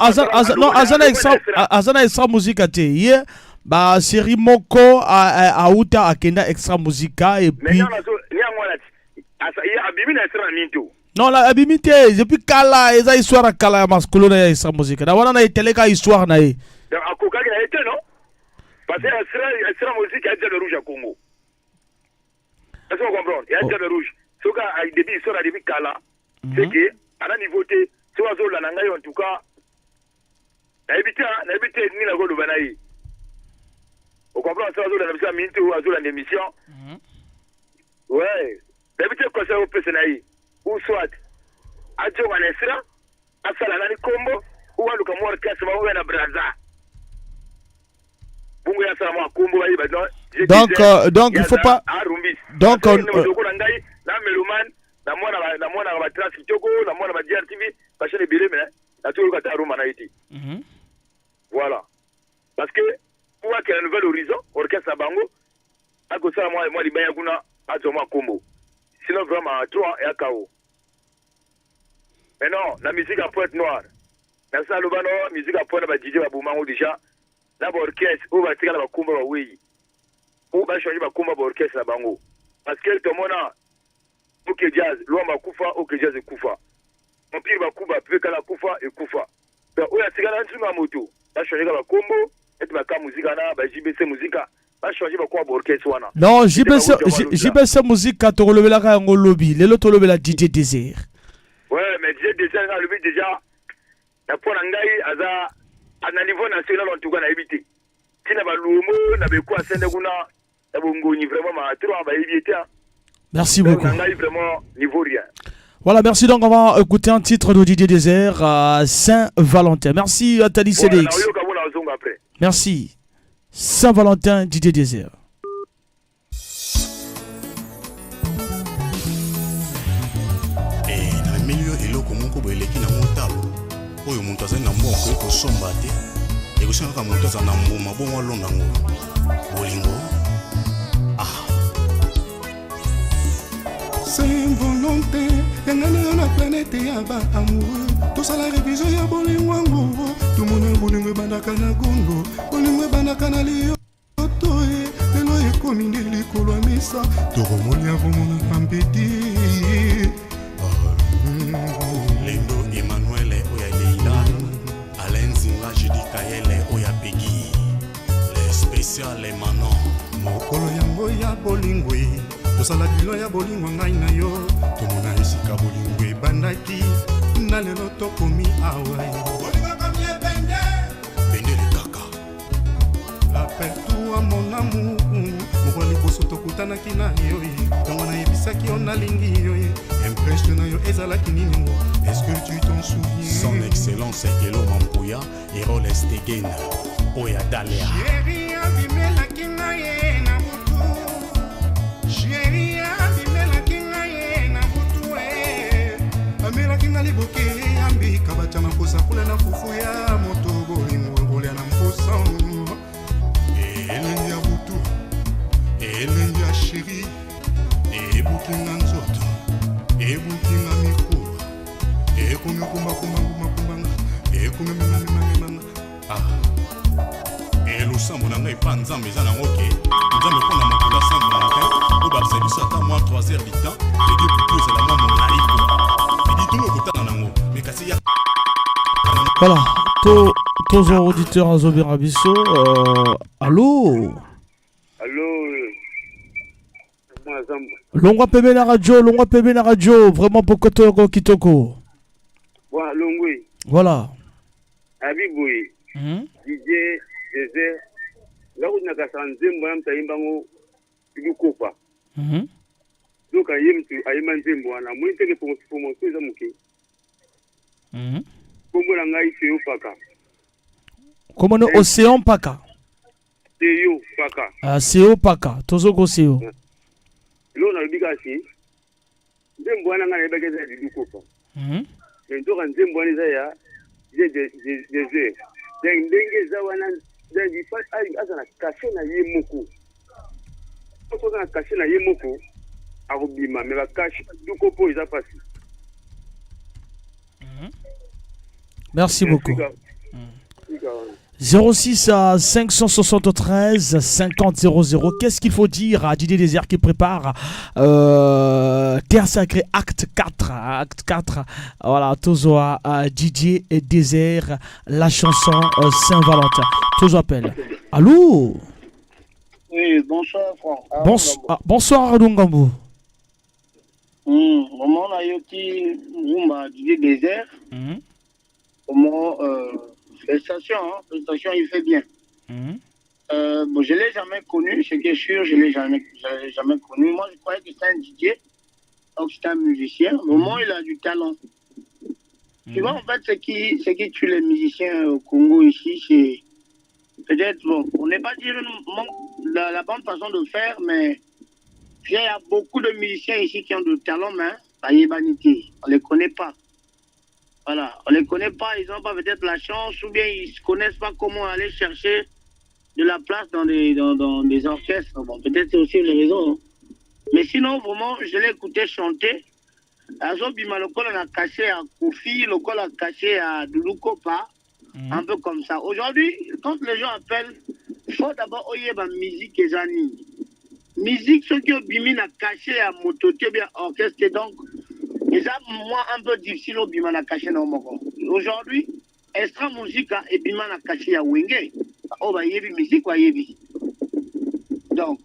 Speaker 5: azana extra musica te ye ba série moko a uta akenda extra musica et puis
Speaker 2: mais ngwana ti asa ya abimi na extra minto
Speaker 5: non la abimite depuis kala eza histoire kala ya masculino ya extra musica na wana na iteleka histoire na ye
Speaker 2: donc akoka na été non parce que extra musica ya le rouge à Congo est-ce que vous comprenez il y a le rouge soka a début histoire a début kala c'est que à la niveau té so azo la ngai en tout cas na ebité ni la golo banayi vous comprenez ça azo la mission minto ou azo la émission ouais d'habitude quoi ça au personnel ou soit ajo wanesra asala nani kombo ou aluka mo orchestre ba wena braza bungu ya sala mo kombo ba yiba
Speaker 5: donc il faut pas donc
Speaker 2: na meluman na mona ba traffic toko na mona ba DRTV ba chez les bilets mais na tout ka taruma na iti voilà parce que pour qu'il y ait un nouvel horizon orchestre bango ako sala mo libaya kuna ajo mo kombo sinon vraiment toi et akao. Mais non, la musique à pointe noire. Dans ça, la musique à pointe, DJ Baboumango déjà. Là, l'orchestre, on va tirer la kumba, oui. On va changer la kumba, l'orchestre, la bango. Parce que tout le monde a, ou que jazz, l'homme a koufa, ou que jazz est koufa. On pire la kumba, puis que la koufa et koufa. Donc, on a tiré la moto. Là, changer la kumbo, et tu vas faire musique, JBC musique.
Speaker 5: Non, JBC musique quand tu relèves la en lobby, les autres relèvent la DJ Désir.
Speaker 2: Ouais, mais DJ Désir a levé déjà. La pour l'angaï, à un niveau national en tout cas, on a évité. Si n'a pas l'homo, n'a pas quoi, c'est n'aguna, n'a pas vraiment à trois, on va éviter.
Speaker 5: Merci beaucoup.
Speaker 2: L'angaï vraiment niveau rien.
Speaker 5: Voilà, merci. Donc, on va écouter un titre de DJ Désir à Saint-Valentin. Merci à Tali CDX. Merci. Saint-Valentin, DJ Désir.
Speaker 1: Et dans le milieu, il y a un montalo. Oyo muntu azali na moko ekosomba te ekosengaka muntu aza na mbuma bongo alonda ngo bolingo
Speaker 9: Saint volonté yangana yo na planète ya ba amoureux tosala révision ya bolingo ngo tumona bolingo ebandaka na gondo bolingo ebandaka na liyoto lelo ekomi nde likolo ya mesa tokomoni avomona pampeti
Speaker 1: Lendo Emmanuel oya Leila Alain Zinga Judy Kayele oya Peggy les spécial Manon
Speaker 9: mokolo yango ya bolingo tosala bilo ya bolingo ngai na yo tomona esika bolingo ebandaki na lelo tokomi awa
Speaker 1: Bende le kaka
Speaker 9: appelle-toi mon amour mokolo liboso tokutanaki na yo ntongo nayebisaki yo nalingi yo impression na yo ezalaki nini ngo est-ce que tu t'en souviens
Speaker 1: son excellence Elo Mampuya Erol Estegen oya Dalia
Speaker 9: chérie abimelaki na ye na butu chérie abimelaki na ye na butu amelaki na liboke yambika batama kosakula na fufu ya moto bolingo kolia na mposa elengi ya butu elengi ya chérie ebukinga nzoto ebukinga mikro ekomi kumbakumbanga ekomi memamemamemanga
Speaker 1: elosambo na ngai pa nzambe eza nango ke nzambe mpona mokolo ya Saint-Valentin oyo babisa biso ata mwa 3 heures du temps edi butu ezala mwa molai edi tongo okotana nango me kasi ya
Speaker 5: voilà tous aux auditeurs à Zobera Bisso allô Longwa PB na radio vraiment pour Kotoko Kitoko
Speaker 2: Longwe
Speaker 5: voilà
Speaker 2: Abiboui DJ Désir là où n'a qu'à s'enzembo yam taimbango ikukopa donc ayem nzembo wana mwite ke promotion za muke kombo na ngai Théo Paka
Speaker 5: comment no Océan Paka
Speaker 2: Théo Paka
Speaker 5: Théo Paka tozoko Théo
Speaker 2: lo na bigasi nzembo wana ngai ebekeza ikukopa nto kan nzembo wana za ya Désir ndenge za wana ndenge azana kafe na ye moko soki na kashe na ye moko akobima me bakashe duko mpo eza pasi.
Speaker 5: Merci beaucoup. 06 573 50 00. Qu'est-ce qu'il faut dire à Didier Désert qui prépare Terre Sacrée Acte 4. Acte 4. Voilà, toujours à Didier Désert, la chanson Saint-Valentin. Toujours appelle. Allô?
Speaker 4: Oui, bonsoir, Franck.
Speaker 5: Bonsoir, Adungambou.
Speaker 4: Maman a yoki Mumba Didier Désert. Comment félicitations, il fait bien. Bon, je ne l'ai jamais connu, ce qui est sûr, je ne l'ai jamais connu. Moi, je croyais que c'était un DJ, donc c'était un musicien. Au moment, il a du talent. Tu vois, en fait, ce qui tue les musiciens au Congo ici, c'est peut-être, bon, on n'est pas dire la bonne façon de faire, mais il y a beaucoup de musiciens ici qui ont du talent, mais on ne les connaît pas. Voilà, on ne les connaît pas, ils n'ont pas peut-être la chance, ou bien ils ne connaissent pas comment aller chercher de la place dans des orchestres. Bon, peut-être c'est aussi une raison. Hein. Mais sinon, vraiment, je l'ai écouté chanter. Azobima, le col a caché à Kofi, le col a caché à Doudoukopa, un peu comme ça. Aujourd'hui, quand les gens appellent, il faut d'abord oyer la musique et zani. Musique, ceux qui ont bimi a caché à mototé, bien orchestre, donc. Et ça, moi, un peu difficile au bima na caché dans mon corps. Aujourd'hui, extra musique et bima na caché à Wenge. Oh, bah, yebi musique, ou yebi. Donc,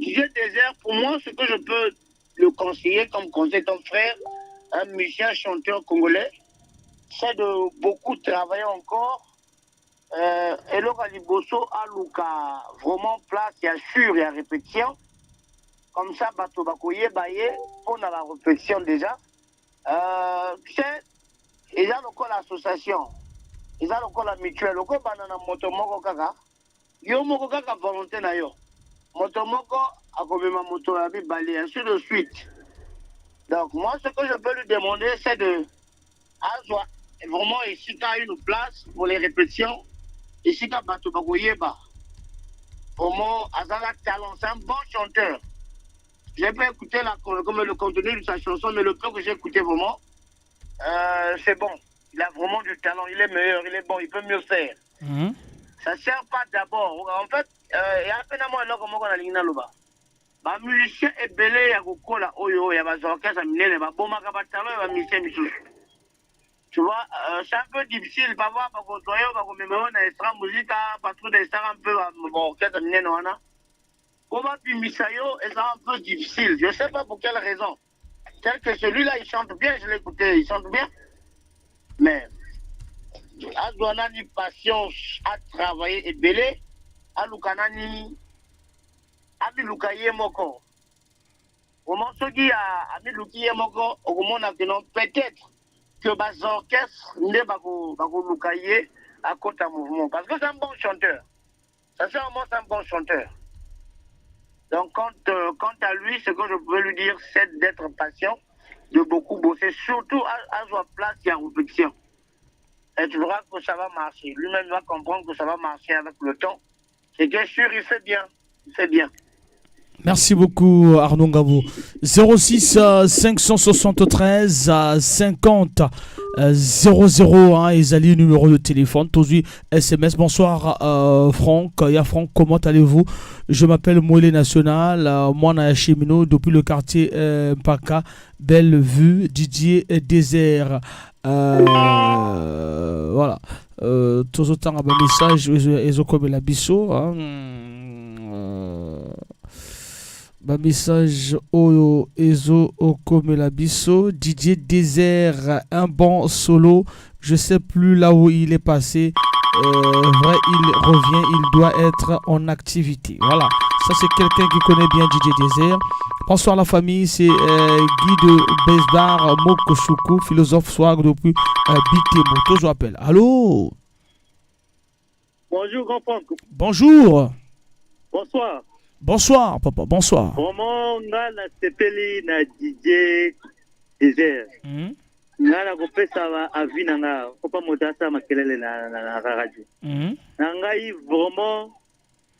Speaker 4: DJ Désert, pour moi, ce que je peux le conseiller comme conseil, ton frère, un musicien, chanteur congolais, c'est de beaucoup travailler encore. Et le Kaliboso a Luka vraiment place, il y a sûr, il y a répétition. Comme ça, Bato Bakoye, Baye, on a la répétition déjà. Tu sais, ils ont encore l'association, ils ont encore la mutuelle, le coup banana motomoko kaka, yo moko kaka volonté na yo, motomoko akomema moto la bi bali, ainsi de suite. Donc moi ce que je peux lui demander c'est de avoir vraiment ici qu'à une place pour les répétitions, ici qu'à bato bakoyeba, vraiment azala talent, c'est un bon chanteur. J'ai pas écouté comme le contenu de sa chanson, mais le peu que j'ai écouté vraiment, c'est bon. Il a vraiment du talent, il est meilleur, il est bon, il peut mieux faire. Ça ne sert pas d'abord. En fait, il y a un peu de comment on a ligné là-bas. Les musiciens sont belés, il y a des oyo, il y a des orchestres, il y a des talent, il y a des musiciens. Tu vois, c'est un peu difficile, pas voir, pas qu'on soit, pas qu'on me mette une extra musique, pas trop d'extra, un peu orchestre, il y a des comment Bimisayo est un peu difficile. Je ne sais pas pour quelle raison. Tel que celui-là, il chante bien, je l'ai écouté, il chante bien. Mais, Adouanani patience à travailler et belé, Aloukanani, Abiloukaye Moko. Au moment où il y a Abiloukaye Moko, au moment où peut-être que les orchestres ne vont pas Loukaye à côté d'un mouvement. Parce que c'est un bon chanteur. Sincèrement, c'est un bon chanteur. Donc, quant à lui, ce que je peux lui dire, c'est d'être patient, de beaucoup bosser, surtout à sa place, il y a répétition. Et tu verras que ça va marcher. Lui-même va comprendre que ça va marcher avec le temps. Et bien sûr, il fait bien. Il fait bien.
Speaker 5: Merci beaucoup, Arnaud Ngabou. 06 573 50 00, hein, Isali, numéro de téléphone, toujours SMS. Bonsoir Franck, Franck, comment allez-vous? Je m'appelle Moulé National, moi on a cheminot depuis le quartier Mpaka, Bellevue, Didier Désert. Voilà. Tous autant un message, ils ont comme la bisso. Ba message Oyo Ezo Okomela Bisso, Didier Désert, un bon solo. Je sais plus là où il est passé. Vrai, il revient, il doit être en activité. Voilà, ça c'est quelqu'un qui connaît bien Didier Désert. Bonsoir la famille, c'est Guy de Besbar Mokoshuku, philosophe swag depuis Bitemo. Toujours appelle. Allô?
Speaker 4: Bonjour grand Franck.
Speaker 5: Bonjour.
Speaker 4: Bonsoir.
Speaker 5: Bonsoir, papa, bonsoir.
Speaker 4: Vraiment, nga na sepeli na DJ Désert. Nga na kopesa avis na nga, kopa motasa makelele na radio. Na ngai vraiment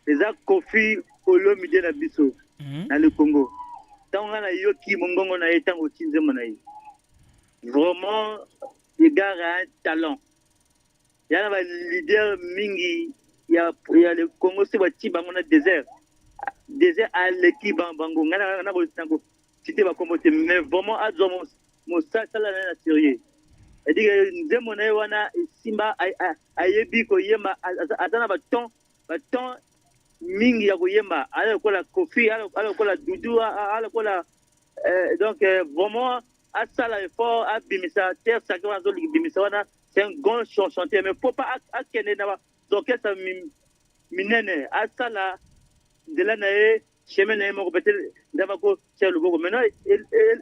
Speaker 4: eza Kofi Olomide na biso.
Speaker 17: dans le Congo. Tant on a yoki mongongo na étant au tinze monaï. Vraiment, les gars ont un talent. Il y a un leader mingi. Il y a le Congo, c'est un désert. Désert à l'équipe bango. On a cité ma communauté, mais vraiment à mon sac là na sérieux. Et dit que nous monaï wana simba ayebi ko yema atana baton mingi ya ko yema ala ko la kofi ala ko la dudu ala ko la donc vraiment à ça là effort à bimisa terre sacrée dans le bimisa wana c'est un grand chanteur mais faut pas à kene na donc ça minene à ça là de là na chemin na mo peut-être ndaba ko c'est le bogo maintenant et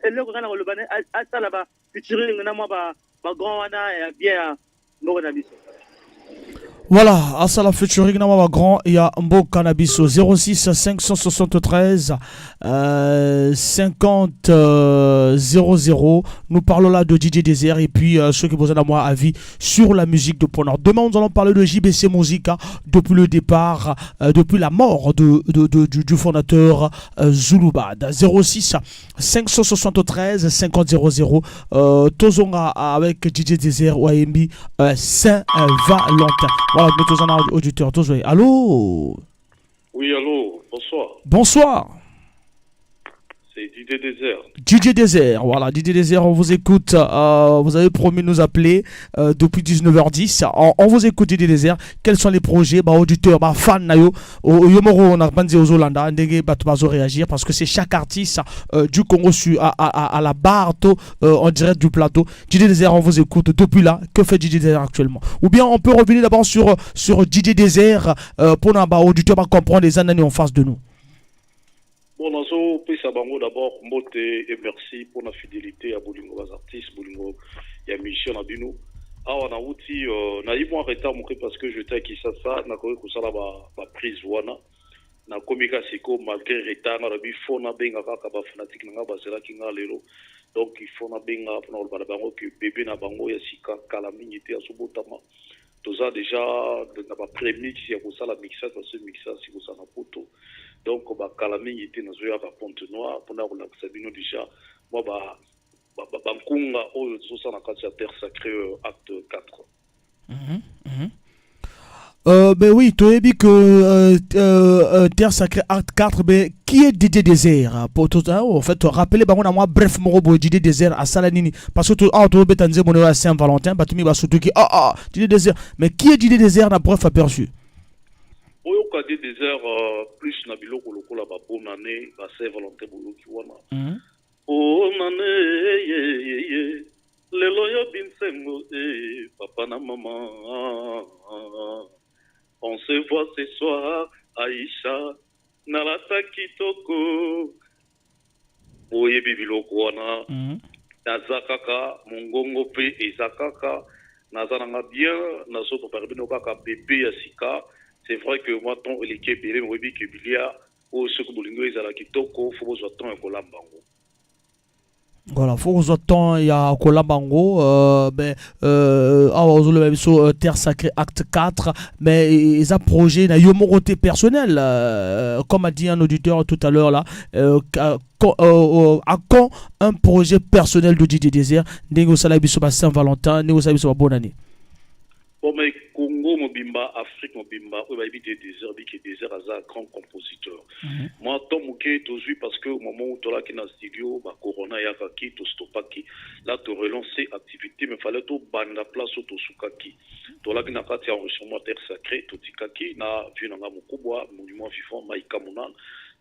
Speaker 17: le kana ko le bane à ça là ba futuring na mo ba grand wana bien mo na biso.
Speaker 5: Voilà, à ça la featuring Namama Grand, il y a un beau cannabis au 06 573 50 00. Nous parlons là de DJ Désert et puis ceux qui posent à moi avis sur la musique de Ponor. Demain, nous allons parler de JBC Musique depuis le départ, depuis la mort du fondateur Zulubad. 06 573 50 00. Tozonga avec DJ Désert ou AMB Saint-Valentin. Voilà, nous tous en auditeurs, tous. Allô?
Speaker 7: Oui, allô, bonsoir.
Speaker 5: Bonsoir.
Speaker 7: C'est DJ Désert.
Speaker 5: DJ Désert, voilà, DJ Désert, on vous écoute. Vous avez promis de nous appeler depuis 19h10. On vous écoute, DJ Désert. Quels sont les projets, auditeurs, fans, nayo, yomoro, on a bandé aux Hollandais, ndenge bato réagir parce que c'est chaque artiste du Congo à la barre, en direct du plateau. DJ Désert, on vous écoute depuis là. Que fait DJ Désert actuellement? Ou bien on peut revenir d'abord sur DJ Désert pour nos auditeurs comprendre les années en face de nous.
Speaker 7: Bon, nazo pesa bango d'abord mbote et merci pour la fidélité à Bolingo les artistes, Bolingo ya mission na bino. Awa na uti na yimo arrêter mon parce que j'étais qui ça na ko ko sala ba prise wana na komika siko malgré retard na bi fona benga ka ba fanatique nga ba zela ki nga lelo. Donc il faut na benga pour na ba bango que bébé na bango ya sika kala minité asobotama. Toza déjà na ba premix ya ko sala mixage parce que mixage si ko sana poto. Donc, Kalami était dans le Pont-Noir, pour nous la déjà, moi, Bankunga, au Terre Sacrée, acte 4.
Speaker 5: Ben oui, tu as dit que Terre Sacrée, acte 4, ben, qui est DJ Désert? Pour tout ça, en fait, rappelez, ben, moi, bref, mon robot, DJ Désert à Salanini, parce que tu as dit que à Saint-Valentin, bah, tu m'as surtout qui, DJ Désert, mais qui est DJ Désert, n'a bref aperçu?
Speaker 7: Au DJ Désert, plus na biloko lokola ba bonne année, ba Saint-Valentin boloki wana. Bonne année, lelo yo binsengo papa na maman. On se voit ce soir, Aïcha, nalata kitoko. Oye biloko wana. Nazakaka, mongongo pe ezakaka. Nazananga bien, nasoto parbino kaka bébé ya sika. C'est vrai que moi, ton équipe, il y a que Bilia, ou ce que vous voulez, il y a Kitoko, il faut que vous ayez un Kolambango.
Speaker 5: Voilà, il faut que vous ayez un Kolambango, Terre Sacrée, acte 4, mais ils ont un projet, il y a un côté personnel, comme a dit un auditeur tout à l'heure, là, à quand un projet personnel de DJ Désert, négocier sur Saint-Valentin, négocier sur bonne année.
Speaker 7: Bon, mais Congo, Mobimba, Afrique, Mobimba, on va éviter Désert, qui est Désert, un grand compositeur. Moi, Tom Mouké, tu parce que au moment où tu as qui dans le studio, Corona, Yakaki, tu stoppaki, là, tu relancer activité, mais il fallait tout ban la place au Tosukaki. Tu as qui n'a pas enregistrement Terre Sacrée, tu Tikaki, na vu dans Mokubwa, monument vivant, Maïka Mounan.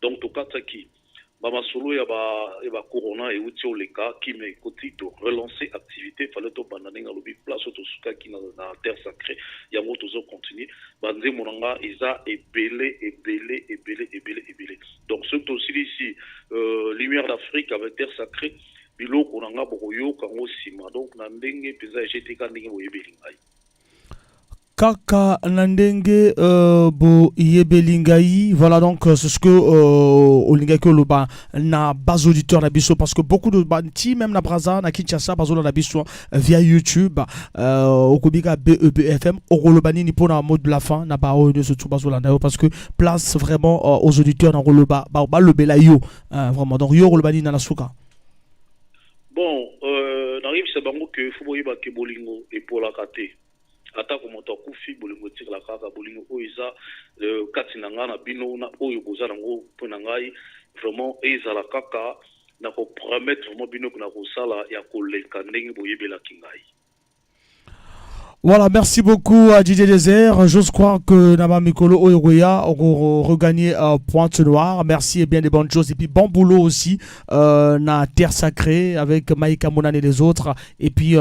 Speaker 7: Donc, tu as qui Bama solo ya ba Corona et outi au leka qui me côté de relancer activité fallait to banane ngalobi place to suka qui na Terre Sacrée ya moto zo continuer banze monanga isa ebele donc ce aussi ici lumière d'Afrique avec Terre Sacrée biloko nanga bokoyo kango sima donc na ndenge peza j'étais ka ndenge boyebelingai
Speaker 5: Kaka Nandenge Bo Yebelingai. Voilà donc c'est ce que Olingaki Oloba na base auditeur na biso parce que beaucoup de banti même na Braza na Kinshasa bazo na biso via YouTube okobika BEBFM Orolobani ni pour na mode de la fin na ba de ce tout bazo na parce que place vraiment aux auditeurs na Roloba ba le belayo vraiment donc yo Orolobani na suka.
Speaker 7: Bon n'arrive c'est bango que faut boyeba ke bolingo et pour la kate. Ata ko moto kufi bolingo tira la kaka bolingo oiza katina ngana bino na oyo boza nango pona ngai vraiment eza la kaka na ko promettre vraiment bino na ko sala ya ko leka ndenge boyebela kingai.
Speaker 5: Voilà, merci beaucoup à DJ Désert. J'ose croire que Naba Mikolo Oyogoya auront regagné Pointe Noire. Merci et bien des bonnes choses. Et puis bon boulot aussi na Terre Sacrée avec Maïka Monan et les autres. Et puis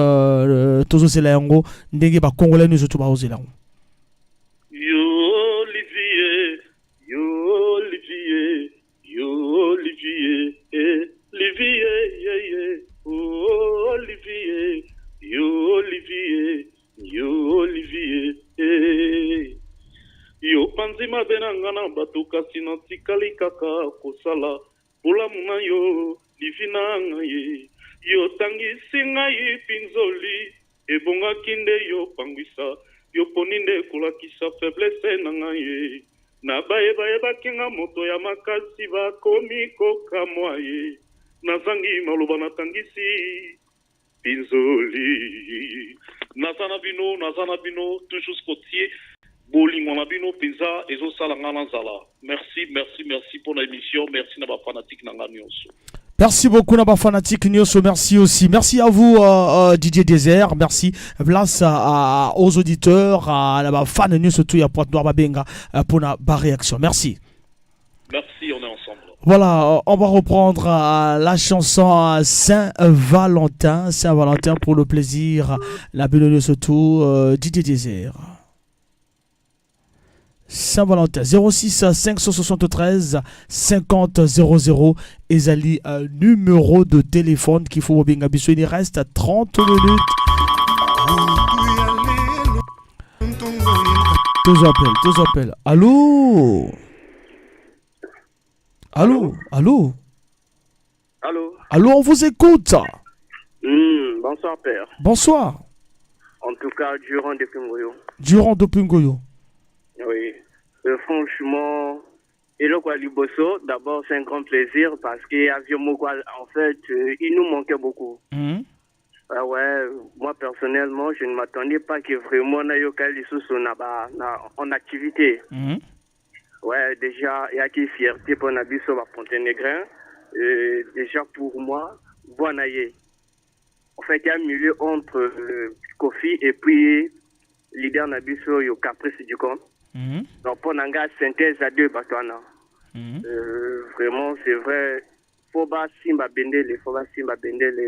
Speaker 5: Tozo Selayango, Ndenge ba Congolais nous surtout ba Ozelango.
Speaker 7: Yo Olivier, Olivier, oh Olivier, Olivier. Yo Olivier, yo panzima benangana batuka sinatikali kaka kosala pula muna yo livina ngaye yo tangisi ngai pinzoli ebonga kinde yo pangwisa yo poninde kulakisa faiblesse na ngaye na baye bakinga moto ya makasi bakomi koka mwaye nazangi maloba na tangisi pinzoli nazana bino toujours côtier bolingo na bino penza ezo sala ngana zala. Merci pour l'émission, merci na ba fanatique na nganyoso.
Speaker 5: Merci beaucoup Naba Fanatique Nyoso, merci aussi. Merci à vous DJ Désert, merci. Place aux auditeurs, à la fan Nyoso tout ya Pointe Noire Babenga pour la réaction. Merci.
Speaker 7: Merci, on est ensemble.
Speaker 5: Voilà, on va reprendre la chanson Saint-Valentin. Saint-Valentin pour le plaisir. La bulle de ce tour, DJ Désert. Saint-Valentin, 06 573 50 00. Ezali, numéro de téléphone qu'il faut au Bingabiso. Il reste 30 minutes. Tous appels. Allô? Allô, on vous écoute.
Speaker 8: Bonsoir, père.
Speaker 5: Bonsoir.
Speaker 8: En tout cas, Durand de Pingoyo.
Speaker 5: Durand de Pingoyo.
Speaker 8: Oui. Franchement, et le quoi Liboso, d'abord, c'est un grand plaisir parce qu'Avion Mogwal, en fait, il nous manquait beaucoup. Ouais, moi, personnellement, je ne m'attendais pas que vraiment, Nayoka Lissous en activité. Ouais, déjà, il y a qui fierté pour Nabiso à Pontenegrin. Déjà, pour moi, Boanaye. En fait, il y a un milieu entre Kofi et puis leader Nabiso, il y a Caprice du compte. Donc, pour Nanga, synthèse à deux bâtons. Vraiment, c'est vrai. Faut pas Simba Bendele,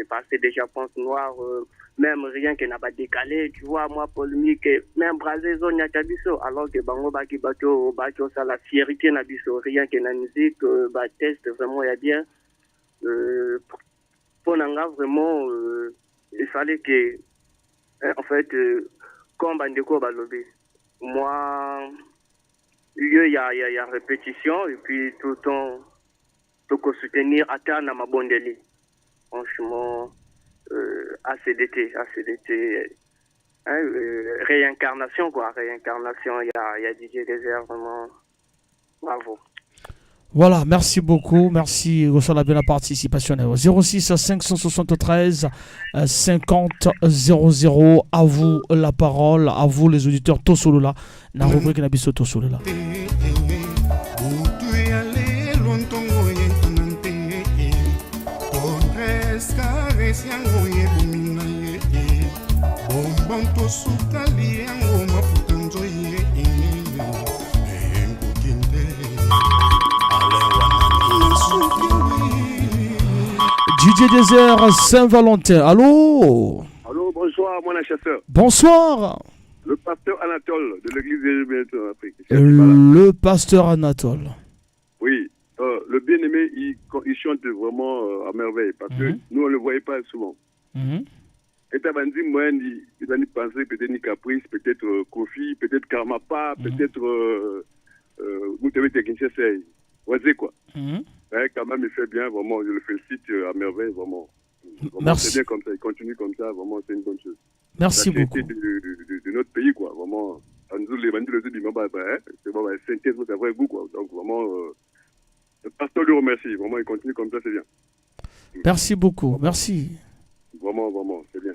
Speaker 8: parce que déjà, Pointe Noire, même rien qui n'a pas décalé, tu vois, moi, polémique, même Brazzézo, n'y a qu'à biso, alors que Bango Baki Bato, ça, la fierté n'a biso, rien que la musique, test, vraiment, il y a bien. Pour Nanga, vraiment, il fallait que, en fait, comme Bandeko Balobi, moi, il y a répétition, et puis tout le temps, tout soutenir Atana Mabondeli. Franchement, ACDT, réincarnation, quoi, il y a DJ Désert, vraiment, bravo.
Speaker 5: Voilà, merci beaucoup, merci pour la participation. 06 573 50 00, à vous la parole, à vous les auditeurs, Tosolola, la rubrique Nabiso Tosolola. DJ Désert, Saint-Valentin, allô?
Speaker 15: Allô, bonsoir, mon chasseur.
Speaker 5: Bonsoir.
Speaker 15: Le pasteur Anatole de l'église des en Afrique.
Speaker 5: Le pasteur Anatole.
Speaker 15: Oui, le bien-aimé, il chante vraiment à merveille parce que nous, on ne le voyait pas souvent. Et Et t'as bandi moyen il va penser peut-être ni Caprice, peut-être Kofi, peut-être Karmapa, peut-être Moutawé Technicien Sey. On sait quoi. Ouais, quand même il fait bien, vraiment, je le félicite à merveille, vraiment.
Speaker 5: Merci.
Speaker 15: C'est bien comme ça, il continue comme ça, vraiment c'est une bonne chose.
Speaker 5: Merci beaucoup.
Speaker 15: De notre pays, quoi, vraiment. Nous les bandits c'est bon, synthèse c'est vrai goût, quoi. Donc vraiment, le pasteur lui remercie, vraiment il continue comme ça, c'est bien.
Speaker 5: Merci beaucoup, merci.
Speaker 15: Vraiment, c'est bien.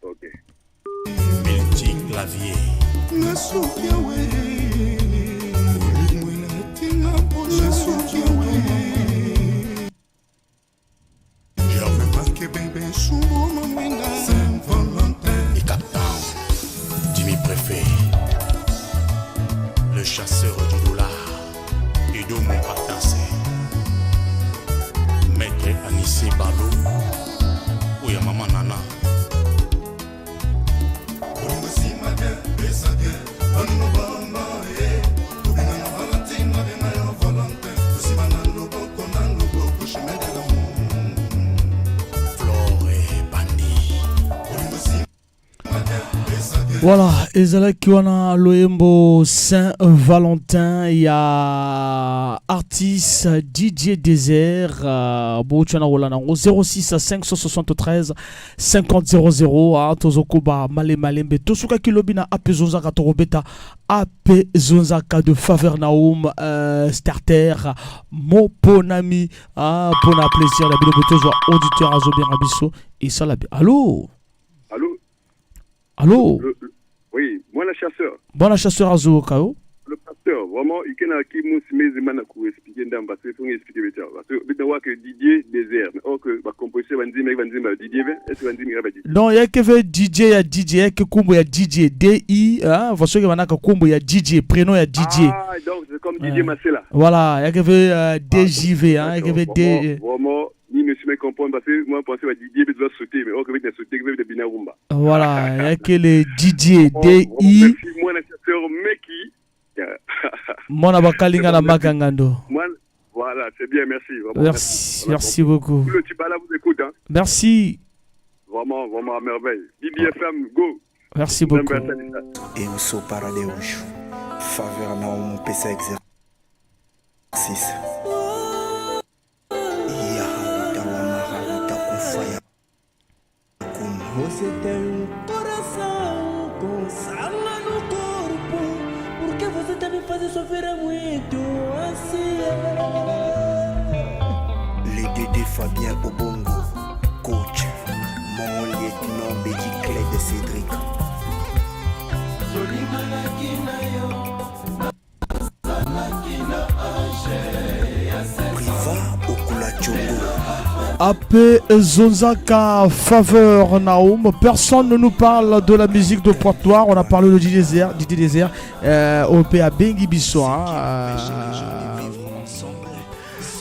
Speaker 15: Ok.
Speaker 3: Multi clavier. Et Captain, Jimmy Préfet, le chasseur du dollar, et de mon patassé, Maître Anissé Balo, ou ya Maman Nana.
Speaker 5: Voilà, ezalaki wana loyembo Saint-Valentin, il y a artiste DJ Désert bochana wala nango 06 573 50 00 tozokoba malembe tosuka kilobina apezonza ka torobeta apezonza ka de faveur naum starter mon ponami pona plaisir la bino tozo auditeur azobira biso et ça la allô. Allô?
Speaker 15: Oui, moi le chasseur.
Speaker 5: Bon, la chasseur Azo Kao.
Speaker 15: Le pasteur, vraiment, il y a qui m'a expliqué dans parce qu'il faut expliquer vite. Parce que que Didier Désert, mais que ma composition va dire Didier, est-ce que va dire
Speaker 5: non, il y a que DJ, il y a DJ, il y a que Kumbo, il y a DJ, DI, hein, vous savez que Kumbo, il y a DJ, prénom, il y a DJ.
Speaker 15: Ah, donc c'est comme DJ Massela.
Speaker 5: Voilà, il y a que DJV, hein, il y a que D.
Speaker 15: Vraiment, ni ne me comprendre parce que moi, je pensais que Didier doit sauter, mais on va sauter, il va Binarumba.
Speaker 5: Voilà, il y a que les DJ, DI.
Speaker 15: Merci, moi, le chasseur Meki.
Speaker 5: Mona Bakalinga na Makangando.
Speaker 15: Voilà, c'est bien, merci. Vraiment,
Speaker 5: merci beaucoup.
Speaker 15: Le Tibala vous écoute. Hein.
Speaker 5: Merci.
Speaker 15: Vraiment à merveille. BBFM, go.
Speaker 5: Merci beaucoup.
Speaker 11: Et où sont Paradeus, faveur na mon PC exercice.
Speaker 19: Você tem coração com sangue no corpo. Por que você tá me fazendo sofrer muito assim?
Speaker 11: Le Dédé Fabien Obongo, coach, mon lieutenant Bédi Clé de Cédric. Priva Okula Chongo.
Speaker 5: Apé Zonzaka faveur Naoum. Personne ne nous parle de la musique de Poitoire. On a parlé de Didier Désert. OPA Bengi Bisso.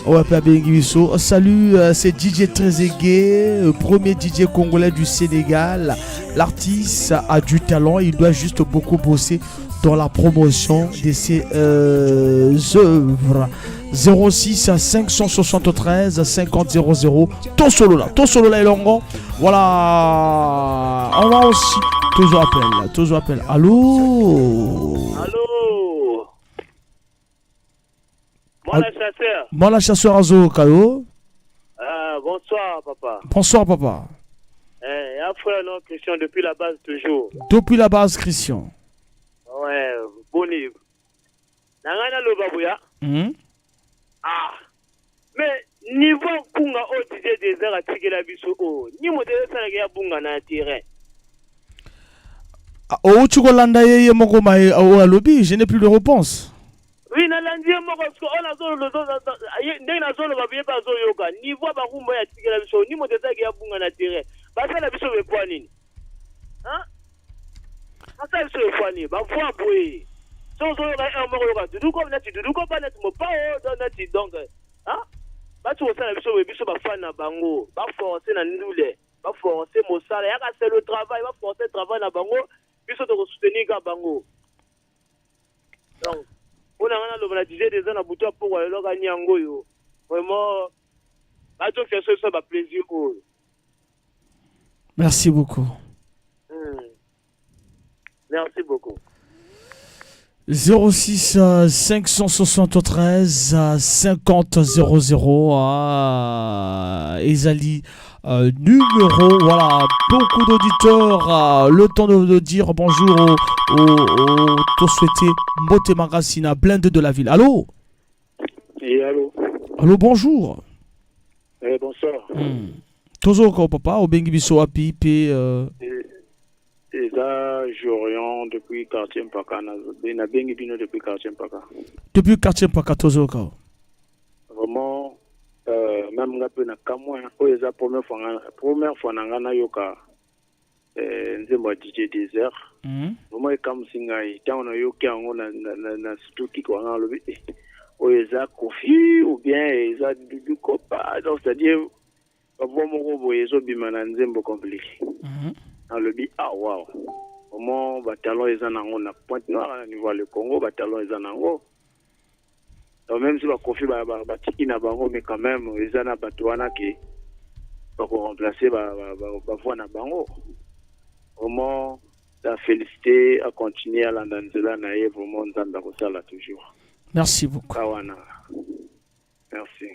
Speaker 5: OPA Bengi Bisso. Salut, c'est DJ Trezeguet, premier DJ congolais du Sénégal. L'artiste a du talent. Il doit juste beaucoup bosser dans la promotion de ses œuvres. 06 573 50 00. Ton solo là, Elongo. Voilà. On va aussi. Toujours appel. Allô. Moi la chasseur Azo Kayo.
Speaker 13: Bonsoir papa.
Speaker 5: Bonsoir papa.
Speaker 13: Frère non Christian depuis la base toujours.
Speaker 5: Depuis la base Christian.
Speaker 13: Ouais, boni. Nangana lo babuya. Mais niveau kunga o DJ Désert a tigé la biso o. Ni modèle ça ya bunga na terrain.
Speaker 5: O chukolanda yeye moko mai o alobi, je n'ai plus de réponse.
Speaker 13: Oui, na landi moko parce que on a zolo ndenge na zolo babiye ba zo yoka. Niveau ba kumba ya tigé la biso, ni modèle ça ya bunga na terrain. Ba ça la biso be kwa nini? Hein? Ba ça biso be kwa nini? Ba voix boye. So yoka un moko yoka. Dudu ko ba net mo pa o don net donc. Hein? Batu osala biso biso ba fan na bango ba forcer na ndule ba forcer mosala yaka c'est le travail ba forcer travail na bango biso to soutenir ka bango donc on a ngana lo bana DJ des na buto pour lo ka nyango yo vraiment ba to faire ça ba plaisir ko
Speaker 5: Merci beaucoup.
Speaker 13: Merci beaucoup.
Speaker 5: 06 573 50 00 Ezali numéro, voilà, beaucoup d'auditeurs, le temps de dire bonjour au souhaité Mbote Marasina, blinde de la ville. Allô?
Speaker 6: Et allô?
Speaker 5: Allô, bonjour.
Speaker 6: Bonsoir.
Speaker 5: Toujours papa, au Bengi Bisso Api,
Speaker 6: Et là, Jorion depuis quartier Mpaka, na Bengi Bino depuis quartier Mpaka.
Speaker 5: Depuis quartier Mpaka, toujours.
Speaker 6: Vraiment, même nga pe na kamwa, oeza première fois nangana yoka, nzemba DJ Desert. Vraiment comme singa itaona yoki ango na stuki kwa nga lobi. Oeza Kofi ou bien eza du copa, donc c'est-à-dire vraiment oeza bimana nzembo compliqué. Dans le bi wow. Comment batalon les anango na pointe noire à niveau le Congo, batalon les anango. Donc même si la Kofi ba tiki na bango, mais quand même les ana batouana qui va remplacer ba voix na bango. Vraiment la félicité à continuer à l'andanzela na ye vraiment nzamba ko sala toujours.
Speaker 5: Merci beaucoup.
Speaker 6: Kawana. Merci.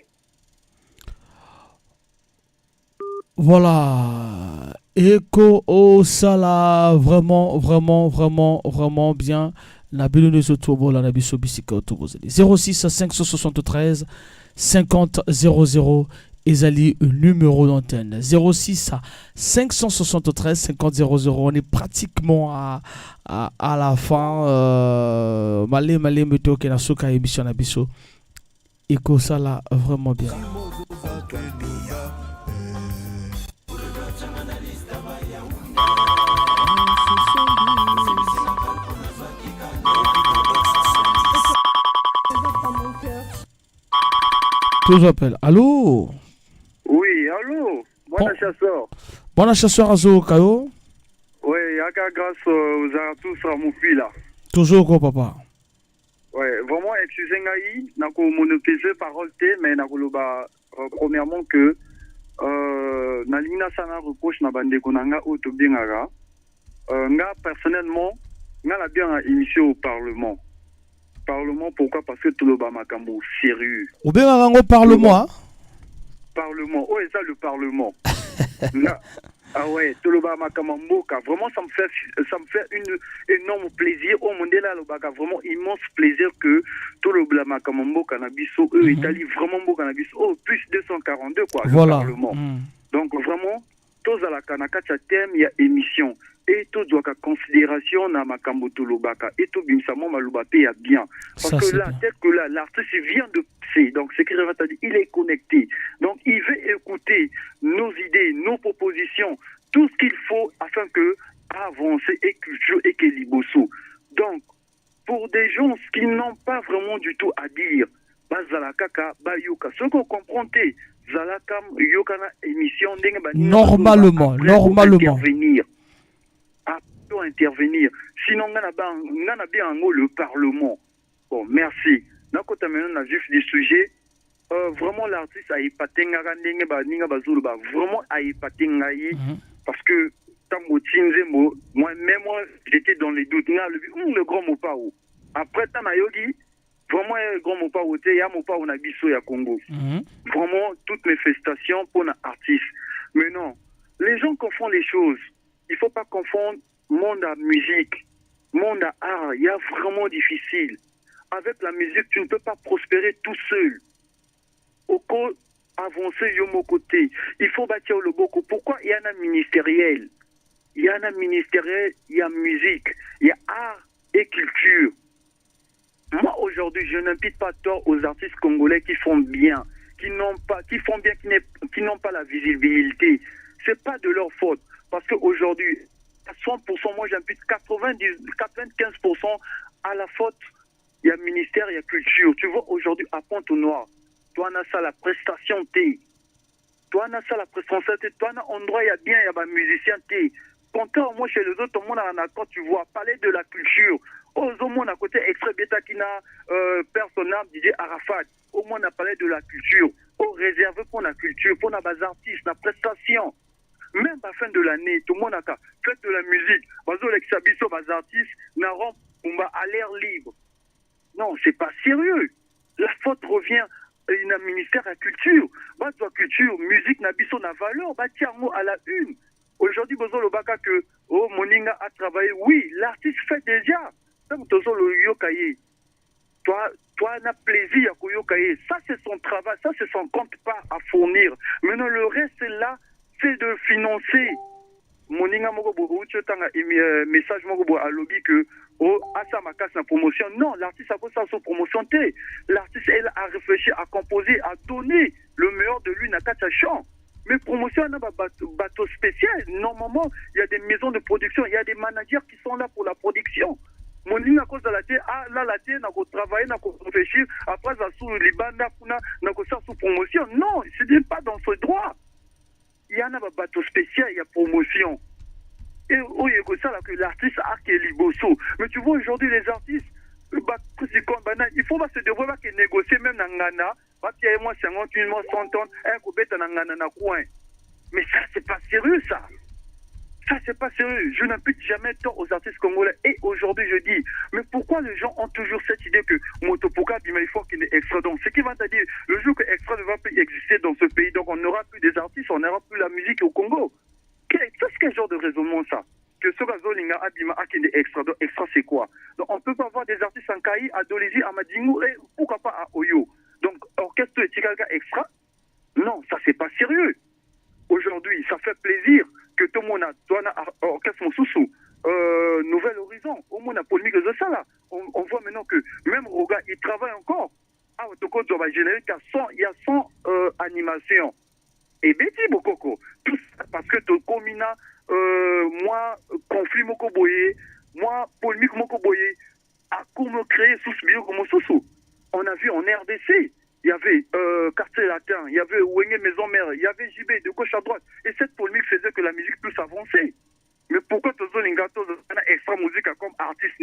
Speaker 5: Voilà. Eko Osala, vraiment bien. Nabilu de Sotobo, la Nabiso Bissika Otobozeli. 06 573 50 00. Ezali, numéro d'antenne. 06 573 50 00. On est pratiquement à la fin. Malé, Meto, Kenasuka, émission Nabiso. Eko Osala, vraiment bien. Toujours appel. Allô?
Speaker 10: Oui, allô? Bonne chasseur.
Speaker 5: Bonne chasseur à Kayo?
Speaker 10: Oui, yaka grâce aux Zarathustra Moufi là.
Speaker 5: Toujours quoi, papa?
Speaker 10: Oui, vraiment, excusez-moi, n'a pas monopolisé parole, mais n'a pas premièrement que na lina sana reproche na bande konanga auto bingara. Nga personnellement, nga la bien émission au Parlement. Parlement, pourquoi? Parce que tout le bamakambo sérieux.
Speaker 5: Au Bémarango Parlement.
Speaker 10: Parlement, oh, et ça le Parlement. Là, ah ouais, tout le bamakambo, vraiment ça me fait une énorme plaisir. Au monde là, le baka vraiment immense plaisir que tout le bamakambo cannabis, eux, Italie vraiment beau cannabis, oh, plus 242 quoi.
Speaker 5: Voilà.
Speaker 10: Le Parlement. Donc vraiment, tous à la kanakata thème, il y a émission. Et tout doit qu'à considération na makambo tolobaka et tout bimsamo malobapé ya bien parce ça, que là bien. Tel que là l'artiste vient de passer, donc c'est que il est connecté, donc il veut écouter nos idées, nos propositions, tout ce qu'il faut afin que avancer et culture et que liboso. Donc pour des gens qui n'ont pas vraiment du tout à dire, bazalakaka bayoka ce qu'on comprend zalakam yokana émission
Speaker 5: normalement
Speaker 10: intervenir. Sinon, on a bien le Parlement. Bon, merci. On a juste des sujets. Vraiment, l'artiste a épaté vraiment a épaté parce que moi, j'étais dans les doutes. Le grand mot pas où. Après, Tamayogi, vraiment, le grand mot pas où. Il y a mot pas où on a biso ya Congo. Vraiment, toutes mes félicitations pour l'artiste. Mais non, les gens confondent les choses. Il ne faut pas confondre monde à musique, monde à art, il y a vraiment difficile. Avec la musique, tu ne peux pas prospérer tout seul. Au coup, avancer yo mon côté. Il faut bâtir le beaucoup. Pourquoi il y en a ministériel? Il y en a ministériel, il y a musique, il y a art et culture. Moi, aujourd'hui, je n'impute pas tort aux artistes congolais qui font bien, qui n'ont pas la visibilité. C'est pas de leur faute. Parce qu'aujourd'hui, à 100%, moi j'impute 95% à la faute. Il y a ministère, il y a culture. Tu vois, aujourd'hui, à Pointe-Noire, toi, on a ça, la prestation T. Toi, on a ça, la prestation T. Toi, on a endroit, il y a bien, il y a un musicien T. Contraire, moi, chez les autres, au monde, on a quand tu vois, parler de la culture. Au monde, à côté, extrait bêta qui n'a personnel, DJ Arafat. Au monde, on a parlé de la culture. Au réservé pour la culture, pour les artistes, la prestation. même à la fin de l'année, tout le monde a fait de la musique. Les artistes n'auront à l'air libre. Non, c'est pas sérieux. La faute revient au ministère de la Culture. La culture, musique, nabiso, na valeur, tiens à la une. Aujourd'hui, besoin le baka que Moninga a travaillé. Oui, l'artiste fait déjà. Toi, on a plaisir à Koyokaye. Ça, c'est son travail. Ça, c'est son compte pas à fournir. Maintenant, le reste, là, c'est de financer. Moninga Mogobo, message Mogobo à lobby que asa makas na promotion. Non, l'artiste a pas sa promotion. L'artiste, elle a réfléchi, à composer, à donner le meilleur de lui, n'a qu'à sa chant. Mais promotion, on a un bateau spécial. Normalement, il y a des maisons de production, il y a des managers qui sont là pour la production. Mon ligne à cause de la terre, la terre, n'a pas travaillé, n'a pas réfléchi, après, ça sous les bandes, n'a pas ça sous promotion. Non, ce n'est pas dans ce droit. Il y en a un bateau spécial, il y a promotion. Et que l'artiste a Kelly Bosso. Mais tu vois, aujourd'hui, les artistes, il faut se devoir négocier même dans Ghana. Il y a moins 50 000, moins 100 tonnes, un coupé dans Ghana coin. Mais ça, c'est pas sérieux, ça. Ça, c'est pas sérieux. Je n'impute jamais tort aux artistes congolais. Et aujourd'hui, je dis, mais pourquoi les gens ont toujours cette idée que Motopoka, il faut qu'il y ait extra. Donc, ce qui va te dire, le jour que extra ne va plus exister dans ce pays, donc on n'aura plus des artistes, on n'aura plus la musique au Congo. Quel genre de raisonnement, ça? Que ce Gazolinga Abima a qu'il y ait extra. Donc, extra, c'est quoi? Donc, on ne peut pas avoir des artistes en Kaï, à Dolisie, à Madingu, et pourquoi pas à Oyo? Donc, orchestre et Tigalga extra? Non, ça, c'est pas sérieux. Aujourd'hui, ça fait plaisir que tout le monde a orchestre Moussoussou, Nouvel Horizon, au monde a polémique de ça là. On voit maintenant que même Roga, il travaille encore. Ah, il y a 100 animations. Et Betty Bokoko, tout ça parce que tu combines, moi, conflit Mokoboye, moi, polémique Mokoboye, à comment créer sous ce bio comme Moussoussou. On a vu en RDC. Il y avait Quartier Latin, il y avait Wenge Maison Mère, il y avait JB de gauche à droite. Et cette polémique faisait que la musique puisse avancer. Mais pourquoi Tozo Lingato a extra musique comme artiste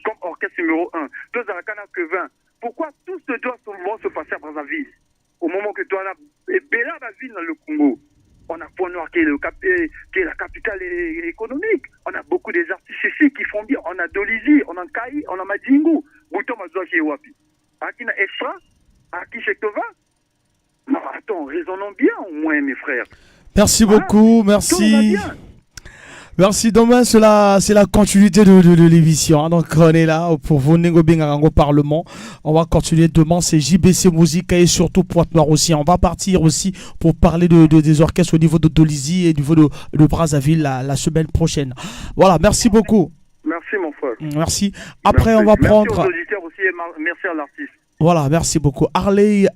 Speaker 10: comme orchestre numéro 1 Tozo Lakana que 20 Pourquoi tout ce doit souvent se passer à Brazzaville? Au moment que toi là, et Bella va vivre dans le Congo. On a Point-Noir qui est la capitale économique. On a beaucoup des artistes ici qui font bien. On a Dolisie, on a Kaï, on a Madingu. Bouton Mazoua qui est Wapi. Akina extra à qui c'est que va? Non, attends, raisonnons bien au moins, mes frères.
Speaker 5: Merci beaucoup, merci. Merci, demain c'est la continuité de l'émission. Donc on est là pour vous négocier au Parlement. On va continuer demain, c'est JBC Musique et surtout Pointe-Noire aussi. On va partir aussi pour parler des orchestres au niveau de Dolisie et au niveau de Brazzaville la semaine prochaine. Voilà, merci beaucoup.
Speaker 10: Merci mon frère.
Speaker 5: Merci. Après on va prendre...
Speaker 10: Merci aux auditeurs aussi et merci à l'artiste.
Speaker 5: Voilà, merci beaucoup. Harley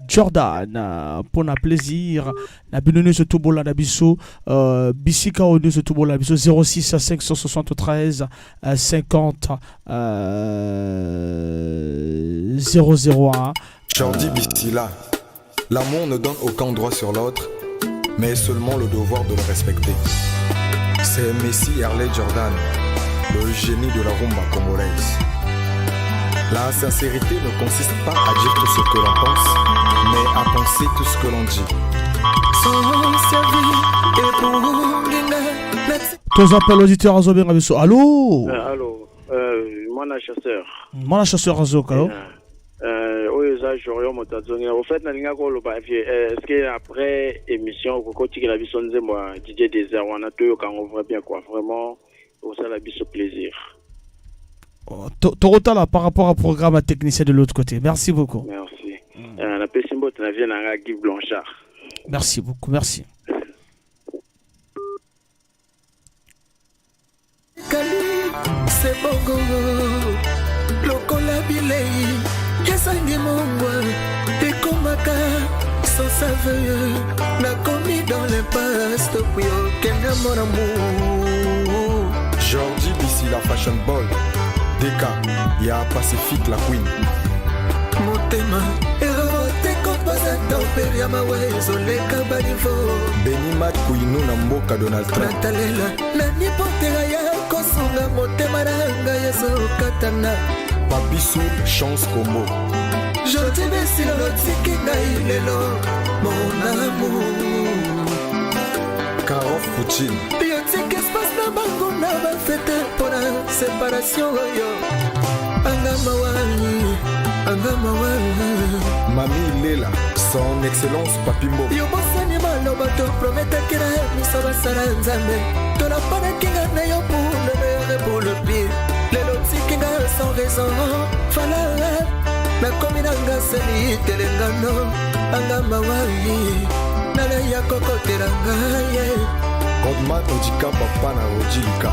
Speaker 5: Jordan, pour un plaisir. La binone se tout la biso. Bisika au se tout la biso 06 573 50 001.
Speaker 14: Jordi Bissila, l'amour ne donne aucun droit sur l'autre, mais seulement le devoir de le respecter. C'est Messi Harley Jordan, le génie de la rumba congolaise. La sincérité ne consiste pas à dire tout ce que l'on pense, mais à penser tout ce que l'on dit.
Speaker 5: Tous appels auditeurs à Zobé Rabiso. Allô?
Speaker 6: Allô, moi, la chasseur.
Speaker 5: Moi, la chasseur à Zok, allô?
Speaker 6: Oui, ça, j'aurais monté. Au fait, est-ce qu'après émission, quand tu as vu son moi, DJ Désert, on a tout, quand on voit bien quoi, vraiment, ça a ce plaisir.
Speaker 5: Torota là par rapport au programme technicien de l'autre côté. Merci beaucoup.
Speaker 6: Merci. La Pessimbo, tu viens à Guy Blanchard.
Speaker 5: Merci beaucoup, merci.
Speaker 23: C'est bongo, lokola bilei, yasangi mongwa, ekomaka, sans saveur, n'a commis dans l'impasse, topio, kenga mon amour.
Speaker 14: Jordi Bissila Fashion Ball. Deka, ya Pacifique la Queen.
Speaker 23: Motema, erote kompoza domperia mawezo leka banivo.
Speaker 14: Benimat Kouinou na mboka Donald Trump.
Speaker 23: Natalela, na nipotela ya kosunga motema ranga ya sokatana.
Speaker 14: Papisu, chance combo.
Speaker 23: Je te laisse le tiki na ilelo, mon amour.
Speaker 14: Karov Poutine.
Speaker 19: Biotique espace na bango na bafete pour la séparation yo. Angama wani.
Speaker 14: Mami Lela, son excellence Papimbo.
Speaker 19: Yo bosani maloba to prometa kira miso basara nzambe. To la pana kinga na yo pour le meilleur et pour le pire. Les lotis kinga sans raison. Fala na kominanga seli telengano. Angama wani. Nala ya kokoteranga ye.
Speaker 14: Rodman Odika Papa na Rodilika.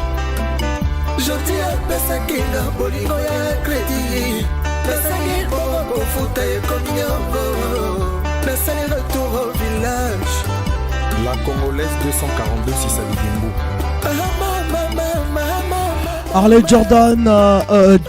Speaker 19: Jodi apesa kinga bolingo ya crédit. Nasali bongo futa et kominyongo. Nasali retour au village.
Speaker 14: La Congolaise 242 Sissalibimbo.
Speaker 5: Harley Jordan,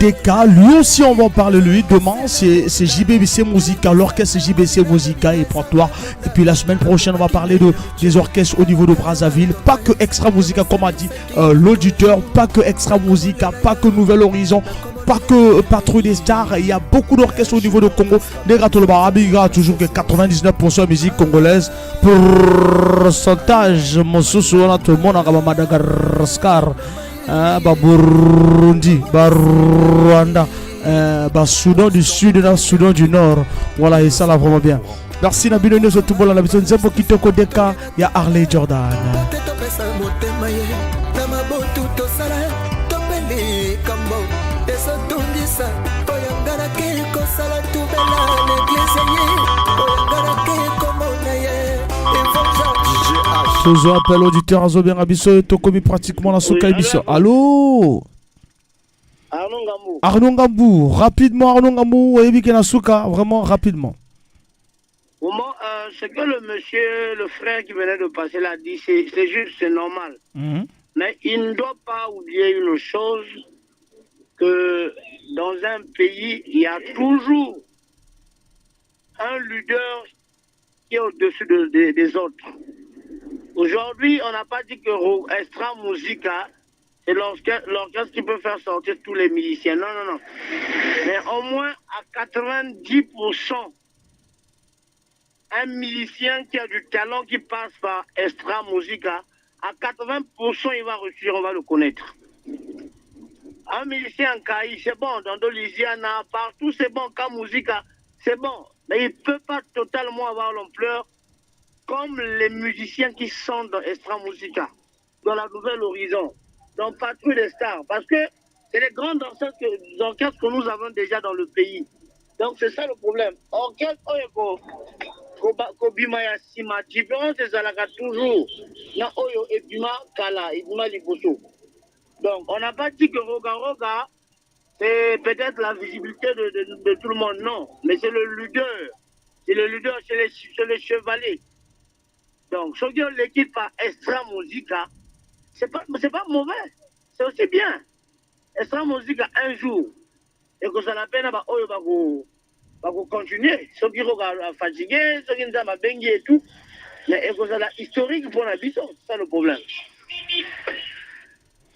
Speaker 5: DK, lui aussi on va en parler lui. Demain c'est JBC Musica, l'orchestre JBC Musica et Pointoir. Et puis la semaine prochaine on va parler des orchestres au niveau de Brazzaville. Pas que Extra Musica comme a dit l'auditeur, pas que Extra Musica, pas que Nouvel Horizon, pas que Patrouille des Stars. Il y a beaucoup d'orchestres au niveau de Congo. Des gâteaux le Barabiga, toujours que 99% musique congolaise. Pourcentage, mon sous on a tout le monde à Madagascar. Burundi, Rwanda, Soudan du Sud et Soudan du Nord. Voilà, et ça là vraiment bien. Merci Nabino News, tout le monde. La mission de Zembo Kitoko Deka, il y a Harley Jordan. Je appelle auditeur à Zobien Abisso et Tokomi pratiquement la Soka émission. Allô Arnaud Ngambou, rapidement Arnaud Ngambou, et Souka, vraiment rapidement.
Speaker 4: Ce que le monsieur, le frère qui venait de passer l'a dit, c'est juste, c'est normal. Mais il ne doit pas oublier une chose, que dans un pays, il y a toujours un leader qui est au-dessus des autres. Aujourd'hui, on n'a pas dit que Extra Musica, c'est l'orchestre qui peut faire sortir tous les musiciens. Non, non, non. Mais au moins à 90%, un musicien qui a du talent qui passe par Extra Musica, à 80%, il va réussir, on va le connaître. Un musicien en Kaï, c'est bon. Dans Dolisiana, partout, c'est bon. Ka Musica, c'est bon. Mais il ne peut pas totalement avoir l'ampleur comme les musiciens qui sont dans Extra Musica, dans la Nouvelle Horizon, dans Patrouille des Stars, parce que c'est les grands orchestres que nous avons déjà dans le pays. Donc c'est ça le problème. Orchestre, Kobimaya Sima, différence des Alaka toujours. Na Oyo Ebima Kala, Ebima Liboso. Donc on n'a pas dit que Roga, c'est peut-être la visibilité de tout le monde, non. Mais c'est le leader. C'est le leader, c'est les chevaliers. Donc, ce que l'équipe par Extra Musica, c'est pas mauvais. C'est aussi bien. Extra Musica un jour. Et que ça n'a peine à continuer. Ceux qui sont fatigués, ceux qui sont bengi et tout. Mais que ça a historique pour la bison. C'est ça le problème.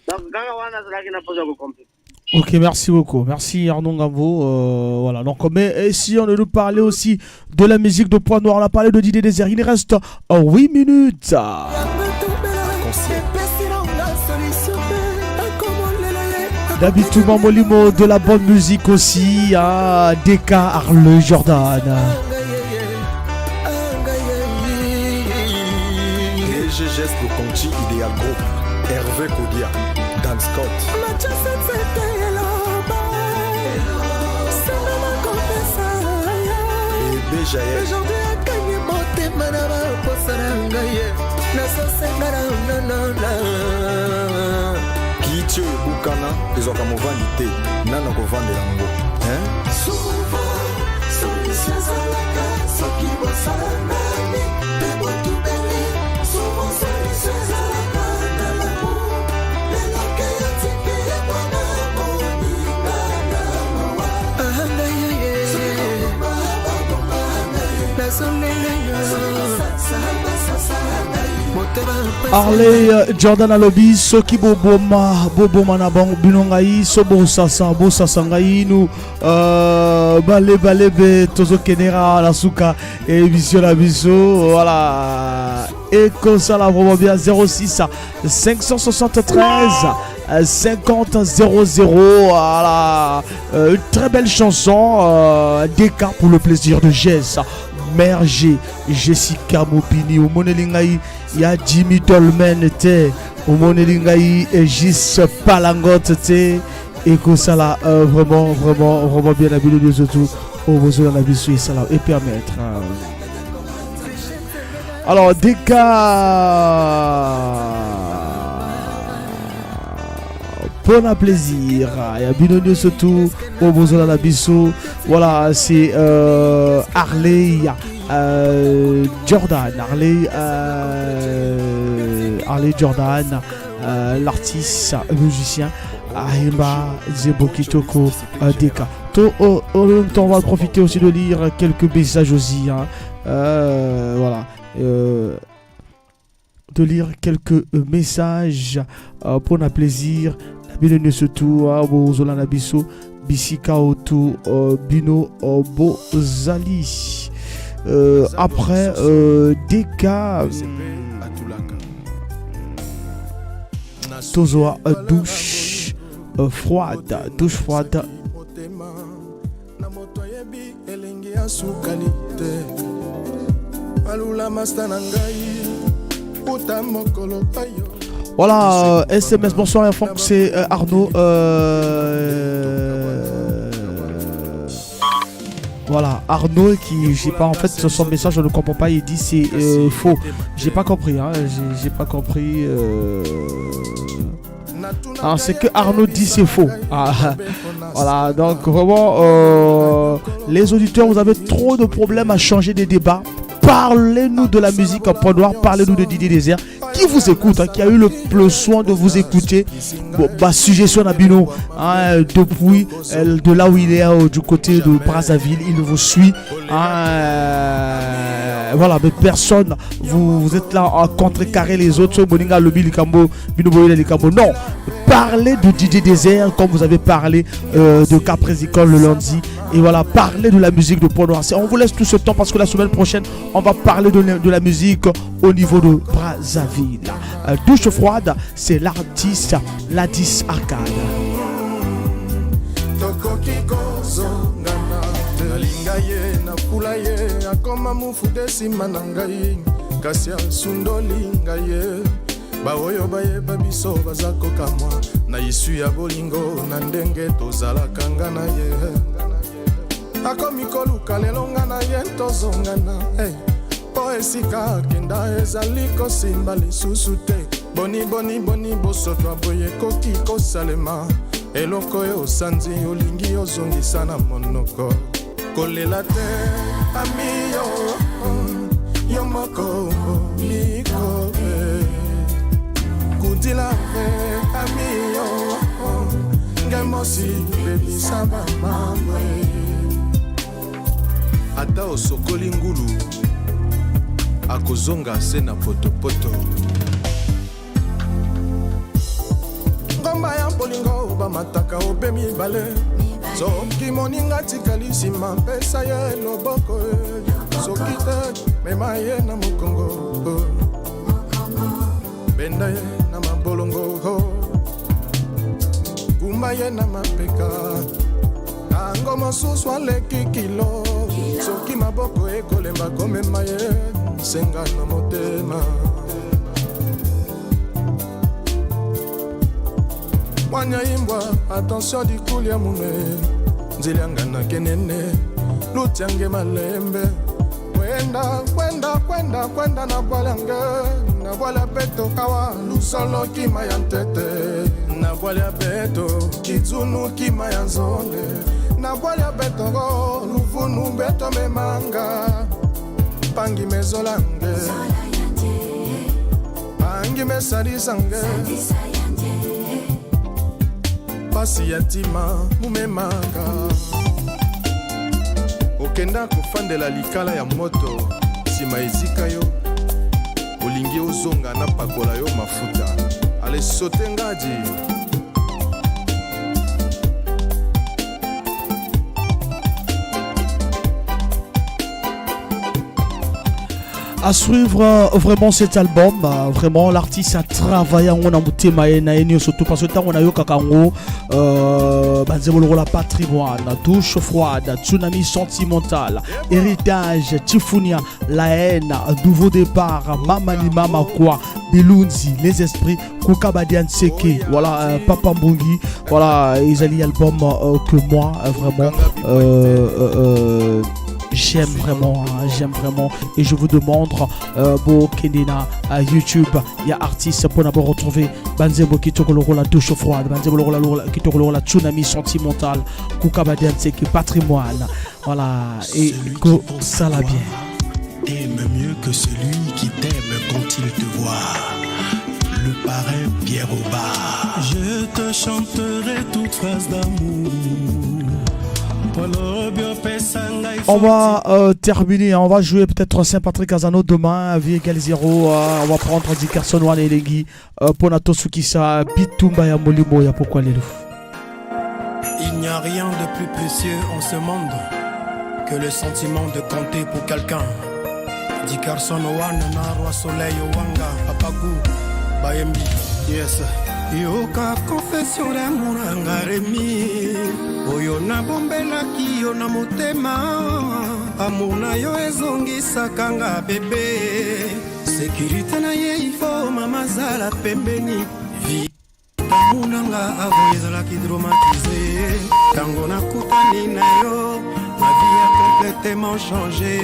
Speaker 4: Donc, quand on a cela qui n'a pas de compris.
Speaker 5: Ok, merci beaucoup. Merci Arnaud Ngavo. Voilà. Donc, mais si on nous parlait aussi de la musique de Point Noir, on a parlé de Didier Désert. Il reste 8 minutes. D'habitude, Molimo de la bonne musique aussi. DK Harley Jordan.
Speaker 14: GGS pour Conchi Idéal Group. Hervé Kodia. Dan Scott.
Speaker 19: Aujourd'hui à Kanye Mote Manaba Posaranga
Speaker 14: Kicho Bukana ezoka movandi nana kovandela ngo
Speaker 5: Harley Jordan Alobi soki boboma na bango bino ngai so bosasa ngai nous balebe tozokenera la suka émission na biso voilà et comme ça là vraiment bien 06 573 50 00 voilà une très belle chanson DK pour le plaisir de Jess Mère G, Jessica Mopini, au Monelingaï, il y a Jimmy Dolmen, au Monelingaï, et Gis Palangot, et que ça là, vraiment bien habillé de tout, au besoin de la vie, et permettre. Alors, des cas. Bon plaisir, il y a Binodio surtout au besoin de la biso. Voilà, c'est Harley Jordan, Harley Jordan, l'artiste musicien Ahimba Zebokitoko Deka. En même temps, on va profiter aussi de lire quelques messages aussi. Voilà. De lire quelques messages pour un plaisir. Bino surtout Bozola Nabiso Bisika Otu Bino Bozali. Après des cas Tozoa douche froide. Voilà, SMS, bonsoir enfants, c'est Arnaud. Voilà, Arnaud qui, j'ai pas en fait son message, je ne comprends pas, il dit c'est faux. J'ai pas compris, hein, j'ai pas compris. Alors c'est que Arnaud dit c'est faux. Voilà, donc vraiment, les auditeurs, vous avez trop de problèmes à changer des débats. Parlez-nous de la musique en point noir, parlez-nous de Didier Désert, qui vous écoute, qui a eu le soin de vous écouter. Sujet sur Nabino, depuis de là où il est, du côté de Brazzaville, il vous suit. Voilà, mais personne, vous êtes là à contrecarrer les autres. Non, parlez de Didier Désert comme vous avez parlé de Caprésicole le lundi. Et voilà, parlez de la musique de Point Noir. On vous laisse tout ce temps parce que la semaine prochaine, on va parler de la musique au niveau de Brazzaville. Douche froide, c'est l'artiste Ladis Arcade.
Speaker 9: baoyo bayeba biso baza kokamwa na isu ya bolingo na ndenge tozalaka nga na ye akomi koluka lelo nga na ye tozongana po esika akenda ezali kosimba lisusu te boni bosotwa boye ekoki kosalema eloko oyo osanzi olingi ozongisa na monoko kolela te ami yo moko liko Kudila amio Ngemosi baby saba mamwe Ata osokoli ngulu akozonga sena potopoto Ngomba ya polingo bamataka obemi bale Soki moninga tikali sima pesa ye loboko Soki te mema ye na mokongo Benda ye na mabolongo Kumba ye na mapeka Tango mosusu aleki kilo Soki maboko ekolemba komema ye Senga na motema Wanya imbwa attention dikuli ya mune Nzilianga na kenene Lutiange malembe Kwenda na bwalange Na bwala beto kawa lusolo kima ya ntete Na bwala beto kizunu kima ya nzonde Na bwala beto go luvunu beto memanga Pangi mezolange Pangi mesadisange Pasi yatima mumemanga Okenda kufandela likala ya moto Sima izika yo
Speaker 14: olingi ozonga na pakola yo mafuta. Allez sauter ngadi.
Speaker 5: À suivre vraiment cet album, vraiment l'artiste a travaillé en Amutema surtout parce que tant on a eu Kakango, la patrimoine, douche froide, tsunami sentimental, héritage, Tifunia, la haine, nouveau départ, Mamani Mama quoi, Bilunzi, les esprits, Kukabadian Seke, voilà, Papa Mbungi, voilà, ils ont l'album que moi vraiment j'aime vraiment et je vous demande Bo Kendina à YouTube, il y a artistes pour d'abord retrouver Banzebo qui tourne le rôle la douche froide, Banzebo qui tourne le rôle la tsunami sentimental, Kukabadian Seke patrimoine, voilà, et go ça la bien.
Speaker 3: Aime mieux que celui qui t'aime quand il te voit. Le parrain Pierre Aubard. Je te chanterai toute phrase d'amour.
Speaker 5: On va terminer, on va jouer peut-être Saint-Patrick Azano demain, vie égale 0. On va prendre Dickerson Wan et Legui pour Nato Sukisa, Bitumba ya Molimo ya pourquoi les loups.
Speaker 16: Il n'y a rien de plus précieux en ce monde que le sentiment de compter pour quelqu'un. Dickerson Wan, Narwa Soleil Wanga, Papagu, Bayembi, yes. Yoka confession d'amour ngaremi oyo na bombela ki yo na motema amour na yo ezongisaka nga bebe sécurité na ye il faut mama zala pembeni vie amour nanga avant ezalaki dramatisé tango nakutani na yo ma vie a complètement changé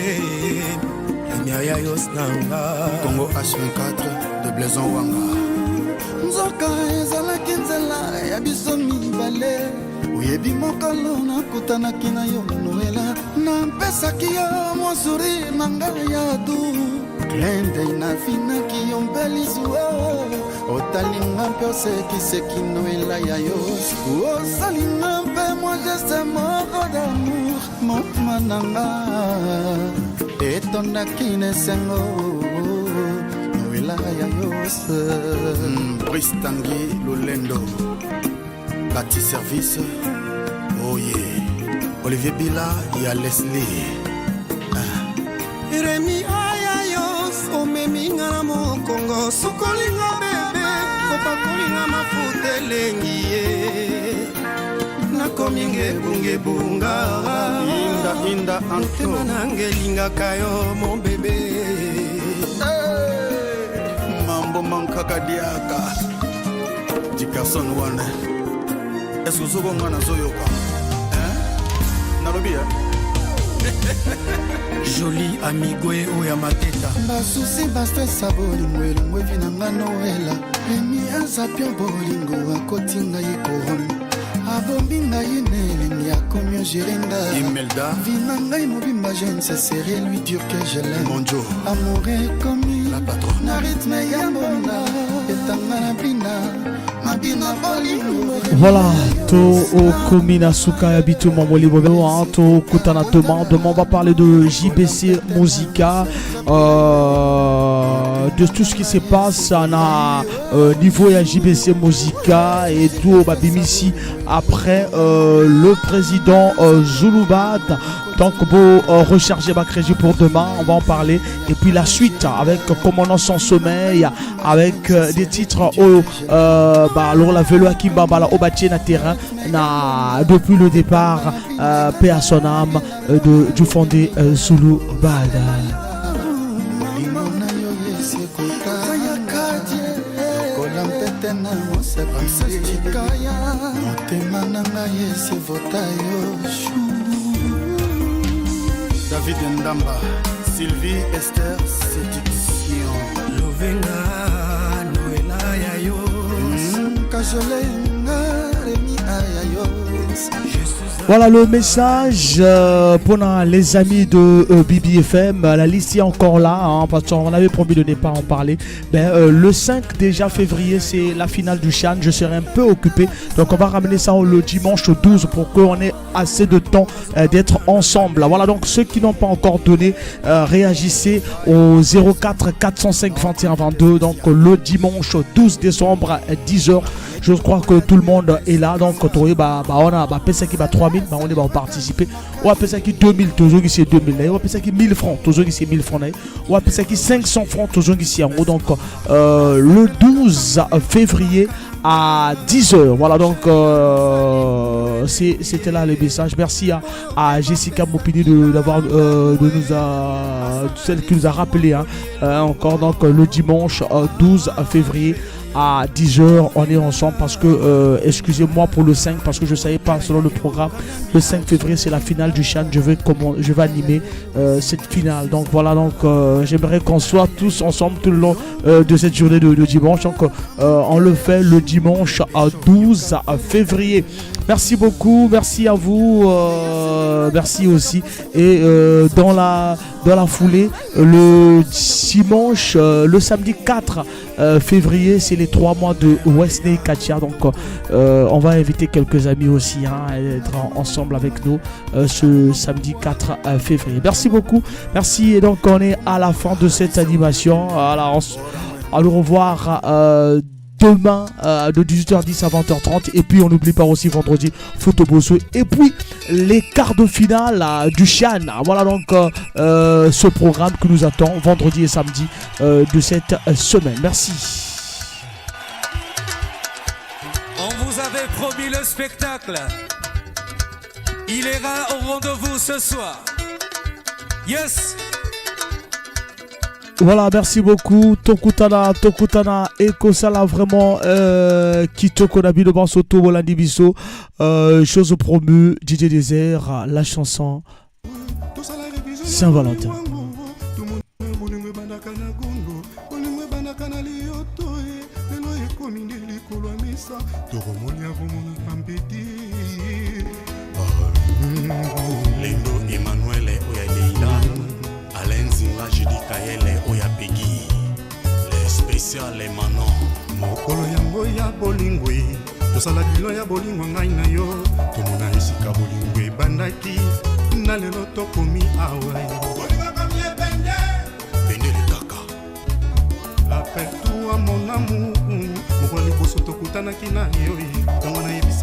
Speaker 16: emiaya yos nanga
Speaker 9: Congo H24 de Blaison Wanga nzoka ezalaki nzela ya biso mibale oyebi mokolo nakutanaki na yo noela napesaki yo mwa sourire na ngai ya du klende nafinaki yo mbelisuwa otalinga mpe osekiseki noela ya yo osalinga mpe mwa geste moko d'amour motema na nga etondaki nesengo Brice Tanguy Lolendo Bati Service oh yeah Olivier Bila et à Leslie
Speaker 16: Remi ayayos omeminga na mokongo sokolinga bebe kopakolinga mafuta elengi ye nakominge bunge bunga
Speaker 9: Inda
Speaker 16: Anto nangelingaka yo mon bébé
Speaker 9: Mankaka diaka Dickerson Wan est-ce que vous avez zoyoka nalobia
Speaker 16: joli amigwe oya mateta
Speaker 9: basusi bastesa bolingo elongo evinanga noela emi azapio bolingo akotinga ye koron abombi ngai nelingi akomi ogérenga imelda vina ngai mobimba je ne cesserai lui dire que je l'aime monjo amoureux commis la patronne na rythme ya mbonda etanga na bina mabina bolingo
Speaker 5: voilà to komina suka ya bituma molibo to kutana demain on va parler de JBC Musica de tout ce qui se passe à niveau ya JBC Musica et tout babimisi après le président Zouloubat. Donc beau recharger ma crédit pour demain, on va en parler. Et puis la suite avec Commandant sans sommeil, avec des titres alors la vélo à Kimbaba au bâti na terrain depuis le départ paix à son âme du fondé Zulu Bada.
Speaker 9: David Ndamba, Sylvie Esther Séduction
Speaker 16: Lovenga Noela Yayos
Speaker 9: Kajolenga Remi Ayayos
Speaker 16: Je suis
Speaker 5: Voilà le message pour les amis de BBFM. La liste est encore là, hein, parce qu'on avait promis de ne pas en parler. Le 5 déjà février, c'est la finale du Chan. Je serai un peu occupé. Donc on va ramener ça le dimanche 12 pour qu'on ait assez de temps d'être ensemble. Voilà, donc ceux qui n'ont pas encore donné, réagissez au 04 405 21 22. Donc le dimanche 12 décembre à 10h. Je crois que tout le monde est là. Donc on a pensé qu'il y a 3000, on va participer. On a pensé qu'il y a 2000, toujours ici 2000. On a pensé qu'il y a 1000 francs, toujours ici 1000 francs. On a pensé qu'il y a 500 francs, toujours ici en haut. Donc le 12 février à 10h. Voilà, donc c'était là le message. Merci à Jessica Mopini celle qui nous a rappelé encore. Donc le dimanche 12 février à 10h, on est ensemble parce que, excusez-moi pour le 5, parce que je ne savais pas selon le programme, le 5 février c'est la finale du Chan, je vais animer cette finale. Donc voilà, donc j'aimerais qu'on soit tous ensemble tout le long de cette journée de dimanche. Donc on le fait le dimanche 12 février. Merci beaucoup, merci à vous, merci aussi. Et dans la foulée, le dimanche, le samedi 4 février, c'est les 3 mois de Wesley Katia. Donc on va inviter quelques amis aussi à être ensemble avec nous ce samedi 4 février. Merci beaucoup, merci. Et donc on est à la fin de cette animation. Alors, à nous revoir demain de 18h10 à 20h30. Et puis on n'oublie pas aussi vendredi Photobosso. Et puis les quarts de finale du Chan. Voilà donc ce programme que nous attend vendredi et samedi de cette semaine. Merci.
Speaker 18: On vous avait promis le spectacle. Il ira au rendez-vous ce soir. Yes.
Speaker 5: Voilà, merci beaucoup. Tokutana, Ekosala vraiment Kitoko Nabi de Bansoto, Bolandi Bisso, chose promue, DJ Désert, la chanson Saint-Valentin.
Speaker 3: Lendo Emmanuel Oyaleila, Alain Zinga Judy Kayele Oyapegi, les spécial les Manon.
Speaker 9: Mokolo yango ya bolingwe, tosala bilo ya bolingwa ngai na yo, tomona esika bolingwe bandaki, na lelo tokomi awa.
Speaker 3: Bende le kaka.
Speaker 9: Appelle-toi mon amour, mokolo liboso tokutanaki na yo, tongo na